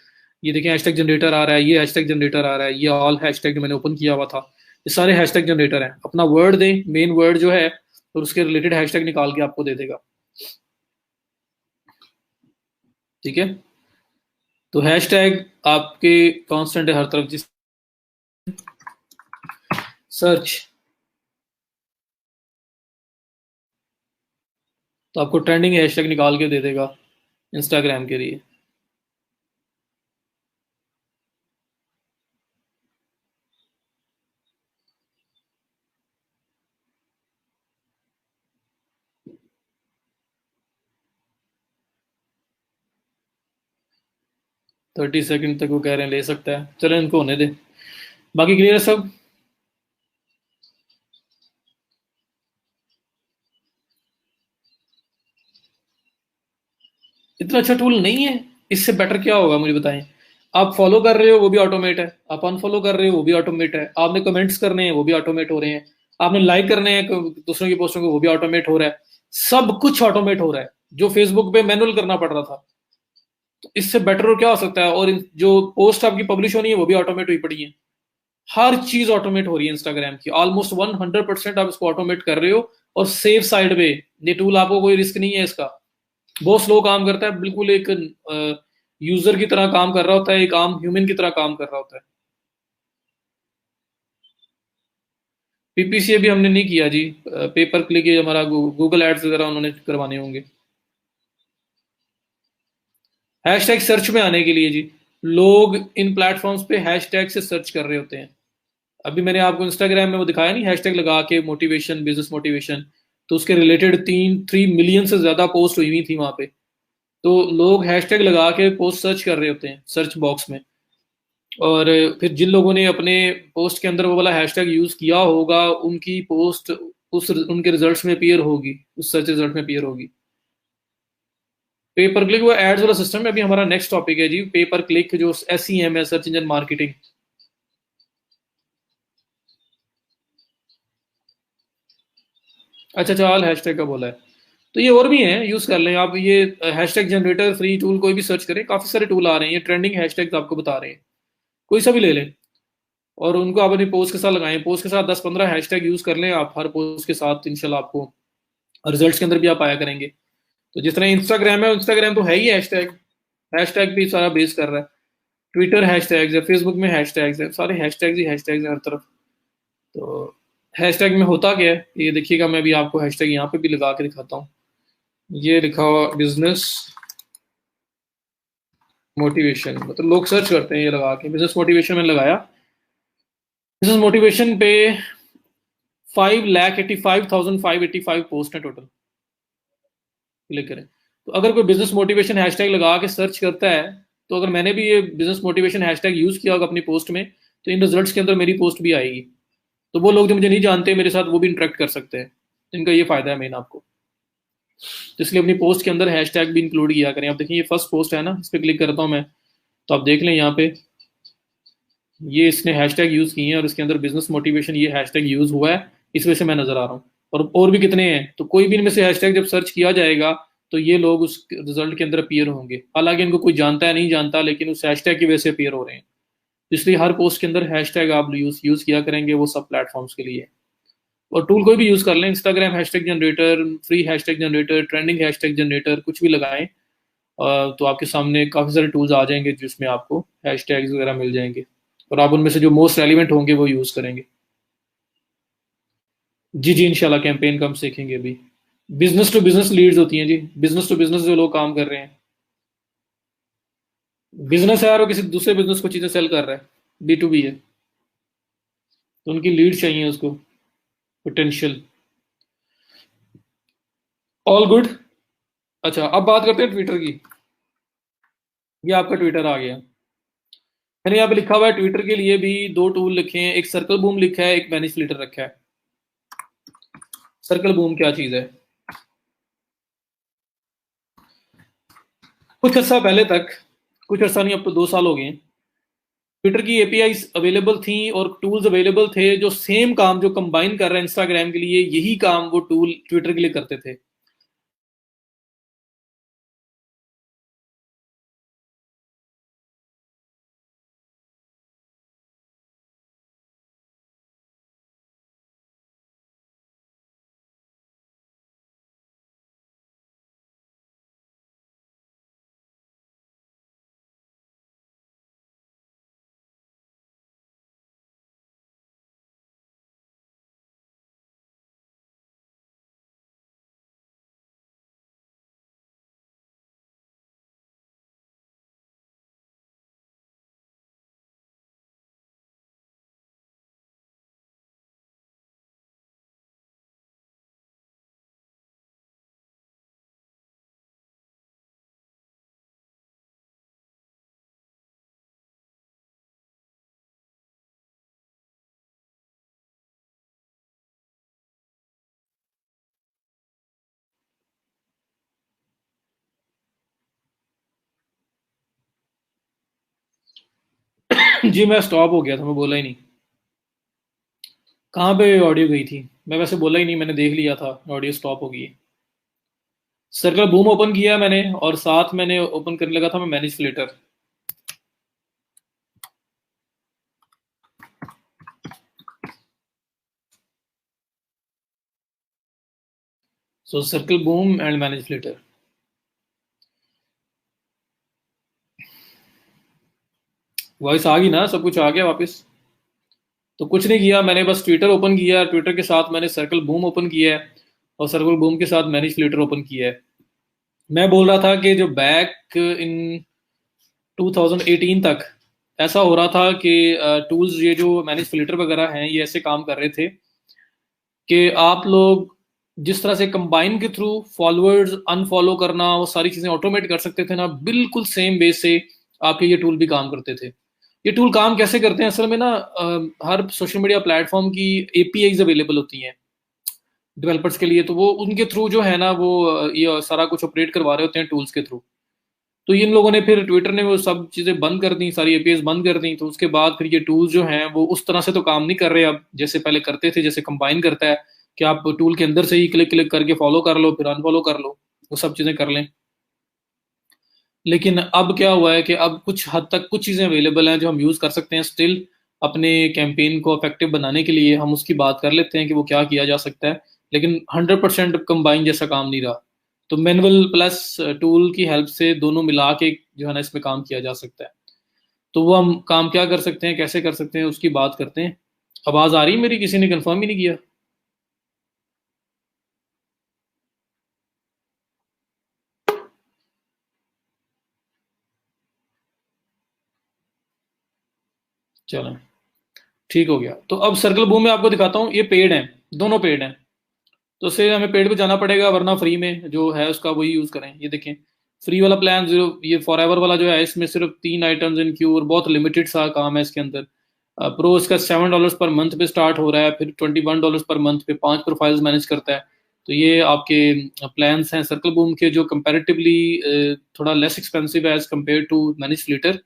ये देखें हैशटैग जनरेटर आ रहा है, ये हैशटैग जनरेटर आ रहा है, ये ऑल हैशटैग जो मैंने ओपन किया हुआ था, ये सारे हैशटैग जनरेटर हैं। अपना वर्ड दें, मेन वर्ड जो है, और उसके रिलेटेड हैशटैग निकाल के आपको दे देगा। ठीक है। तो हैशटैग आपके कांस्टेंट है हर तरफ, जिस सर्च, तो आपको ट्रेंडिंग हैशटैग निकाल के दे देगा इंस्टाग्राम के लिए। 30 सेकंड तक वो कह रहे हैं ले सकता है, चलो इनको होने दे। बाकी क्लियर है सब? इतना अच्छा टूल नहीं है। इससे बेटर क्या होगा मुझे बताएं। आप फॉलो कर रहे हो वो भी ऑटोमेट है, आप अनफॉलो कर रहे हो वो भी ऑटोमेट है, आपने कमेंट्स करने हैं वो भी ऑटोमेट हो रहे हैं, आपने लाइक करने हैं दूसरों की पोस्टों को वो भी ऑटोमेट हो रहा है। सब कुछ ऑटोमेट हो रहा है जो फेसबुक पे मैनुअल करना पड़ रहा था। तो इससे बेटर और क्या हो सकता है। और जो पोस्ट आपकी पब्लिश होनी है वो भी ऑटोमेट हुई पड़ी है। हर चीज ऑटोमेट हो रही है इंस्टाग्राम की, ऑलमोस्ट 100% आप इसको ऑटोमेट कर रहे हो। और सेफ साइड पे ये टूल, आपको कोई रिस्क नहीं है इसका। बहुत स्लो काम करता है, बिल्कुल एक यूजर की तरह काम कर रहा होता है, एक आम ह्यूमन की तरह काम कर रहा होता है। पीपीसी अभी हमने नहीं किया जी। पेपर क्लिक ये हमारा गूगल एड्स वगैरह उन्होंने करवाने होंगे। हैशटैग सर्च में आने के लिए जी, लोग इन प्लेटफॉर्म्स पे हैशटैग से सर्च कर रहे होते हैं। अभी मैंने आपको इंस्टाग्राम में वो दिखाया नहीं, हैशटैग लगा के मोटिवेशन, बिजनेस मोटिवेशन, तो उसके रिलेटेड 3 मिलियन से ज्यादा पोस्ट हुई हुई थी वहां पे। तो लोग हैशटैग लगा के पोस्ट सर्च कर रहे होते हैं सर्च बॉक्स में। और फिर जिन लोगों ने अपने पोस्ट के अंदर वो वाला हैशटैग यूज किया होगा, उनकी पोस्ट उस उनके रिजल्ट्स में अपीयर होगी, उस सर्च रिजल्ट में अपीयर होगी। पेपर क्लिक वो एड्स वाला सिस्टम है, अभी हमारा नेक्स्ट टॉपिक है जी पेपर क्लिक, जो SEM है, सर्च इंजन मार्केटिंग। अच्छा चाल हैशटैग का बोला है, तो ये और भी हैं, यूज कर लें आप ये। हैशटैग जनरेटर फ्री टूल कोई भी सर्च करें, काफी सारे टूल आ रहे हैं, ये ट्रेंडिंग हैशटैग आपको बता रहे हैं, कोई सा भी ले लें। और उनको आप अपनी पोस्ट के साथ लगाएं, पोस्ट के साथ 10-15 हैशटैग यूज कर लें आप हर पोस्ट के साथ, इंशाल्लाह आपको रिजल्ट्स के अंदर भी आप आया करेंगे। तो जिस तरह इंस्टाग्राम है, इंस्टाग्राम तो है ही हैशटैग, हैशटैग भी सारा बेस कर रहा है। ट्विटर हैशटैग्स है, फेसबुक में हैशटैग्स है, सारे हैशटैग्स ही हैशटैग्स है हर तरफ। तो हैशटैग में होता क्या है ये देखिएगा, मैं भी आपको हैशटैग यहाँ पे भी लगा के दिखाता हूँ। ये लिखा हुआ बिजनेस मोटिवेशन, मतलब लोग सर्च करते हैं ये लगा के, बिजनेस मोटिवेशन में लगाया। बिजनेस मोटिवेशन पे 5,85,585 पोस्ट है टोटल। क्लिक करें, तो अगर कोई बिजनेस मोटिवेशन हैशटैग लगा के सर्च करता है, तो अगर मैंने भी ये बिजनेस मोटिवेशन हैशटैग यूज किया होगा अपनी पोस्ट में, तो इन रिजल्ट्स के अंदर मेरी पोस्ट भी आएगी। तो वो लोग जो मुझे नहीं जानते मेरे साथ, वो भी इंटरेक्ट कर सकते हैं। इनका ये फायदा है मेन आपको। तो इसलिए अपनी पोस्ट के अंदर हैशटैग भी इंक्लूड किया करें। आप देखिए ये फर्स्ट पोस्ट है ना, इस पर क्लिक करता हूँ मैं, तो आप देख लें यहाँ पे ये इसने हैशटैग यूज किए हैं, और इसके अंदर बिजनेस मोटिवेशन ये हैशटैग यूज हुआ है, इस वजह से मैं नजर आ रहा हूँ। और भी कितने हैं, तो कोई भी इनमें से हैशटैग जब सर्च किया जाएगा, तो ये लोग उस रिजल्ट के अंदर अपीयर होंगे, हालांकि इनको कोई जानता है नहीं जानता, लेकिन उस हैशटैग की वजह से अपीयर हो रहे हैं। इसलिए हर पोस्ट के अंदर हैशटैग आप यूज यूज किया करेंगे, वो सब प्लेटफॉर्म्स के लिए। और टूल कोई भी यूज कर लें, Instagram hashtag generator, free hashtag generator, trending hashtag generator, कुछ भी लगाएं। तो आपके सामने काफी सारे टूल्स आ जाएंगे जिसमें आपको हैशटैग्स वगैरह मिल जाएंगे, और आप उनमें से जो मोस्ट रेलिवेंट होंगे वो यूज करेंगे। जी जी, इंशाल्लाह कैंपेन का हम सीखेंगे अभी। बिजनेस टू बिजनेस लीड्स होती हैं जी, बिजनेस टू बिजनेस जो लोग काम कर रहे हैं। बिजनेस है यार, वो किसी दूसरे बिजनेस को चीजें सेल कर रहा है, B2B है, तो उनकी लीड चाहिए उसको, पोटेंशियल। All good. अच्छा अब बात करते हैं ट्विटर की। ये आपका ट्विटर आ गया। मैंने यहाँ पे लिखा हुआ है ट्विटर के लिए भी दो टूल लिखे हैं, एक सर्कल बूम लिखा है, एक मैनेज फिल्टर रखा है। सर्कल बूम क्या चीज है। कुछ अर्सा पहले तक, कुछ अर्सा नहीं, अब तो 2 साल हो गए हैं, ट्विटर की API अवेलेबल थी और टूल्स अवेलेबल थे जो सेम काम जो कंबाइन कर रहे हैं इंस्टाग्राम के लिए, यही काम वो टूल ट्विटर के लिए करते थे। जी मैं स्टॉप हो गया था, मैं बोला ही नहीं। कहाँ पे ऑडियो गई थी? मैं वैसे बोला ही नहीं, मैंने देख लिया था ऑडियो स्टॉप हो गई है। सर्कल बूम ओपन किया मैंने, और साथ मैंने ओपन करने लगा था मैं Manage Flitter. So Circleboom and Manage Flitter. Voice आ गई ना, सब कुछ आ गया वापस? तो कुछ नहीं किया मैंने, बस ट्विटर ओपन किया, ट्विटर के साथ मैंने सर्कल बूम ओपन किया है, और सर्कल बूम के साथ मैनेज फ्लिटर ओपन किया है। मैं बोल रहा था कि जो बैक इन 2018 तक ऐसा हो रहा था कि टूल्स ये जो मैनेज फिल्टर वगैरह हैं ये ऐसे काम कर रहे थे कि आप लोग जिस तरह से कंबाइन के थ्रू फॉलोअर्स अनफॉलो करना, वो सारी चीज़ें ऑटोमेट कर सकते थे ना, बिल्कुल सेम बेस से आपके ये टूल भी काम करते थे। ये टूल काम कैसे करते हैं असल में ना, हर सोशल मीडिया प्लेटफॉर्म की एपीआईज अवेलेबल होती हैं डेवलपर्स के लिए, तो वो उनके थ्रू जो है ना वो ये सारा कुछ ऑपरेट करवा रहे होते हैं टूल्स के थ्रू। तो इन लोगों ने फिर ट्विटर ने वो सब चीज़ें बंद कर दी, सारी एपीआईज बंद कर दी, तो उसके बाद फिर ये टूल्स जो हैं वो उस तरह से तो काम नहीं कर रहे अब, जैसे पहले करते थे, जैसे कंबाइन करता है कि आप टूल के अंदर से ही क्लिक क्लिक करके फॉलो कर लो फिर अनफॉलो कर लो, वो सब चीज़ें कर लें। लेकिन अब क्या हुआ है कि अब कुछ हद तक कुछ चीज़ें अवेलेबल हैं जो हम यूज़ कर सकते हैं स्टिल, अपने कैंपेन को इफेक्टिव बनाने के लिए हम उसकी बात कर लेते हैं कि वो क्या किया जा सकता है। लेकिन 100% कंबाइन जैसा काम नहीं रहा। तो मैनुअल प्लस टूल की हेल्प से दोनों मिला के जो है ना इसमें काम किया जा सकता है। तो वो हम काम क्या कर सकते हैं, कैसे कर सकते हैं, उसकी बात करते हैं। आवाज़ आ रही है मेरी? किसी ने कंफर्म ही नहीं किया। चलो ठीक हो गया। तो अब सर्कल बूम में आपको दिखाता हूँ, ये पेड है, दोनों पेड हैं। तो उससे हमें पेड पे जाना पड़ेगा, वरना फ्री में जो है उसका वही यूज़ करें। ये देखें, फ्री वाला प्लान जीरो, ये फॉर एवर वाला जो है इसमें सिर्फ 3 आइटम्स इन क्यू, और बहुत लिमिटेड सा काम है इसके अंदर। प्रो इसका $7 पर मंथ पे स्टार्ट हो रहा है, फिर $21 पर मंथ पे 5 प्रोफाइल्स मैनेज करता है। तो ये आपके प्लान्स हैं सर्कल बूम के, जो कंपैरेटिवली थोड़ा लेस एक्सपेंसिव है as compare to manage flitter.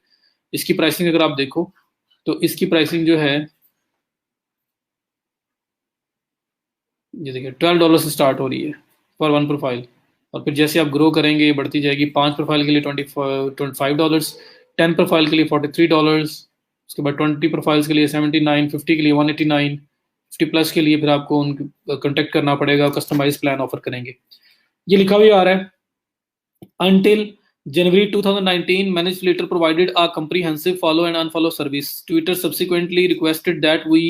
इसकी प्राइसिंग अगर आप देखो तो इसकी प्राइसिंग जो है, ये देखिए $12 से स्टार्ट हो रही है फॉर 1 प्रोफाइल। और फिर जैसे आप ग्रो करेंगे ये बढ़ती जाएगी, 5 प्रोफाइल के लिए $25, 10 प्रोफाइल के लिए $43, उसके बाद 20 प्रोफाइल्स के लिए 79, 50 के लिए 189, 50 प्लस के लिए फिर आपको उन कॉन्टेक्ट करना पड़ेगा, कस्टमाइज प्लान ऑफर करेंगे। ये लिखा हुआ आ रहा है, until January 2019, Managed Flitter provided a comprehensive follow and unfollow service. Twitter subsequently requested that we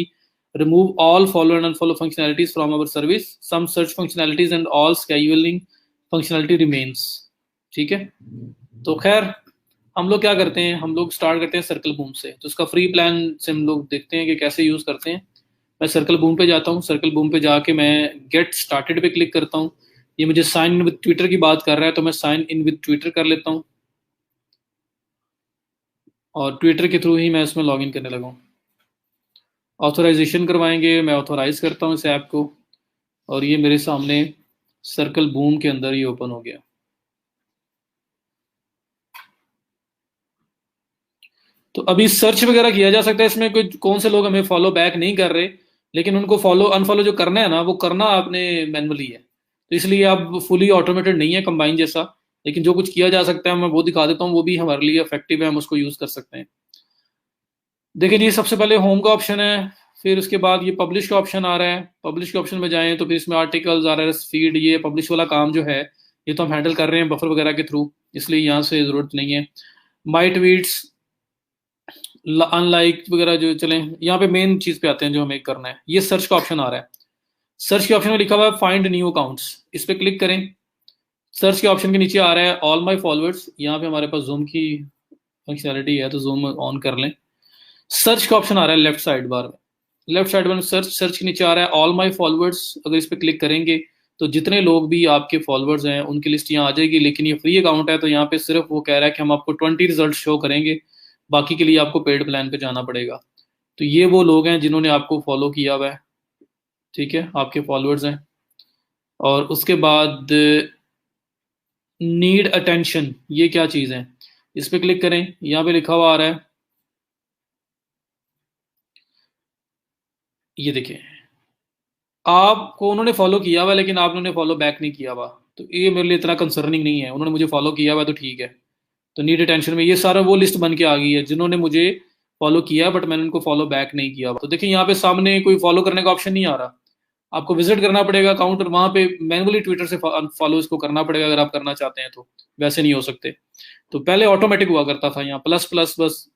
remove all follow and unfollow functionalities from our service. Some search functionalities and all scheduling functionality remains. ठीक है, तो खैर हम लोग क्या करते हैं, हम लोग स्टार्ट करते हैं सर्कल बूम से। तो उसका फ्री प्लान से हम लोग देखते हैं कि कैसे यूज़ करते हैं। मैं सर्कल बूम पे जाता हूँ, सर्कल बूम पे जाके मैं गेट स्टार्टेड पे क्लिक करता हूँ। ये मुझे साइन इन विद ट्विटर की बात कर रहा है, तो मैं साइन इन विद ट्विटर कर लेता हूँ, और ट्विटर के थ्रू ही मैं इसमें लॉग इन करने लगा हूँ। ऑथोराइजेशन करवाएंगे, मैं ऑथोराइज करता हूँ इस ऐप को, और ये मेरे सामने सर्कल बूम के अंदर ही ओपन हो गया। तो अभी सर्च वगैरह किया जा सकता है इसमें, कोई कौन से लोग हमें फॉलो बैक नहीं कर रहे, लेकिन उनको फॉलो अनफॉलो जो करना है ना वो करना आपने मैनुअली है। तो इसलिए अब फुली ऑटोमेटेड नहीं है कंबाइन जैसा, लेकिन जो कुछ किया जा सकता है मैं वो दिखा देता हूँ, वो भी हमारे लिए इफेक्टिव है, हम उसको यूज़ कर सकते हैं। देखिए जी, सबसे पहले होम का ऑप्शन है, फिर उसके बाद ये पब्लिश का ऑप्शन आ रहा है। पब्लिश के ऑप्शन में जाएं तो फिर इसमें आर्टिकल्स आ रहा है, फीड। ये पब्लिश वाला काम जो है ये तो हम हैंडल कर रहे हैं बफर वगैरह के थ्रू, इसलिए यहाँ से ज़रूरत नहीं है। माई ट्वीट्स, अनलाइक वगैरह जो चलें, यहाँ पे मेन चीज़ पे आते हैं जो हमें करना है। ये सर्च का ऑप्शन आ रहा है, सर्च के ऑप्शन में लिखा हुआ है फाइंड न्यू अकाउंट्स, इस पर क्लिक करें। सर्च के ऑप्शन के नीचे आ रहा है ऑल माई फॉलोअर्स, यहाँ पे हमारे पास जूम की फंक्शनैलिटी है तो जूम ऑन कर लें। सर्च का ऑप्शन आ रहा है लेफ्ट साइड बार में, लेफ्ट साइड में सर्च, सर्च के नीचे आ रहा है ऑल माई फॉलोअर्स। अगर इस पर क्लिक करेंगे तो जितने लोग भी आपके फॉलोअर्स हैं उनकी लिस्ट यहाँ आ जाएगी। लेकिन ये फ्री अकाउंट है तो यहाँ पे सिर्फ वो कह रहा है कि हम आपको 20 रिजल्ट शो करेंगे, बाकी के लिए आपको पेड प्लान पे जाना पड़ेगा। तो ये वो लोग हैं जिन्होंने आपको फॉलो किया हुआ है, ठीक है, आपके फॉलोअर्स हैं। और उसके बाद नीड अटेंशन, ये क्या चीज़ है, इस पर क्लिक करें। यहाँ पे लिखा हुआ आ रहा है ये देखिए, आपको उन्होंने फॉलो किया हुआ लेकिन आपने उन्हें फॉलो बैक नहीं किया हुआ, तो ये मेरे लिए इतना कंसर्निंग नहीं है। उन्होंने मुझे फॉलो किया हुआ तो ठीक है, तो नीड अटेंशन में ये सारा वो लिस्ट बन के आ गई है जिन्होंने मुझे फॉलो किया बट मैंने उनको फॉलो बैक नहीं किया। तो देखिए यहाँ पे सामने कोई फॉलो करने का ऑप्शन नहीं आ रहा, आपको विजिट करना पड़ेगा अकाउंट और वहां पे मैनुअली ट्विटर से फॉलो इसको करना पड़ेगा अगर आप करना चाहते हैं, तो वैसे नहीं हो सकते। तो पहले ऑटोमेटिक हुआ करता था, यहाँ प्लस प्लस बस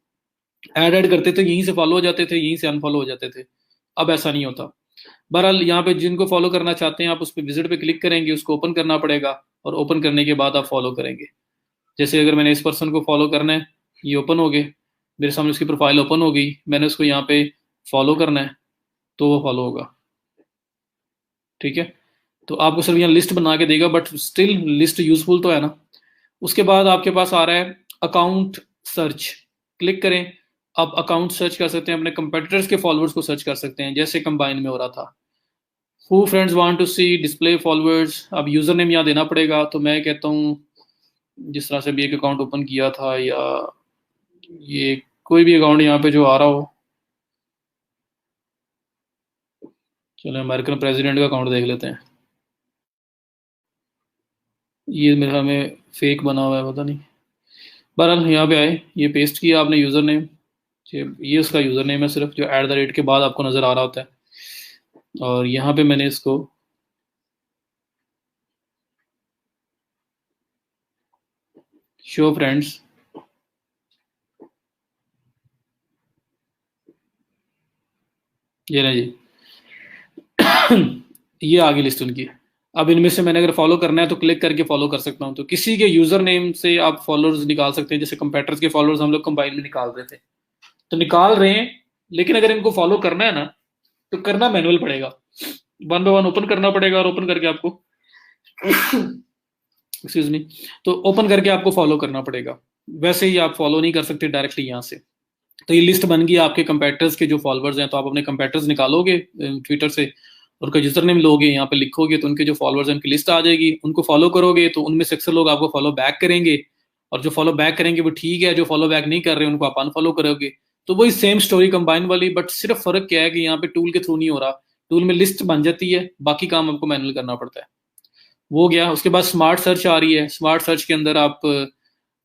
ऐड करते थे, यहीं से फॉलो हो जाते थे, यहीं से अनफॉलो हो जाते थे। अब ऐसा नहीं होता। बहरहाल यहाँ पे जिनको फॉलो करना चाहते हैं आप उस पर विजिट पे क्लिक करेंगे, उसको ओपन करना पड़ेगा और ओपन करने के बाद आप फॉलो करेंगे। जैसे अगर मैंने इस पर्सन को फॉलो करना है, ये ओपन हो गए, मेरे सामने उसकी प्रोफाइल ओपन हो गई, मैंने उसको यहाँ पे फॉलो करना है तो वो फॉलो होगा। ठीक है, तो आपको सिर्फ यहाँ लिस्ट बना के देगा बट स्टिल लिस्ट यूजफुल तो है ना। उसके बाद आपके पास आ रहा है अकाउंट सर्च, क्लिक करें। आप अकाउंट सर्च कर सकते हैं, अपने कंपेटिटर्स के फॉलोअर्स को सर्च कर सकते हैं जैसे कंबाइन में हो रहा था। Who friends want to see display followers, अब यूजर नेम यहाँ देना पड़ेगा। तो मैं कहता हूँ जिस तरह से भी एक अकाउंट ओपन किया था, या ये कोई भी अकाउंट यहाँ पे जो आ रहा हो, चलो अमेरिकन प्रेसिडेंट का अकाउंट देख लेते हैं। ये मेरा हमें फेक बना हुआ है, पता नहीं। बहरहाल यहाँ पे आए, ये पेस्ट किया आपने यूज़र नेम, ये उसका यूज़र नेम है सिर्फ, जो एट द रेट के बाद आपको नज़र आ रहा होता है। और यहाँ पे मैंने इसको शो फ्रेंड्स, ये ना जी ये आ गई लिस्ट उनकी। अब इनमें से मैंने अगर फॉलो करना है तो क्लिक करके फॉलो कर सकता हूँ। तो किसी के यूज़र नेम से आप फॉलोअर्स निकाल सकते हैं, जैसे कंपेटर्स के फॉलोअर्स हम लोग कंबाइन में निकाल रहे थे, तो निकाल रहे हैं। लेकिन अगर इनको फॉलो करना है ना तो करना मैनुअल पड़ेगा, वन बाय वन ओपन करना पड़ेगा और ओपन करके आपको एक्सक्यूज मी, तो ओपन करके आपको फॉलो करना पड़ेगा। वैसे ही आप फॉलो नहीं कर सकते डायरेक्टली यहाँ से। तो ये लिस्ट बन गई आपके कंपेटर्स के जो फॉलोअर्स हैं, तो आप अपने कंपेटर्स निकालोगे ट्विटर से, उनका यूजर नेम लोगे, यहाँ पे लिखोगे, तो उनके जो फॉलोअर्स हैं उनकी लिस्ट आ जाएगी। उनको फॉलो करोगे तो उनमें से अक्सर लोग आपको फॉलो बैक करेंगे, और जो फॉलो बैक करेंगे वो ठीक है, जो फॉलो बैक नहीं कर रहे उनको आप अनफॉलो करोगे। तो वही सेम स्टोरी कंबाइन वाली, बट सिर्फ फर्क क्या है कि यहाँ पे टूल के थ्रू नहीं हो रहा, टूल में लिस्ट बन जाती है, बाकी काम आपको मैनुअल करना पड़ता है। वो गया। उसके बाद स्मार्ट सर्च आ रही है। स्मार्ट सर्च के अंदर आप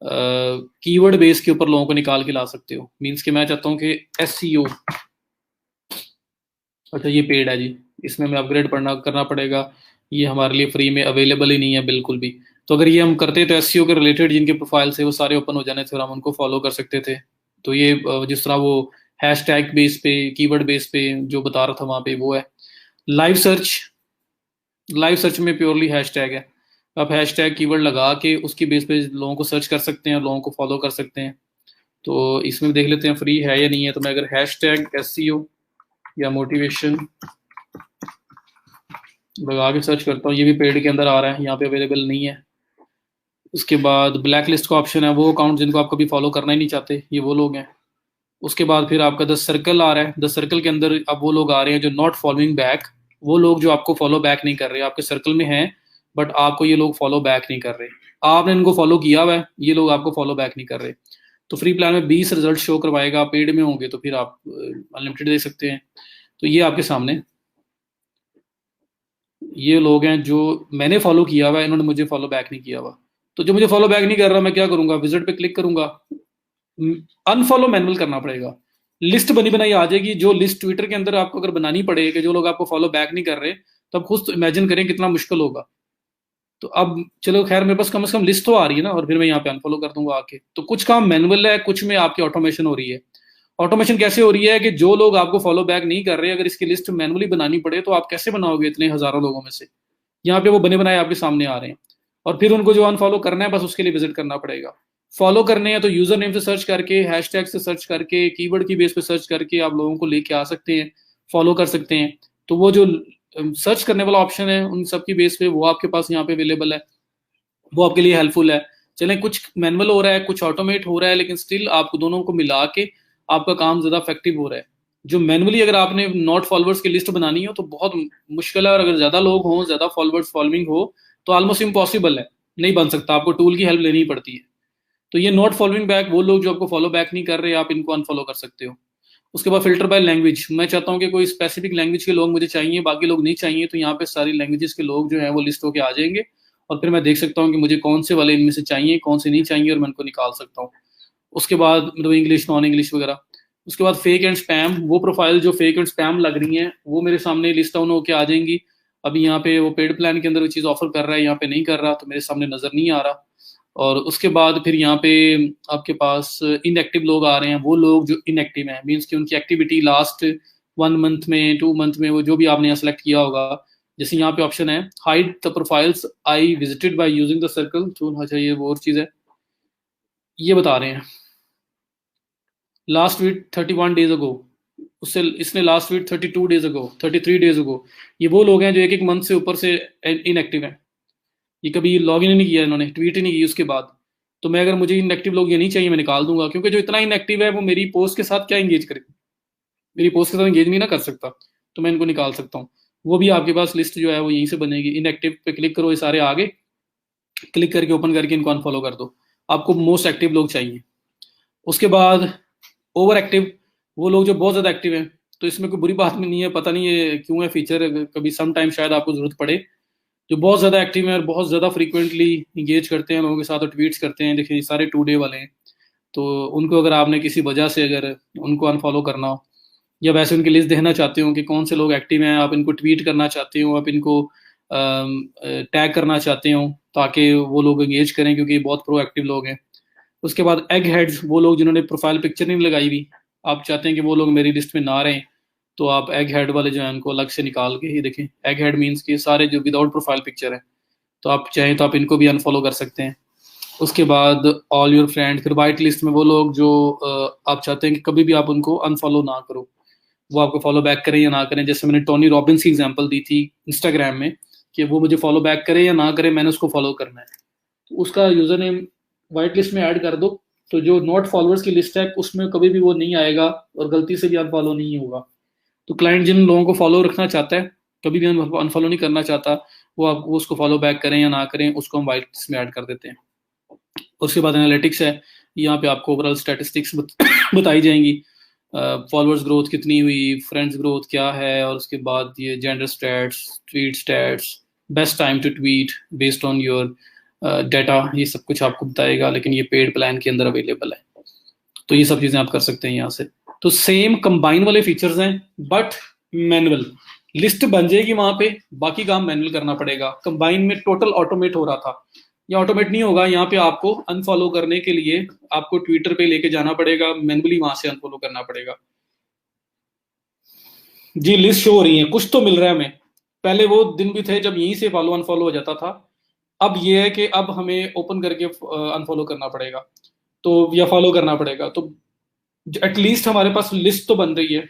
कीवर्ड बेस के ऊपर लोगों को निकाल के ला सकते हो। मींस कि मैं चाहता हूँ कि एसईओ, अच्छा ये पेड है जी, इसमें हमें अपग्रेड पढ़ना करना पड़ेगा, ये हमारे लिए फ्री में अवेलेबल ही नहीं है बिल्कुल भी। तो अगर ये हम करते तो एसईओ के रिलेटेड जिनके प्रोफाइल से वो सारे ओपन हो जाने थे और हम उनको फॉलो कर सकते थे। तो ये जिस तरह वो हैश टैग बेस पे, कीवर्ड बेस पे जो बता रहा था वहाँ पे वो है। लाइव सर्च, लाइव सर्च में प्योरली हैश टैग है। आप हैश टैग कीवर्ड लगा के उसकी बेस पे लोगों को सर्च कर सकते हैं और लोगों को फॉलो कर सकते हैं। तो इसमें देख लेते हैं फ्री है या नहीं है। तो मैं अगर हैश टैग एसईओ या मोटिवेशन लगा के सर्च करता हूँ, ये भी पेड के अंदर आ रहा है, यहाँ पे अवेलेबल नहीं है। उसके बाद ब्लैक लिस्ट का ऑप्शन है, वो अकाउंट जिनको आप कभी फॉलो करना ही नहीं चाहते, ये वो लोग हैं। उसके बाद फिर आपका द सर्कल आ रहा है। द सर्कल के अंदर अब वो लोग आ रहे हैं जो नॉट फॉलोइंग बैक, वो लोग जो आपको फॉलो बैक नहीं कर रहे, आपके सर्कल में हैं बट आपको ये लोग फॉलो बैक नहीं कर रहे। आपने इनको फॉलो किया हुआ है, ये लोग आपको फॉलो बैक नहीं कर रहे। तो फ्री प्लान में 20 रिजल्ट शो करवाएगा, पेड में होंगे तो फिर आप अनलिमिटेड दे सकते हैं। तो ये आपके सामने ये लोग हैं जो मैंने फॉलो किया हुआ है, इन्होंने मुझे फॉलो बैक नहीं किया हुआ। तो जो मुझे फॉलो बैक नहीं कर रहा, मैं क्या करूंगा, विजिट पे क्लिक करूंगा, अनफॉलो मैनुअल करना पड़ेगा। लिस्ट बनी बनाई आ जाएगी, जो लिस्ट ट्विटर के अंदर आपको अगर बनानी पड़े कि जो लोग आपको फॉलो बैक नहीं कर रहे, तो आप खुद तो इमेजिन करें कितना मुश्किल होगा। तो अब चलो खैर मेरे पास कम से कम लिस्ट तो आ रही है ना, और फिर मैं यहाँ पे अनफॉलो कर दूंगा आके। तो कुछ काम मैनुअल है, कुछ में आपकी ऑटोमेशन हो रही है। ऑटोमेशन कैसे हो रही है कि जो लोग आपको फॉलो बैक नहीं कर रहे, अगर इसकी लिस्ट मैनुअली बनानी पड़े तो आप कैसे बनाओगे इतने हजारों लोगों में से। यहाँ पे वो बने बनाए आपके सामने आ रहे हैं, और फिर उनको जो अनफॉलो करना है बस उसके लिए विजिट करना पड़ेगा। फॉलो करने हैं तो यूजर नेम से सर्च करके, हैशटैग से सर्च करके, कीवर्ड की बेस पे सर्च करके आप लोगों को लेके आ सकते हैं, फॉलो कर सकते हैं। तो वो जो सर्च करने वाला ऑप्शन है उन सब की बेस पे वो आपके पास यहाँ पे अवेलेबल है, वो आपके लिए हेल्पफुल है। चलें, कुछ मैनुअल हो रहा है, कुछ ऑटोमेट हो रहा है, लेकिन स्टिल आपको दोनों को मिला के आपका काम ज्यादा इफेक्टिव हो रहा है। जो मैनुअली अगर आपने नॉट फॉलोअर्स की लिस्ट बनानी हो तो बहुत मुश्किल है, और अगर ज्यादा लोग हों, ज्यादा फॉलोअर्स फॉलोइंग हो तो ऑलमोस्ट इम्पॉसिबल है, नहीं बन सकता, आपको टूल की हेल्प लेनी पड़ती है। तो ये नॉट फॉलोइंग बैक, वो लोग जो आपको फॉलो बैक नहीं कर रहे, आप इनको अनफॉलो कर सकते हो। उसके बाद फिल्टर बाय लैंग्वेज, मैं चाहता हूँ कि कोई स्पेसिफिक लैंग्वेज के लोग मुझे चाहिए, बाकी लोग नहीं चाहिए, तो यहाँ पे सारी लैंग्वेजेस के लोग जो है वो लिस्ट होके आ जाएंगे, और फिर मैं देख सकता हूँ कि मुझे कौन से वाले इनमें से चाहिए, कौन से नहीं चाहिए, और मैं उनको निकाल सकता हूँ। उसके बाद मतलब इंग्लिश, नॉन इंग्लिश वगैरह। उसके बाद फेक एंड स्पैम, वो प्रोफाइल जो फेक एंड स्पैम लग रही हैं वो मेरे सामने लिस्ट डाउन होके आ जाएंगी। अभी यहाँ पे वो पेड प्लान के अंदर वो चीज़ ऑफर कर रहा है, यहाँ पे नहीं कर रहा, तो मेरे सामने नजर नहीं आ रहा। और उसके बाद फिर यहाँ पे आपके पास इनएक्टिव लोग आ रहे हैं, वो लोग जो इनएक्टिव हैं, मीन्स कि उनकी एक्टिविटी लास्ट 1 मंथ में, 2 मंथ में, वो जो भी आपने यहाँ सेलेक्ट किया होगा। जैसे यहाँ पे ऑप्शन है hide the profiles I visited by using the circle tool, अच्छा ये वो और चीज़ है, ये बता रहे हैं लास्ट वीक 31 डेज अगो, उससे इसने last week 32 days ago, 33 days ago. ये वो लोग हैं जो एक एक मंथ से ऊपर से इनएक्टिव हैं, ये कभी लॉग इन नहीं किया, इन्होंने ट्वीट ही नहीं की उसके बाद। तो मैं, अगर मुझे इनएक्टिव लोग ये नहीं चाहिए, मैं निकाल दूंगा, क्योंकि जो इतना इनएक्टिव है वो मेरी पोस्ट के साथ क्या इंगेज करे, मेरी पोस्ट के साथ इंगेज नहीं ना कर सकता, तो मैं इनको निकाल सकता हूँ। वो भी आपके पास लिस्ट जो है वो यहीं से बनेगी। इनएक्टिव पे क्लिक करो, ये सारे आगे, क्लिक करके ओपन करके इनको अनफॉलो कर दो। आपको मोस्ट एक्टिव लोग चाहिए। उसके बाद ओवर एक्टिव, वो लोग जो बहुत ज्यादा एक्टिव हैं, तो इसमें कोई बुरी बात भी नहीं है, पता नहीं ये क्यों है फीचर, कभी सम टाइम शायद आपको जरूरत पड़े। जो बहुत ज्यादा एक्टिव हैं और बहुत ज्यादा फ्रीक्वेंटली इंगेज करते हैं लोगों के साथ और ट्वीट्स करते हैं, देखिए ये सारे 2 डे वाले हैं, तो उनको अगर आपने किसी वजह से अगर उनको अनफॉलो करना हो, या वैसे उनकी लिस्ट देखना चाहते हो कि कौन से लोग एक्टिव हैं, आप इनको ट्वीट करना चाहते हो, आप इनको टैग करना चाहते हो ताकि वो लोग एंगेज करें, क्योंकि ये बहुत प्रो एक्टिव लोग हैं। उसके बाद एग हेड्स, वो लोग जिन्होंने प्रोफाइल पिक्चर नहीं लगाई हुई, आप चाहते हैं कि वो लोग मेरी लिस्ट में ना रहें, तो आप एग हेड वाले जो है उनको अलग से निकाल के, ये देखें एग हेड मीन्स कि सारे जो विदाउट प्रोफाइल पिक्चर है, तो आप चाहें तो आप इनको भी अनफॉलो कर सकते हैं। उसके बाद ऑल योर फ्रेंड, फिर वाइट लिस्ट में वो लोग जो आप चाहते हैं कि कभी भी आप उनको अनफॉलो ना करो, वो आपको फॉलो बैक करें या ना करें। जैसे मैंने टोनी रॉबिन्स की एग्जांपल दी थी इंस्टाग्राम में, कि वो मुझे फॉलो बैक करे या ना करे, मैंने उसको फॉलो करना है, तो उसका यूजर नेम वाइट लिस्ट में ऐड कर दो, तो जो नॉट फॉलोअर्स की लिस्ट है उसमें कभी भी वो नहीं आएगा, और गलती से भी अनफॉलो नहीं होगा। तो क्लाइंट जिन लोगों को फॉलो रखना चाहता है, कभी भी अनफॉलो नहीं करना चाहता, वो आपको उसको फॉलो बैक करें या ना करें, उसको हम वाइट लिस्ट में ऐड कर देते हैं। उसके बाद एनालिटिक्स है, यहाँ पे आपको ओवरऑल स्टैटिस्टिक्स बताई जाएंगी, फॉलोअर्स ग्रोथ कितनी हुई, फ्रेंड्स ग्रोथ क्या है, और उसके बाद ये gender stats, tweet stats, best time to tweet based on your data, ये सब कुछ आपको बताएगा, लेकिन ये पेड प्लान के अंदर अवेलेबल है, तो ये सब चीज़ें आप कर सकते हैं यहाँ से। तो सेम कंबाइन वाले फीचर्स हैं, बट मैनुअल लिस्ट बन जाएगी वहां पे, बाकी काम मैनुअल करना पड़ेगा। कंबाइन में टोटल ऑटोमेट हो रहा था, या ऑटोमेट नहीं होगा, यहाँ पे आपको अनफॉलो करने के लिए आपको ट्विटर पे लेके जाना पड़ेगा, मैनुअली वहां से अनफॉलो करना पड़ेगा। जी लिस्ट शो हो रही है, कुछ तो मिल रहा है हमें। पहले वो दिन भी थे जब यहीं से फॉलो अनफॉलो हो जाता था, अब ये है कि अब हमें ओपन करके अनफॉलो करना पड़ेगा, तो या फॉलो करना पड़ेगा, तो एटलीस्ट हमारे पास लिस्ट तो बन रही है।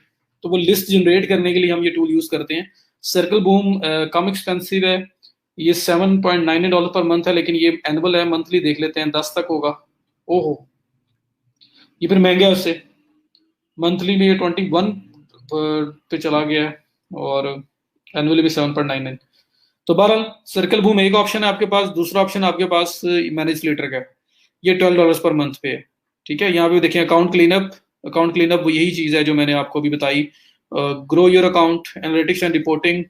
तो वो लिस्ट जनरेट करने के लिए हम ये टूल यूज करते हैं। सर्कल बूम कम एक्सपेंसिव है, ये $7.99 पर मंथ है, लेकिन ये एनुअल है, मंथली देख लेते हैं 10 तक होगा। ओहो, ये फिर महंगा है उससे, मंथली में ये 21 पे चला गया है, और एनुअली भी 7.99। तो बहरहाल सर्कल बूम एक ऑप्शन है आपके पास, दूसरा ऑप्शन आपके पास मैनेज लेटर का है, ये $12 पर मंथ पे है। ठीक है, यहाँ पे देखिए अकाउंट क्लीनअप, अकाउंट क्लीनअप वो यही चीज है जो मैंने आपको भी बताई, grow your account, analytics and reporting,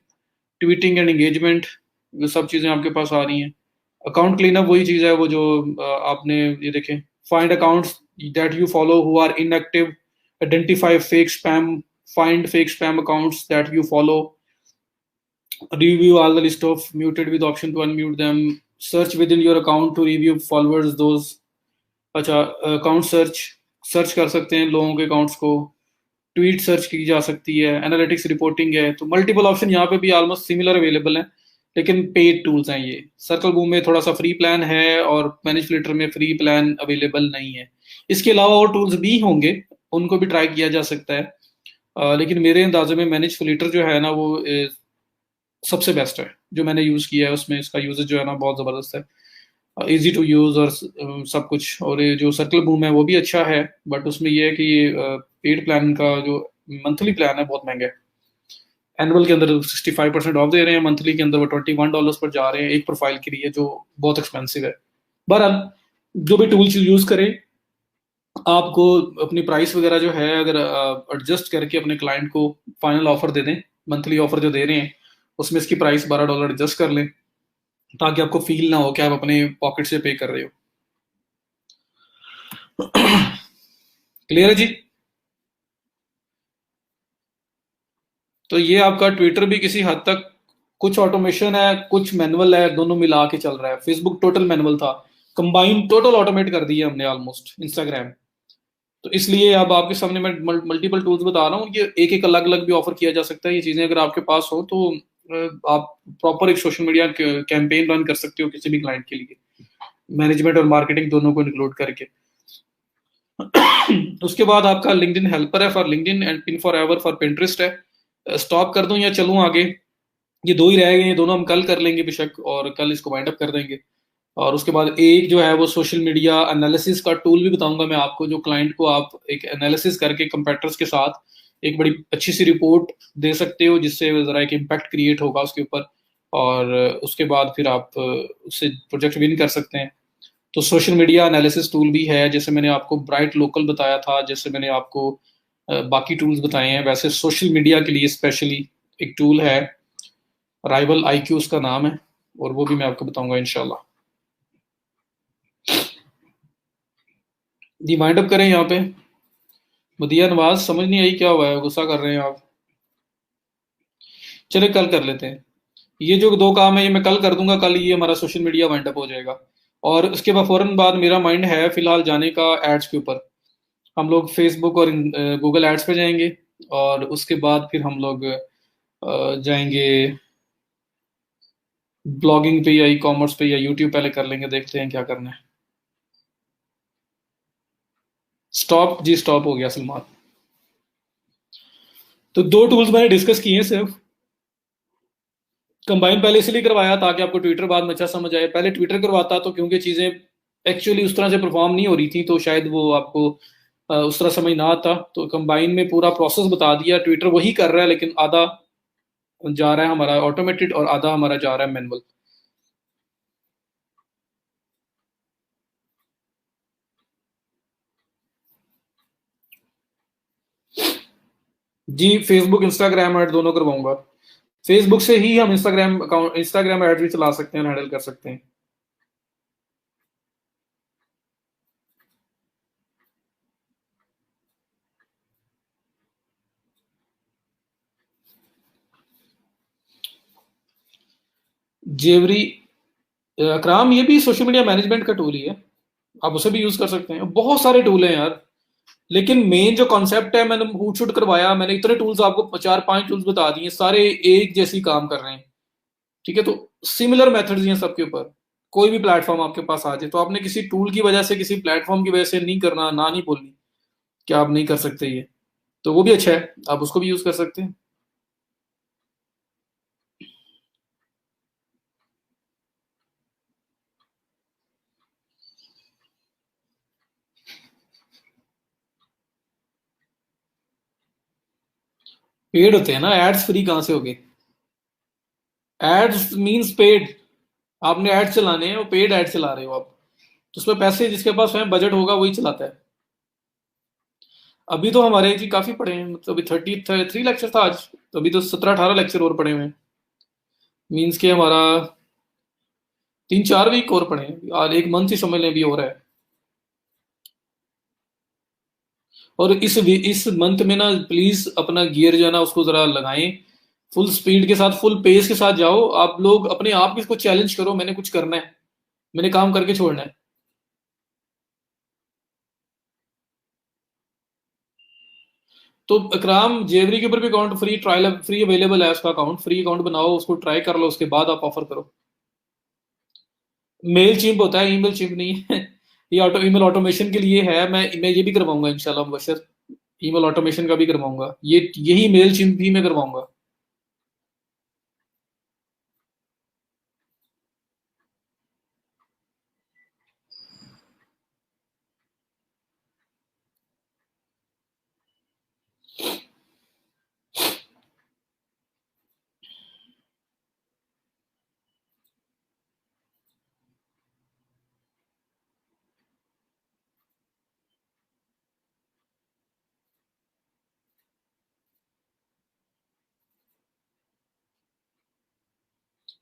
tweeting and engagement, ये सब चीजें आपके पास आ रही हैं। अकाउंट क्लीनअप वही चीज है, वो जो आपने ये देखें, find accounts that you follow who are inactive, identify fake spam, find fake spam accounts that you follow, review all the list of muted with option to unmute them, search within your account to review followers those। अच्छा, account search कर सकते हैं लोगों के accounts को, tweet search की जा सकती है, एनालिटिक्स रिपोर्टिंग है, तो मल्टीपल ऑप्शन यहाँ पे भी ऑलमोस्ट सिमिलर अवेलेबल है, लेकिन पेड टूल्स हैं ये। सर्कल बूम में थोड़ा सा फ्री प्लान है, और मैनेज फिल्टर में फ्री प्लान अवेलेबल नहीं है। इसके अलावा और टूल्स भी होंगे, उनको भी ट्राई किया जा सकता है, लेकिन मेरे अंदाजे में मैनेज फिल्टर जो है ना वो सबसे बेस्ट है, जो मैंने यूज किया है उसमें इसका यूजेज जो है ना बहुत जबरदस्त है, इजी टू यूज और सब कुछ। और ये जो सर्कल बूम है वो भी अच्छा है, बट उसमें ये है कि ये पेड प्लान का जो मंथली प्लान है बहुत महंगा है। एनुअल के अंदर 65% ऑफ दे रहे हैं, मंथली के अंदर वो $21 पर जा रहे हैं एक प्रोफाइल के लिए, जो बहुत एक्सपेंसिव है। बहरहाल जो भी टूल्स यूज करें आपको अपनी प्राइस वगैरह जो है अगर एडजस्ट करके अपने क्लाइंट को फाइनल ऑफर दे दें, मंथली ऑफर जो दे रहे हैं उसमें इसकी प्राइस $12 एडजस्ट कर लें, ताकि आपको फील ना हो कि आप अपने पॉकेट से पे कर रहे हो। क्लियर है जी? तो ये आपका ट्विटर भी किसी हद तक कुछ ऑटोमेशन है, कुछ मैनुअल है, दोनों मिला के चल रहा है। फेसबुक टोटल मैनुअल था, कंबाइन टोटल ऑटोमेट कर दिया हमने ऑलमोस्ट इंस्टाग्राम। तो इसलिए अब आपके सामने मैं मल्टीपल टूल्स बता रहा हूँ, ये एक एक अलग अलग भी ऑफर किया जा सकता है। ये चीजें अगर आपके पास हो तो आप प्रॉपर एक सोशल मीडिया कैंपेन रन कर सकते हो किसी भी क्लाइंट के लिए, मैनेजमेंट और मार्केटिंग दोनों को इंक्लूड करके। उसके बाद आपका लिंक्डइन हेल्पर है for LinkedIn and pin for ever for Pinterest है। स्टॉप कर दूं या चलूं आगे? ये दो ही रह गए, ये दोनों हम कल कर लेंगे बेशक, और कल इसको वाइंड अप कर देंगे। और उसके बाद एक जो है वो सोशल मीडिया एनालिसिस का टूल भी बताऊंगा मैं आपको, जो क्लाइंट को आप एक एनालिसिस करके कंपेटर्स के साथ एक बड़ी अच्छी सी रिपोर्ट दे सकते हो, जिससे जरा एक इम्पैक्ट क्रिएट होगा उसके ऊपर। और उसके बाद फिर आप उससे प्रोजेक्ट विन कर सकते हैं। तो सोशल मीडिया एनालिसिस टूल भी है, जैसे मैंने आपको ब्राइट लोकल बताया था, जैसे मैंने आपको बाकी टूल्स बताए हैं, वैसे सोशल मीडिया के लिए स्पेशली एक टूल है, राइवल आईक्यू उसका नाम है, और वो भी मैं आपको बताऊंगा इंशाल्लाह। जी वाइंड अप करें यहाँ पे? मदिया नवाज, समझ नहीं आई क्या हुआ है, गुस्सा कर रहे हैं आप? चले कल कर लेते हैं। ये जो दो काम है ये मैं कल कर दूंगा, कल ये हमारा सोशल मीडिया वाइंड अप हो जाएगा। और उसके बाद फौरन बाद मेरा माइंड है फिलहाल जाने का एड्स के ऊपर। हम लोग फेसबुक और गूगल एड्स पे जाएंगे, और उसके बाद फिर हम लोग जाएंगे ब्लॉगिंग पे या ई कॉमर्स पे या यूट्यूब, पहले कर लेंगे, देखते हैं क्या करना है। स्टॉप जी, स्टॉप हो गया सलमान। तो दो टूल्स मैंने डिस्कस किए हैं सिर्फ। कंबाइन पहले इसलिए करवाया ताकि आपको ट्विटर बाद में अच्छा समझ आए। पहले ट्विटर करवाता तो क्योंकि चीजें एक्चुअली उस तरह से परफॉर्म नहीं हो रही थी, तो शायद वो आपको उस तरह समझ ना आता। तो कंबाइन में पूरा प्रोसेस बता दिया, ट्विटर वही कर रहा है लेकिन आधा जा रहा है हमारा ऑटोमेटेड और आधा हमारा जा रहा है मैनुअल। जी फेसबुक इंस्टाग्राम ऐड दोनों करवाऊंगा। फेसबुक से ही हम इंस्टाग्राम अकाउंट, इंस्टाग्राम ऐड भी चला सकते हैं, हैंडल कर सकते हैं। जेवरी अकराम, ये भी सोशल मीडिया मैनेजमेंट का टूल ही है, आप उसे भी यूज कर सकते हैं। बहुत सारे टूल हैं यार, लेकिन मेन जो कॉन्सेप्ट है, मैंने फूट शूट करवाया, मैंने इतने टूल्स आपको चार पांच टूल्स बता दिए, सारे एक जैसी काम कर रहे हैं। ठीक है, तो सिमिलर मेथड्स हैं सबके ऊपर। कोई भी प्लेटफॉर्म आपके पास आ जाए, तो आपने किसी टूल की वजह से, किसी प्लेटफॉर्म की वजह से नहीं करना, ना नहीं बोलनी कि आप नहीं कर सकते ये। तो वो भी अच्छा है, आप उसको भी यूज कर सकते हैं। पेड होते हैं ना एड्स, फ्री कहाँ से हो गए? Ads means paid. आपने एड्स चलाने हैं, वो पेड एड चला रहे हो आप। तो उसमें पैसे जिसके पास स्वयं बजट होगा वही चलाता है। अभी तो हमारे जी काफी पड़े हैं, मतलब अभी 33 लेक्चर था आज, तो अभी तो 17-18 लेक्चर और पड़े हुए हैं। मीन्स के हमारा 3-4 वीक और पड़े हैं, और एक मंथ ही समझ लें अभी हो रहा है। और इस मंथ में ना प्लीज अपना गियर जो है ना उसको जरा लगाएं, फुल स्पीड के साथ, फुल पेस के साथ जाओ। आप लोग अपने आप इसको चैलेंज करो, मैंने कुछ करना है, मैंने काम करके छोड़ना है। तो इकराम, जेवरी के ऊपर भी account free trial, free available है उसका अकाउंट, फ्री अकाउंट बनाओ, उसको ट्राई कर लो, उसके बाद आप ऑफर करो। मेल चिंप होता है, ईमेल चिंप नहीं है। ये ऑटो ईमेल ऑटोमेशन के लिए है। मैं ये भी करवाऊंगा इंशाल्लाह मुबशर, ईमेल ऑटोमेशन का भी करवाऊंगा, ये यही मेल चिंप भी मैं करवाऊंगा।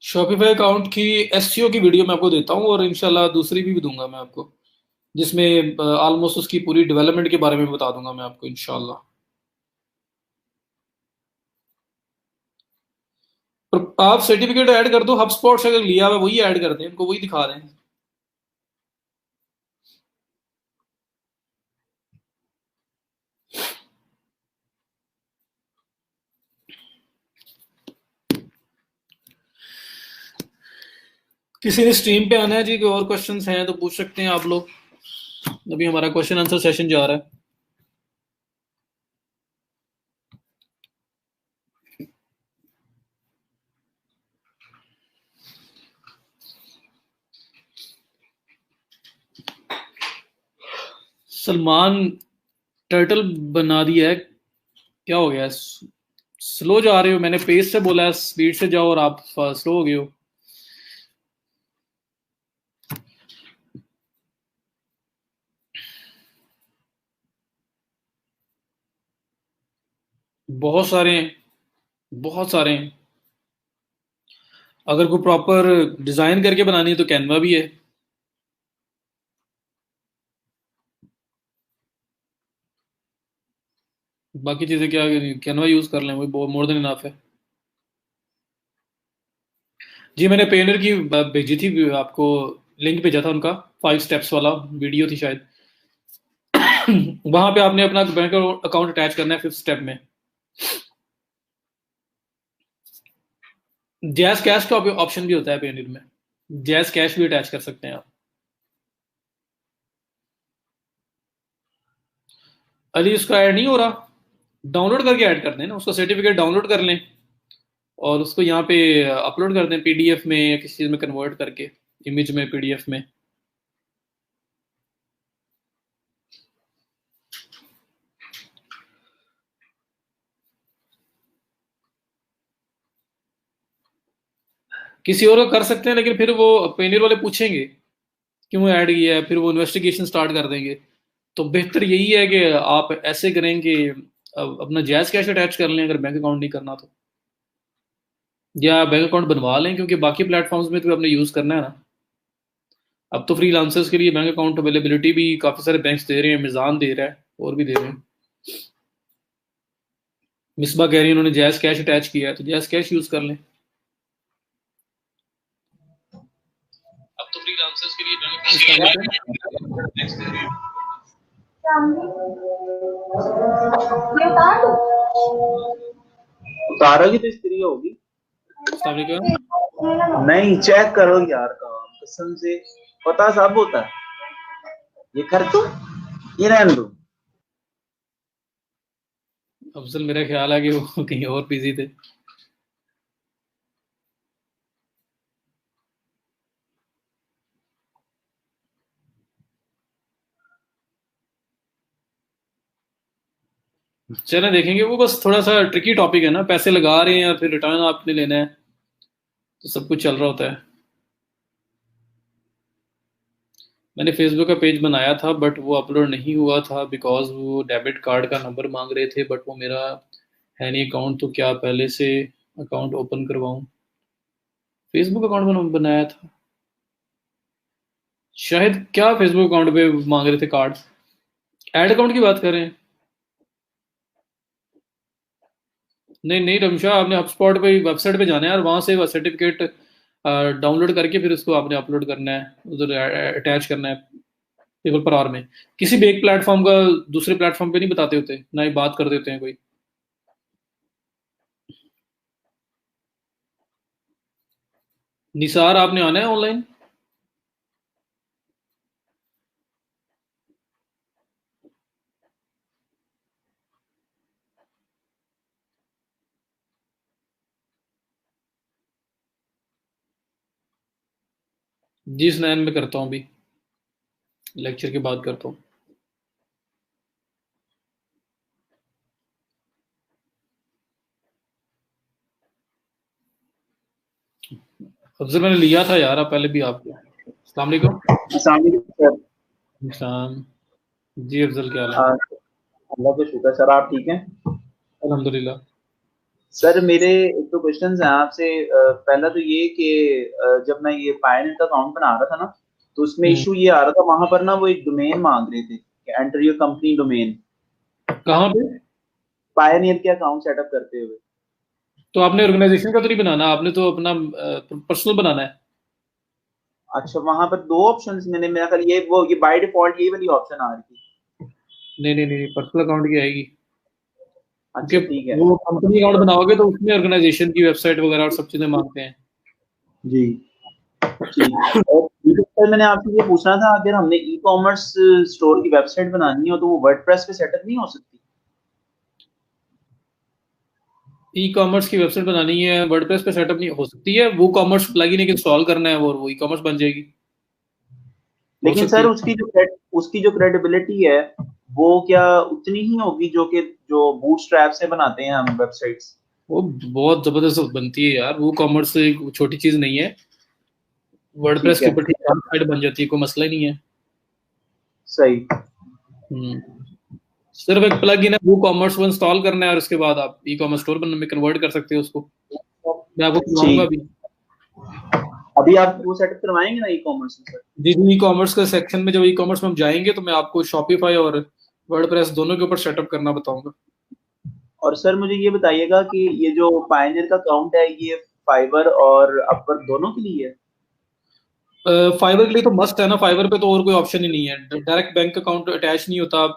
शॉपिफाई अकाउंट की एसईओ की वीडियो मैं आपको देता हूँ, और इंशाल्लाह दूसरी भी दूंगा मैं आपको, जिसमें ऑलमोस्ट उसकी पूरी डेवलपमेंट के बारे में बता दूंगा मैं आपको इंशाल्लाह। पर आप सर्टिफिकेट ऐड कर दो, हबस्पॉट से अगर लिया हुआ वही ऐड कर दें, उनको वही दिखा दें। किसी ने स्ट्रीम पे आना है जी? कोई और क्वेश्चंस हैं तो पूछ सकते हैं आप लोग, अभी हमारा क्वेश्चन आंसर सेशन जा रहा है। सलमान टर्टल बना दिया है, क्या हो गया? स्लो जा रहे हो, मैंने पेस से बोला है स्पीड से जाओ और आप स्लो हो गए हो। बहुत सारे हैं, बहुत सारे हैं। अगर कोई प्रॉपर डिजाइन करके बनानी है तो कैनवा भी है। बाकी चीजें क्या, कैनवा यूज कर लें, वही मोर देन इनफ है। जी मैंने पेनर की भेजी थी आपको, लिंक भेजा था उनका, 5 स्टेप्स वाला वीडियो थी शायद। वहां पे आपने अपना बैंक अकाउंट अटैच करना है 5th स्टेप में। जैस कैश का ऑप्शन भी होता है पेनर में, जैस कैश भी अटैच कर सकते हैं आप। अली उसका ऐड नहीं हो रहा, डाउनलोड करके ऐड कर दें ना, उसका सर्टिफिकेट डाउनलोड कर लें और उसको यहाँ पे अपलोड कर दें पीडीएफ में या किसी चीज में कन्वर्ट करके, इमेज में, पीडीएफ में। किसी और का कर सकते हैं, लेकिन फिर वो पेनर वाले पूछेंगे क्यों ऐड किया है, फिर वो इन्वेस्टिगेशन स्टार्ट कर देंगे। तो बेहतर यही है कि आप ऐसे करें कि अपना जायज कैश अटैच कर लें अगर बैंक अकाउंट नहीं करना तो, या बैंक अकाउंट बनवा लें, क्योंकि बाकी प्लेटफॉर्म्स में तो आपने यूज करना है ना। अब तो फ्रीलांसर्स के लिए बैंक अकाउंट अवेलेबिलिटी भी काफी सारे बैंक्स दे रहे हैं, मिजान दे रहा है और भी दे रहे हैं। मिसबा कह रही है उन्होंने जायज कैश अटैच किया है, तो जायज कैश यूज कर लें। अब तो फ्रीलांसर्स के लिए उतारोगी तो स्त्री होगी। नहीं चेक करो यार, काम कसम से पता सब होता है। ये कर तू, ये रहने दो। अफजल मेरा ख्याल है कि वो कहीं और बिजी थे। चलें देखेंगे, वो बस थोड़ा सा ट्रिकी टॉपिक है ना, पैसे लगा रहे हैं और फिर रिटर्न आपने लेना है, तो सब कुछ चल रहा होता है। मैंने फेसबुक का पेज बनाया था बट वो अपलोड नहीं हुआ था बिकॉज वो डेबिट कार्ड का नंबर मांग रहे थे, बट वो मेरा है नहीं अकाउंट, तो क्या पहले से अकाउंट ओपन करवाऊं? फेसबुक अकाउंट बनाया था शायद, क्या फेसबुक अकाउंट पे मांग रहे थे कार्ड? एड अकाउंट की बात कर रहे हैं? नहीं नहीं रमशा, आपने हबस्पॉट पे वेबसाइट पे जाना है और वहां से सर्टिफिकेट डाउनलोड करके फिर उसको आपने अपलोड करना है, उधर अटैच करना है पेपर पर आर में। किसी भी एक प्लेटफॉर्म का दूसरे प्लेटफॉर्म पे नहीं बताते होते, ना ही बात कर देते हैं कोई। निसार आपने आना है ऑनलाइन? जी स्नैन में करता हूँ, अभी लेक्चर के बाद करता हूँ। अफजल मैंने लिया था यार आप पहले भी आपको। अस्सलाम वालेकुम। इंसान जी, अफजल क्या हाल है? अल्लाह का शुक्र सर, आप ठीक हैं? अल्हम्दुलिल्लाह। सर मेरे एक तो क्वेश्चंस हैं आपसे। पहला तो ये कि जब मैं ये पायनियर का अकाउंट बना रहा था ना, तो उसमें हम्म। इशू ये आ रहा था, वहां पर ना वो एक डोमेन मांग रहे थे कि एंटर योर कंपनी डोमेन, कहाँ पे? पायनियर के अकाउंट सेटअप करते हुए। तो आपने ऑर्गेनाइजेशन का तो नहीं बनाना, आपने तो अपना पर्सनल बनाना है। अच्छा, वहां पर दो ऑप्शंस मैंने, मेरा ख्याल ये बाय डिफॉल्ट ये वाली ऑप्शन आ रही थी। नहीं नहीं नहीं, पर्सनल अकाउंट की आएगी। क्योंकि अच्छा ठीक है। वो कंपनी अकाउंट बनाओगे तो उसमें ऑर्गेनाइजेशन की वेबसाइट वगैरह और सब चीजें मांगते हैं। जी ठीक। और ये सर मैंने आपसे ये पूछना था, अगर हमने ई कॉमर्स स्टोर की वेबसाइट बनानी हो तो वो वर्डप्रेस पे सेटअप नहीं हो सकती? ई कॉमर्स की वेबसाइट बनानी है, वर्डप्रेस पे सेटअप नहीं हो सकती है, वो कॉमर्स प्लगइन एक इंस्टॉल करना है और वो ई कॉमर्स बन जाएगी। हो लेकिन सकती सर है। उसकी जो क्रेडिबिलिटी है वो क्या उतनी ही होगी जो बूटस्ट्रैप से बनाते हैं हम वेबसाइट्स? वो बहुत जबरदस्त बनती है यार, वो कॉमर्स से छोटी चीज नहीं है। वर्डप्रेस ठीक के है। ऊपर ठीक ठाक साइट बन जाती है, कोई मसला ही नहीं है। सही। हम्म। सिर्फ एक प्लग इन है, वो कॉमर्स को इंस्टॉल करना है और उसके बाद आप ई कॉमर्स स्टोर में कन्वर्ट कर सकते हो उसको। मैं आपको करवाऊंगा ठीक। अभी। अभी आप वो सेटअप करवाएंगे ना ई कॉमर्स में सर? जी जी, ई कॉमर्स के सेक्शन में जब ई कॉमर्स में हम जाएंगे तो मैं आपको शॉपिफाई और वर्डप्रेस दोनों के ऊपर सेटअप करना बताऊंगा। और सर मुझे ये बताइएगा कि ये जो पायनियर का अकाउंट है ये फाइबर और अपवर्क दोनों के लिए है? फाइबर के लिए तो मस्ट है ना, फाइबर पे तो और कोई ऑप्शन ही नहीं है, डायरेक्ट बैंक अकाउंट अटैच नहीं होता।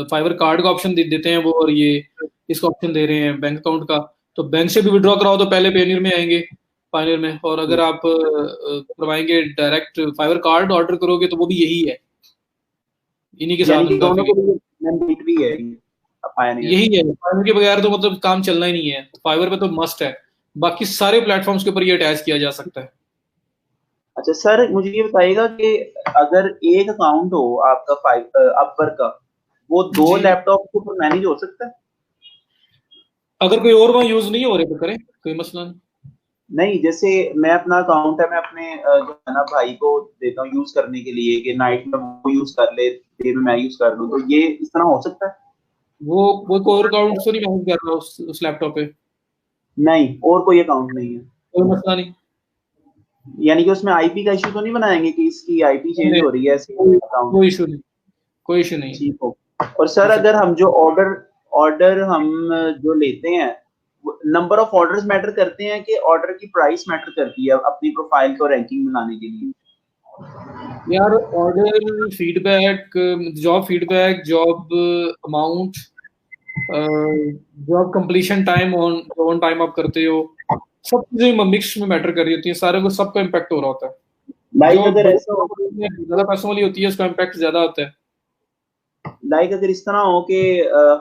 फाइबर कार्ड का ऑप्शन दे देते हैं वो, और ये इसका ऑप्शन दे रहे हैं बैंक अकाउंट का। तो बैंक से भी विड्रॉ कराओ तो पहले पेनियर में आएंगे, पायनियर में। और अगर आप करवाएंगे डायरेक्ट फाइबर कार्ड ऑर्डर करोगे तो वो भी यही है, इन्हीं के यानी साथ कि मिलता दोनों है। के लिए मैंडेट भी है ये पायनियर? यही है, फाइबर के बगैर तो मतलब काम चलना ही नहीं है, फाइबर पे तो मस्ट है। बाकी सारे प्लेटफॉर्म्स के ऊपर ये अटैच किया जा सकता है। अच्छा सर मुझे ये बताइएगा कि अगर एक अकाउंट हो आपका अपवर्क का, वो दो जी, लैपटॉप के ऊपर मैनेज हो सकता है? अगर कोई और वहाँ यूज नहीं हो रहे तो करें, कोई मसला नहीं। नहीं, जैसे मैं अपना अकाउंट है, मैं अपने जो है ना भाई को देता हूँ यूज करने के लिए कि नाइट में वो यूज कर ले, डे में मैं यूज कर लूँ, तो ये इस तरह हो सकता है? वो कोर अकाउंट तो नहीं मैनेज कर रहा उस लैपटॉप पे। नहीं, और कोई अकाउंट नहीं है? कोई मसला नहीं। यानी कि उसमें आईपी का इशू तो नहीं बनाएंगे कि इसकी आईपी चेंज नहीं, हो रही है ऐसे कोई अकाउंट? कोई इशू नहीं, कोई इशू नहीं। ठीक हो। और सर ऐसा अगर हम जो ऑर्डर ऑर्डर हम जो लेते हैं, नंबर ऑफ ऑर्डर्स मैटर करते हैं कि ऑर्डर की प्राइस मैटर करती है अपनी प्रोफाइल को रैंकिंग बनाने के लिए? यार, order feedback, job feedback, job amount, job completion time, on on time आप करते हो, सब चीजें मिक्स में मैटर कर रही होती है, सारे को सबका इम्पैक्ट हो रहा होता है। लाइक जो अगर बड़ी ऐसा हो ज्यादा पैसों वाली होती है उसका इम्पैक्ट ज्यादा होता है। लाइक अगर इस तरह हो कि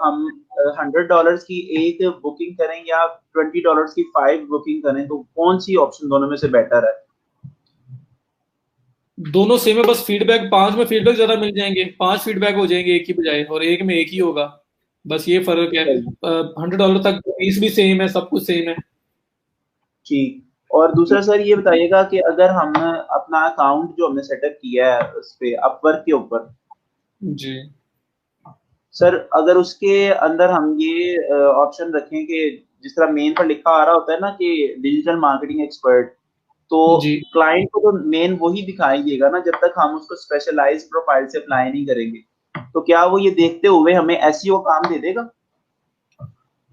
हम $100 की एक बुकिंग करें या $20 की 5 बुकिंग करें, तो कौन सी ऑप्शन दोनों में से बेटर है? दोनों सेम है, बस फीडबैक 5 में फीडबैक ज्यादा मिल जाएंगे, 5 फीडबैक हो जाएंगे एक की बजाय, और एक में एक ही होगा। बस ये फर्क है। सही। $100 तक फीस भी सेम है, सब कुछ सेम है। ठीक। और दूसरा सर ये बताइएगा कि अगर हम अपना अकाउंट जो हमने सेटअप किया है उस पे अपवर्क के ऊपर, जी सर अगर उसके अंदर हम ये ऑप्शन रखें कि जिस तरह मेन पर लिखा आ रहा होता है ना कि डिजिटल मार्केटिंग एक्सपर्ट, तो जी। क्लाइंट को तो मेन वही दिखाई देगा ना जब तक हम उसको स्पेशलाइज्ड प्रोफाइल से अप्लाई नहीं करेंगे। तो क्या वो ये देखते हुए हमें एसईओ काम दे देगा?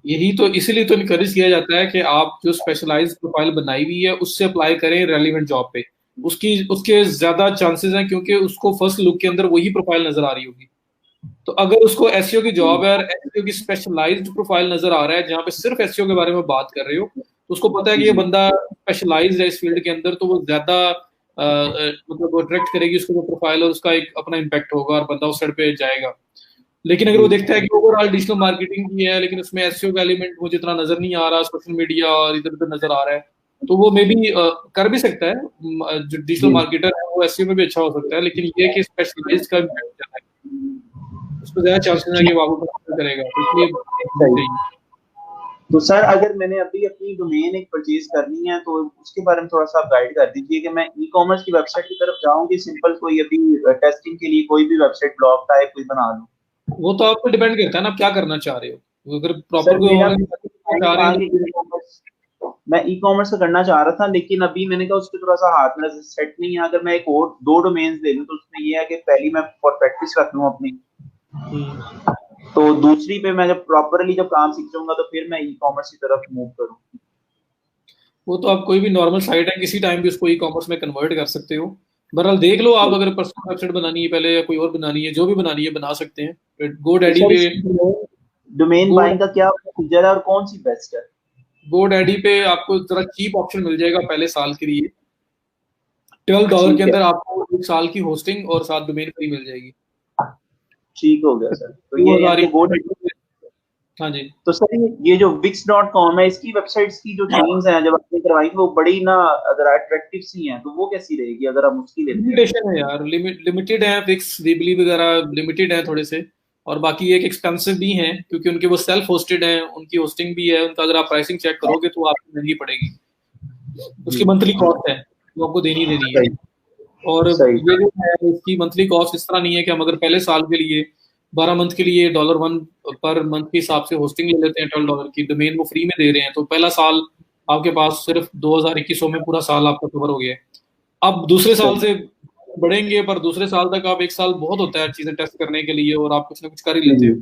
यही तो, इसीलिए तो इनकरेज किया जाता है कि आप जो स्पेशलाइज्ड प्रोफाइल बनाई हुई है उससे अप्लाई करें रेलिवेंट जॉब पे। उसकी उसके ज्यादा चांसेस हैं, क्योंकि उसको फर्स्ट लुक के अंदर वही प्रोफाइल नजर आ रही होगी। तो अगर उसको एसईओ की जॉब है और एसईओ की स्पेशलाइज्ड प्रोफाइल नजर आ रहा है जहाँ पे सिर्फ एसईओ के बारे में बात कर रहे हो, तो उसको पता है कि ये जी। बंदा स्पेशलाइज्ड है इस फील्ड के अंदर, तो वो ज्यादा मतलब वो अट्रैक्ट करेगी उसको, जो प्रोफाइल और उसका एक अपना इम्पैक्ट होगा और बंदा उस साइड पे जाएगा। लेकिन अगर वो जी। देखता है कि ओवरऑल डिजिटल मार्केटिंग की है लेकिन उसमें एसईओ का एलिमेंट मुझे इतना नजर नहीं आ रहा, सोशल मीडिया और इधर उधर नजर आ रहा है, तो वो मे बी कर भी सकता है। जो डिजिटल जी। मार्केटर है वो एसईओ में भी अच्छा हो सकता है, लेकिन ये कि स्पेशलाइज्ड का इम्पैक्ट ज्यादा है, उसको ज्यादा चांसेस है कि वो आपको पसंद करेगा, तो इसलिए होना सही। चाहिए। तो सर अगर मैंने अभी अपनी डोमेन एक परचेज करनी है तो उसके बारे में थोड़ा सा आप गाइड कर दीजिए कि मैं ई कॉमर्स की वेबसाइट की तरफ जाऊं कि सिंपल कोई अभी टेस्टिंग के लिए कोई भी वेबसाइट ब्लॉग टाइप कोई बना लूं? वो तो आप पे डिपेंड करता है ना, आप क्या करना चाह रहे हो। अगर प्रॉपर सर कोई मेरा ऑनलाइन चाह रहे हैं आगे मैं ई कॉमर्स का करना चाह रहा था, लेकिन अभी मैंने कहा उसके थोड़ा सा हाथ मेरा सेट नहीं है। अगर मैं एक और 2 डोमेन्स ले लूं तो उसमें ये है कि पहली मैं फॉर प्रैक्टिस रख लूं अपनी, तो दूसरी पे मैं जब प्रॉपरली जब काम सीख जाऊंगा तो फिर मैं ई कॉमर्स की तरफ मूव करूं। वो तो आप कोई भी नॉर्मल साइट है किसी टाइम भी उसको ई कॉमर्स में कन्वर्ट कर सकते हो। बहरहाल देख लो, आप अगर पर्सनल वेबसाइट बनानी है पहले या कोई और बनानी है, जो भी बनानी है बना सकते हैं। तो GoDaddy सर पे इसकी डोमेन गो बाइंग का क्या प्रोसीजर है और कौन सी बेस्ट है? GoDaddy पे आपको जरा चीप ऑप्शन मिल जाएगा पहले साल के लिए। $12 के ठीक है, अंदर आपको एक साल की होस्टिंग और साथ डोमेन फ्री मिल जाएगी। ठीक हो गया सर। तो दो ये यानी हजार कि GoDaddy। हाँ जी। तो सर ये जो wix.com है, इसकी वेबसाइट्स की जो थीम्स हैं जब आपने करवाई थी वो बड़ी ना अगर अट्रैक्टिव सी हैं, तो वो कैसी रहेगी अगर हम उसकी लेते हैं? लिमिटेशन है यार, लिमिटेड है, फिक्स वीबली वगैरह लिमिटेड है थोड़े से। और बाकी एक एक्सपेंसिव भी हैं क्योंकि उनके वो सेल्फ होस्टेड हैं, उनकी होस्टिंग भी है उनका। अगर आप प्राइसिंग चेक करोगे तो आपको महंगी पड़ेगी। उसकी जी, मंथली कॉस्ट है वो आपको देनी देनी है। सही, और सही। ये जो है इसकी मंथली कॉस्ट इस तरह नहीं है कि हम अगर पहले साल के लिए 12 मंथ के लिए $1 पर मंथ के हिसाब से होस्टिंग ले लेते हैं $12 की, डोमेन वो फ्री में दे रहे हैं, तो पहला साल आपके पास सिर्फ 2021 में पूरा साल आपका कवर हो गया है। अब दूसरे साल सही। से बढ़ेंगे, पर दूसरे साल तक आप एक साल बहुत होता है चीजें टेस्ट करने के लिए और आप कुछ ना कुछ कर ही जी, लेते हो।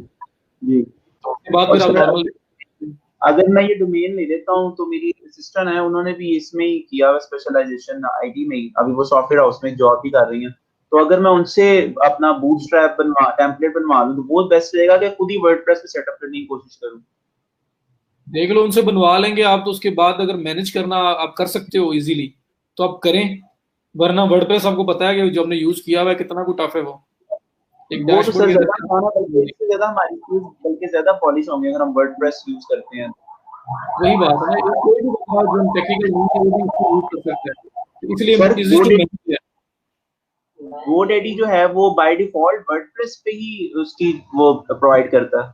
जी। तो उसके बाद और फिर आप सर नॉर्मल। अगर मैं ये डोमेन ले लेता हूँ तो मेरी असिस्टेंट है, उन्होंने भी इसमें ही किया हुआ स्पेशलाइजेशन आईटी में ही, अभी वो सॉफ्टवेयर हाउस में जॉब भी कर रही हैं। तो अगर मैं उनसे अपना बूटस्ट्रैप बनवा टेम्पलेट बनवा लूँ तो बहुत बेस्ट रहेगा कि खुद ही वर्डप्रेस पे सेटअप करने की कोशिश करूँ? देख लो, उनसे बनवा लेंगे आप तो उसके बाद अगर मैनेज करना आप कर सकते हो इजीली तो आप करें। वरना वर्डप्रेस आपको पता है कि जो हमने यूज किया हुआ है कितना कुछ टफ है वो। एक वो तो डैशबोर्ड सर के ज्यादा अंदर आसान है, इससे ज्यादा हमारी स्किल्स बल्कि ज्यादा पॉलिश होंगे अगर हम वर्डप्रेस यूज करते हैं। वही बात है ना, एक कोई भी बंदा जो टेक्निकल नहीं है वो भी इसको यूज कर सकता है, तो इसलिए सर इजी टू मैनेज है। GoDaddy जो है वो बाय डिफॉल्ट वर्डप्रेस पे ही उसकी वो प्रोवाइड करता है।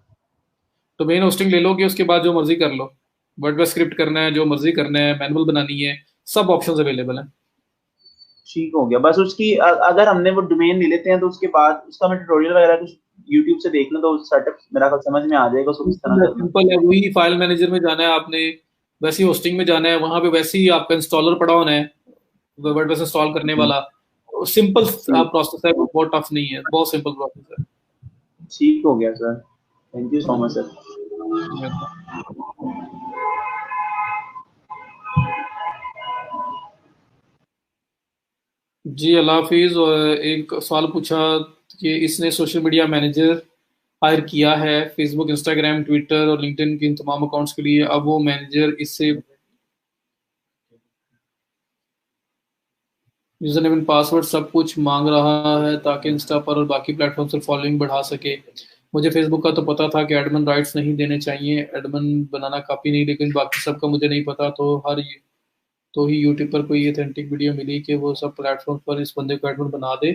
डोमेन होस्टिंग ले लोगे उसके बाद जो मर्जी कर लो। वर्डप्रेस स्क्रिप्ट करना है, जो मर्जी करना है, मैनुअल बनानी है, सब ऑप्शंस अवेलेबल हैं। ठीक हो गया। बस उसकी अगर हमने वो डोमेन ले लेते हैं तो उसके बाद उसका मैं ट्यूटोरियल वगैरह कुछ यूट्यूब से देख लूं तो सेटअप मेरा ख्याल समझ में आ जाएगा उसको किस तरह सिंपल है, करना। सिंपल है, वही फाइल मैनेजर में जाना है आपने, वैसी होस्टिंग में जाना है, वहां पे वैसे ही आपका इंस्टॉलर पड़ा होना है वर्डप्रेस इंस्टॉल करने जी, वाला। सिंपल जी। प्रोसेस है, बहुत टफ नहीं है, बहुत सिंपल प्रोसेस ठीक हो गया sir. Thank you so much sir. है। जी अल्लाह हाफिज। और एक सवाल पूछा कि इसने सोशल मीडिया मैनेजर हायर किया है फेसबुक, इंस्टाग्राम, ट्विटर और लिंक्डइन के इन तमाम अकाउंट्स के लिए। अब वो मैनेजर इससे यूजर नेम एंड पासवर्ड सब कुछ मांग रहा है ताकि इंस्टा पर और बाकी प्लेटफॉर्म से फॉलोइंग बढ़ा सके। मुझे फेसबुक का तो पता था कि एडमिन राइट्स नहीं देने चाहिए, एडमिन बनाना काफ़ी नहीं, लेकिन बाकी सबका मुझे नहीं पता। तो ही यूट्यूब पर कोई ऑथेंटिक वीडियो मिली कि वो सब प्लेटफॉर्म पर इस बंदे को एडमिन बना दे,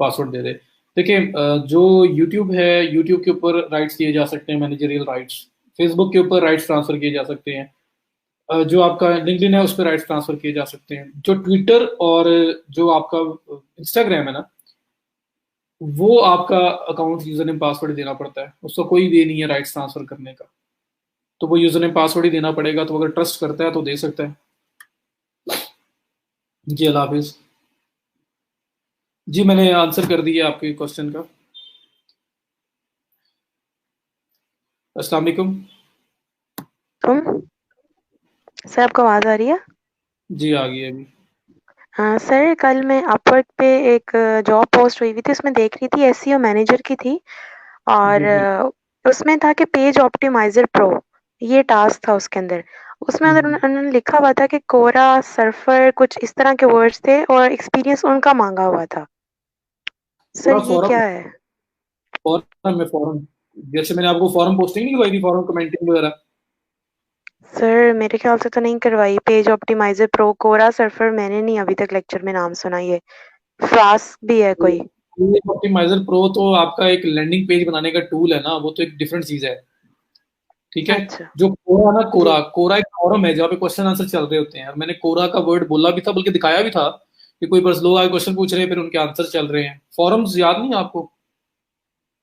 पासवर्ड दे दे। देखिए जो यूट्यूब है, यूट्यूब के ऊपर राइट्स दिए जा सकते हैं, मैनेजरियल राइट्स। फेसबुक के ऊपर राइट्स ट्रांसफर किए जा सकते हैं। जो आपका लिंक्डइन है उस पर राइट्स ट्रांसफर किए जा सकते हैं। जो ट्विटर और जो आपका इंस्टाग्राम है ना, वो आपका अकाउंट यूजर नेम पासवर्ड देना पड़ता है, उसका कोई वे नहीं है राइट्स ट्रांसफर करने का। तो वो यूजर नेम पासवर्ड ही देना पड़ेगा, तो अगर ट्रस्ट करता है तो दे सकता है। जी अल्लाह हाफिज। जी मैंने आंसर कर दिया आपके क्वेश्चन का। अस्सलाम वालेकुम। तुम सर, आपको आवाज आ रही है? जी आ गई अभी। हाँ सर, कल मैं अपवर्क पे एक जॉब पोस्ट हुई हुई थी, उसमें देख रही थी एसईओ मैनेजर की थी। और जी जी। उसमें था कि पेज ऑप्टिमाइजर प्रो, ये टास्क था उसके अंदर। उसमें अंदर हम्म। उन्होंने लिखा हुआ था कि कोरा, सर्फर, कुछ इस तरह के वर्ड्स थे और एक्सपीरियंस उनका मांगा हुआ था। सर पूरा ये फॉरम, क्या है? फॉरम में फॉरम, जैसे मैंने आपको फॉरम पोस्टिंग नहीं करवाई थी, फॉरम कमेंटिंग वगैरह। सर मेरे ख्याल से तो नहीं करवाई। पेज ऑप्टिमाइजर प्रो, कोरा, सर्फर मैंने नहीं अभी तक लेक्चर में नाम सुना। ये फ्लास्क भी है कोई? ऑप्टिमाइजर प्रो तो आपका एक लैंडिंग पेज बनाने का टूल है ना, वो तो एक डिफरेंट चीज है। ठीक है। अच्छा। जो कोरा ना, जी। कोरा कोरा एक फॉरम है जहाँ पे क्वेश्चन आंसर चल रहे होते हैं, और मैंने कोरा का वर्ड बोला भी था, बल्कि दिखाया भी था कि कोई बस लोग आगे क्वेश्चन पूछ रहे हैं फिर उनके आंसर चल रहे हैं। फॉरम्स याद नहीं है आपको?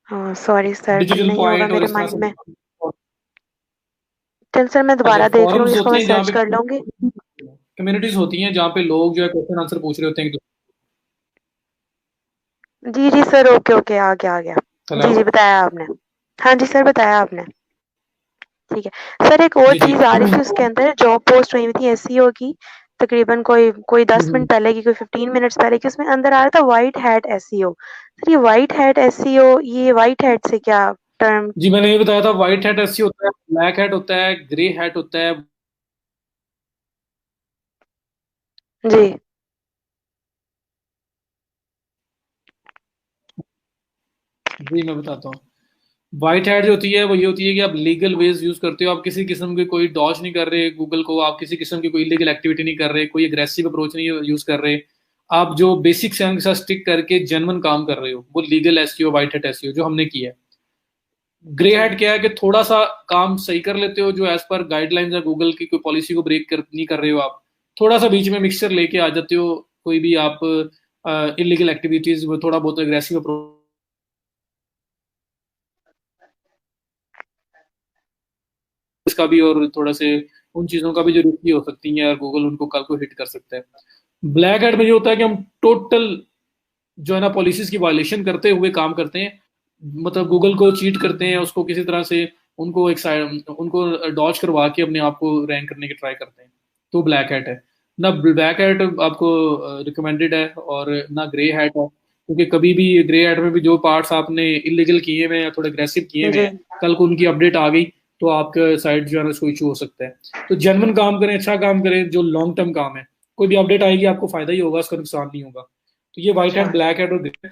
हाँ सॉरी सर, डिजिटल नहीं होगा पॉइंट और मेरे इस तरह माइंड में। से। चल सर मैं दोबारा देख forums लूंगी, इसको होते मैं हैं जहाँ सर्च पे कर लूंगी। कम्युनिटीज होती हैं जहाँ पे लोग जो है क्वेश्चन आंसर पूछ रहे होते हैं। जी जी सर, ओके ओके, आ गया आ गया। हेलो जी जी, बताया आपने। हाँ जी सर, बताया आपने। ठीक है सर, एक और जी जी। चीज आ रही थी उसके अंदर, जॉब पोस्ट हुई हुई थी एसईओ की, तकरीबन कोई कोई 10 मिनट पहले की, कोई 15 मिनट्स पहले की, उसमें अंदर आ रहा था व्हाइट हैट एसईओ। सर ये व्हाइट हैट एसईओ, ये व्हाइट हैट से क्या टर्म? जी मैंने ये बताया था, व्हाइट हैट ऐसी होता है, ब्लैक हैट होता है, ग्रे हैट होता है। जी जी मैं बताता हूँ। व्हाइट हैट जो होती है वो ये होती है कि आप लीगल वेज यूज करते हो, आप किसी किस्म की कोई डॉज नहीं कर रहे गूगल को, आप किसी किस्म की कोई इलीगल एक्टिविटी नहीं कर रहे, कोई अग्रेसिव अप्रोच नहीं यूज कर रहे। आप जो बेसिक के साथ स्टिक करके जेन्युइन काम कर रहे हो, वो legal SEO, white hat SEO जो हमने किया है। ग्रे जी हैट क्या है कि थोड़ा सा काम सही कर लेते हो, जो एज पर गाइडलाइंस है गूगल की, कोई पॉलिसी को ब्रेक कर नहीं कर रहे हो आप, थोड़ा सा बीच में मिक्सचर लेके आ जाते हो, कोई भी आप इलीगल एक्टिविटीज में थोड़ा बहुत अग्रेसिव अप्रोच का भी, और थोड़ा से उन चीजों का भी जो रुकी हो सकती है, गूगल उनको कल को हिट कर सकता है। ब्लैक हैट में ये होता है कि हम टोटल जो है ना पॉलिसीज की वायलेशन करते हुए काम करते हैं, मतलब गूगल को चीट करते हैं, उसको किसी तरह से उनको एक साइड उनको डॉज करवा के अपने आप को रैंक करने की ट्राई करते हैं। तो ब्लैक हैट है ना, ब्लैक हैट आपको रिकमेंडेड है, और ना ग्रे हैट है, क्योंकि कभी भी ग्रे हैट में भी जो पार्ट्स आपने इलीगल किए हुए हैं या थोड़े अग्रेसिव किए हुए जी हैं, कल को उनकी अपडेट आ गई तो आपके साइट जो है ना उसको इशू हो सकता है। तो जेन्युइन काम करें, अच्छा काम करें, जो लॉन्ग टर्म काम है, कोई भी अपडेट आएगी आपको फायदा ही होगा, उसका नुकसान नहीं होगा। तो ये व्हाइट हैट, अच्छा, ब्लैक हैट और ग्रे।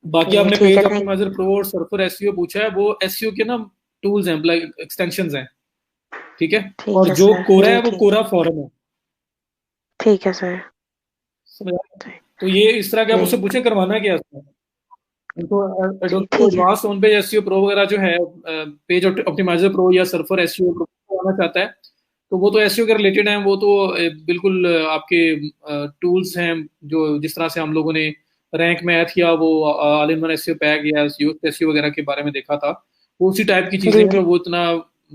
बाकी जी आपने ठीक है, पेज थैंक ऑप्टिमाइजर प्रो और सर्फर एसईओ पूछा है, वो एसईओ के ना टूल्स हैं, एक्सटेंशंस हैं, ठीक है। ठीक और है जो सर, कोरा जी है वो ठीक, कोरा फॉरम है, ठीक है सर। समझ आया? जी तो ये इस तरह के आप जी उससे पूछे करवाना है क्या उसमें, उनको जी, एडोबी ठीक है। Advance on page SEO pro वगैरह जो है, पेज ऑप्टिमाइजर प्रो या सर्फर एसईओ प्रो आना चाहता है, तो वो तो एसईओ के रिलेटेड हैं, वो तो बिल्कुल आपके टूल्स हैं, जो जिस तरह से हम लोगों ने रैंक मैथ या वो all in one SEO pack या यूथ एसईओ वगैरह के बारे में देखा था, वो उसी टाइप की चीजें जी हैं, जी, तो वो इतना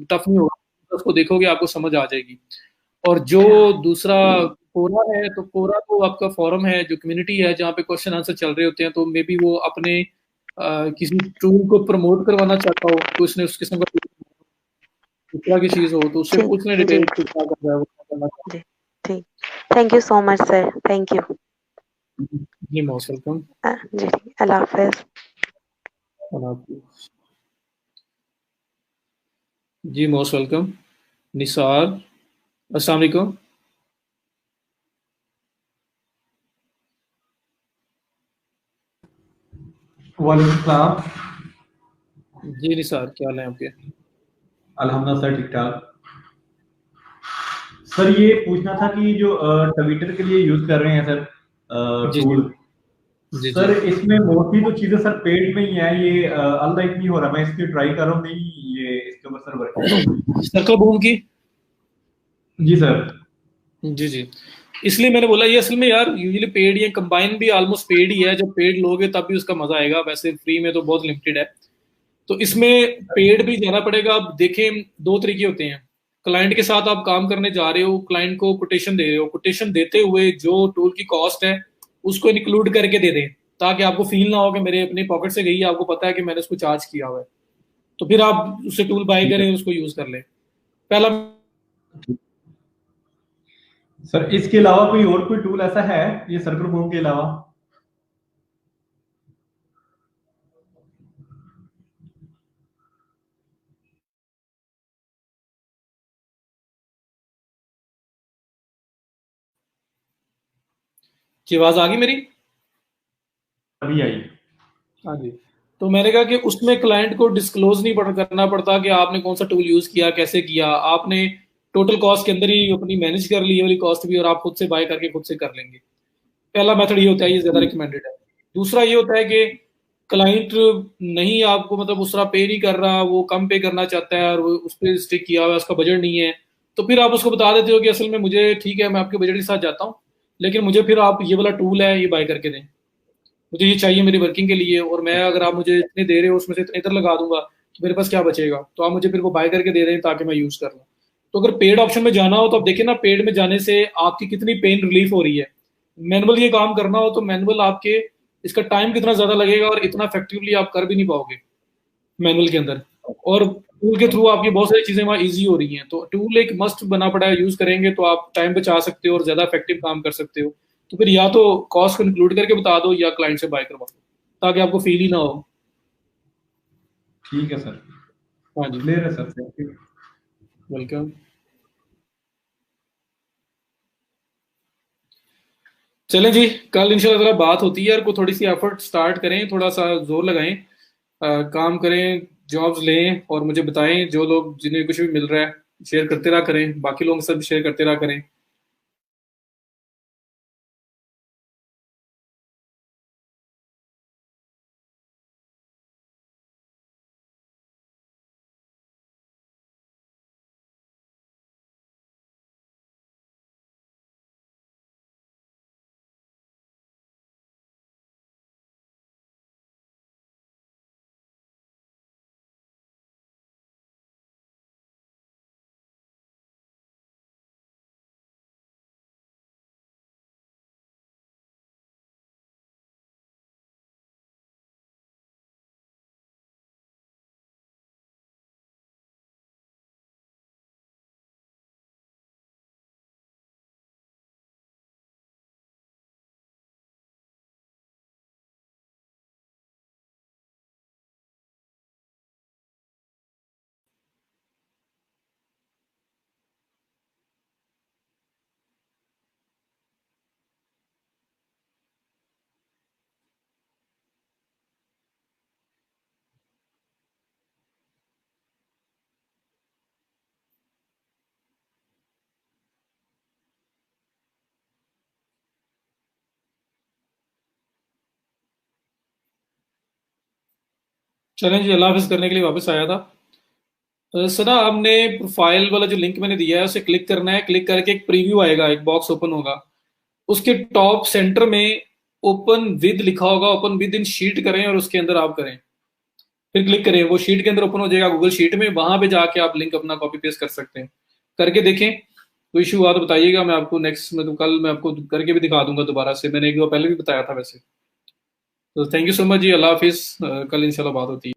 टफ नहीं होगा, उसको देखोगे आपको समझ आ जाएगी। और जो अच्छा, दूसरा कोरा है, तो कोरा तो आपका फोरम है, जो कम्युनिटी है जहाँ पे क्वेश्चन आंसर चल रहे होते हैं, तो मे बी वो अपने किसी टूल को प्रमोट करवाना चाहता हो, तो उसने उस किस्म का इस तरह की चीज हो तो उससे जी पूछ लें जी डिटेल ठीक, क्या कर रहा है, वो क्या करना चाहता जी ठीक। Thank you so much sir, thank you. है। जी मोस्ट वेलकम। जी ठीक, अल्लाह हाफिज। जी मोस्ट वेलकम। निसार, अस्सलाम वालेकुम। वालेकुम सलाम। जी निसार, क्या हाल है आपके? अल्हम्दुलिल्लाह सर, ठीक ठाक। सर ये पूछना था कि जो ट्विटर के लिए यूज कर रहे हैं सर जी जी टूल, जी जी। सर इसमें मोस्टली तो चीजें सर पेड में ही है, ये अनलाइक नहीं हो रहा। मैं इसकी ट्राई कर रहा हूँ, नहीं ये इसके ऊपर सर वर्किंग हो रही। सर्कल बूम की। जी सर। जी जी। इसलिए मैंने बोला ये असल में यार यूजुअली पेड या कंबाइन भी ऑलमोस्ट पेड ही है, जब पेड लोगे तब भी उसका मजा आएगा, वैसे फ्री में तो बहुत लिमिटेड है। तो इसमें पेड भी जाना पड़ेगा। आप देखें, दो तरीके होते हैं। क्लाइंट के साथ आप काम करने जा रहे हो, क्लाइंट को कोटेशन दे रहे हो, कोटेशन देते हुए जो टूल की कॉस्ट है उसको इंक्लूड करके दे दें, ताकि आपको फील ना हो कि मेरे अपनी पॉकेट से गई है, आपको पता है कि मैंने उसको चार्ज किया हुआ है। तो फिर आप उससे टूल बाय ठीक है करें, उसको यूज कर लें पहला। सर, इसके अलावा कोई और कोई टूल ऐसा है ये सर्कल बूम के अलावा? जी आवाज आ गई मेरी? अभी आई। हाँ जी। तो मैंने कहा कि उसमें क्लाइंट को डिस्क्लोज नहीं करना पड़ता कि आपने कौन सा टूल यूज किया, कैसे किया, आपने टोटल कॉस्ट के अंदर ही अपनी मैनेज कर ली, ये वाली कॉस्ट भी, और आप खुद से बाय करके खुद से कर लेंगे। पहला मेथड ये होता है, ये ज्यादा रिकमेंडेड है। दूसरा ये होता है कि क्लाइंट नहीं आपको मतलब उस तरह पे नहीं कर रहा, वो कम पे करना चाहता है और वो उस पर स्टिक किया हुआ है, उसका बजट नहीं है, तो फिर आप उसको बता देते हो कि असल में मुझे ठीक है, मैं आपके बजट के साथ जाता हूँ, लेकिन मुझे फिर आप ये वाला टूल है ये बाय करके दें, मुझे ये चाहिए मेरी वर्किंग के लिए, और मैं अगर आप मुझे इतने दे रहे हो उसमें से इतना इधर लगा दूंगा, तो मेरे पास क्या बचेगा, तो आप मुझे फिर वो बाय करके दे रहे हैं ताकि मैं यूज कर लूँ। तो अगर पेड ऑप्शन में जाना हो तो आप देखिए ना, पेड में जाने से आपकी कितनी पेन रिलीफ हो रही है। मैनुअल ये काम करना हो तो मैनुअल आपके, इसका टाइम कितना ज्यादा लगेगा और इतना इफेक्टिवली आप कर भी नहीं पाओगे मैनुअल के अंदर। और टूल के थ्रू आपकी बहुत सारी चीजें वहाँ इजी हो रही हैं, तो टूल एक मस्ट बना पड़ा है, यूज करेंगे तो आप टाइम बचा सकते हो और ज्यादा इफेक्टिव काम कर सकते हो। तो फिर या तो कॉस्ट को इंक्लूड करके बता दो या क्लाइंट से बाय करवा दो, ताकि आपको फील ही ना हो। ठीक है सर, हाँ जी, क्लियर है सर, थैंक यू। वेलकम। चलें जी, कल इंशाल्लाह जरा बात होती है यार, को थोड़ी सी एफर्ट स्टार्ट करें, थोड़ा सा जोर लगाएं, काम करें, जॉब्स लें और मुझे बताएं, जो लोग जिन्हें कुछ भी मिल रहा है शेयर करते रहा करें, बाकी लोगों के साथ भी शेयर करते रहा करें। चलें जी, अल्लाह हाफिज करने के लिए वापस आया था। सना, आपने प्रोफाइल वाला जो लिंक मैंने दिया है उसे क्लिक करना है, क्लिक करके एक प्रीव्यू आएगा, एक बॉक्स ओपन होगा, उसके टॉप सेंटर में ओपन विद लिखा होगा, ओपन विद इन शीट करें और उसके अंदर आप करें, फिर क्लिक करें, वो शीट के अंदर ओपन हो जाएगा गूगल शीट में, वहां पे जाके आप लिंक अपना कॉपी पेस्ट कर सकते हैं। करके देखें, कोई इशू हुआ तो बताइएगा, मैं आपको नेक्स्ट मतलब कल मैं आपको करके भी दिखा दूंगा दोबारा से, मैंने एक दो पहले भी बताया था वैसे। तो थैंक यू सो मच जी, अल्लाह हाफिज, कल इंशाल्लाह बात होती है।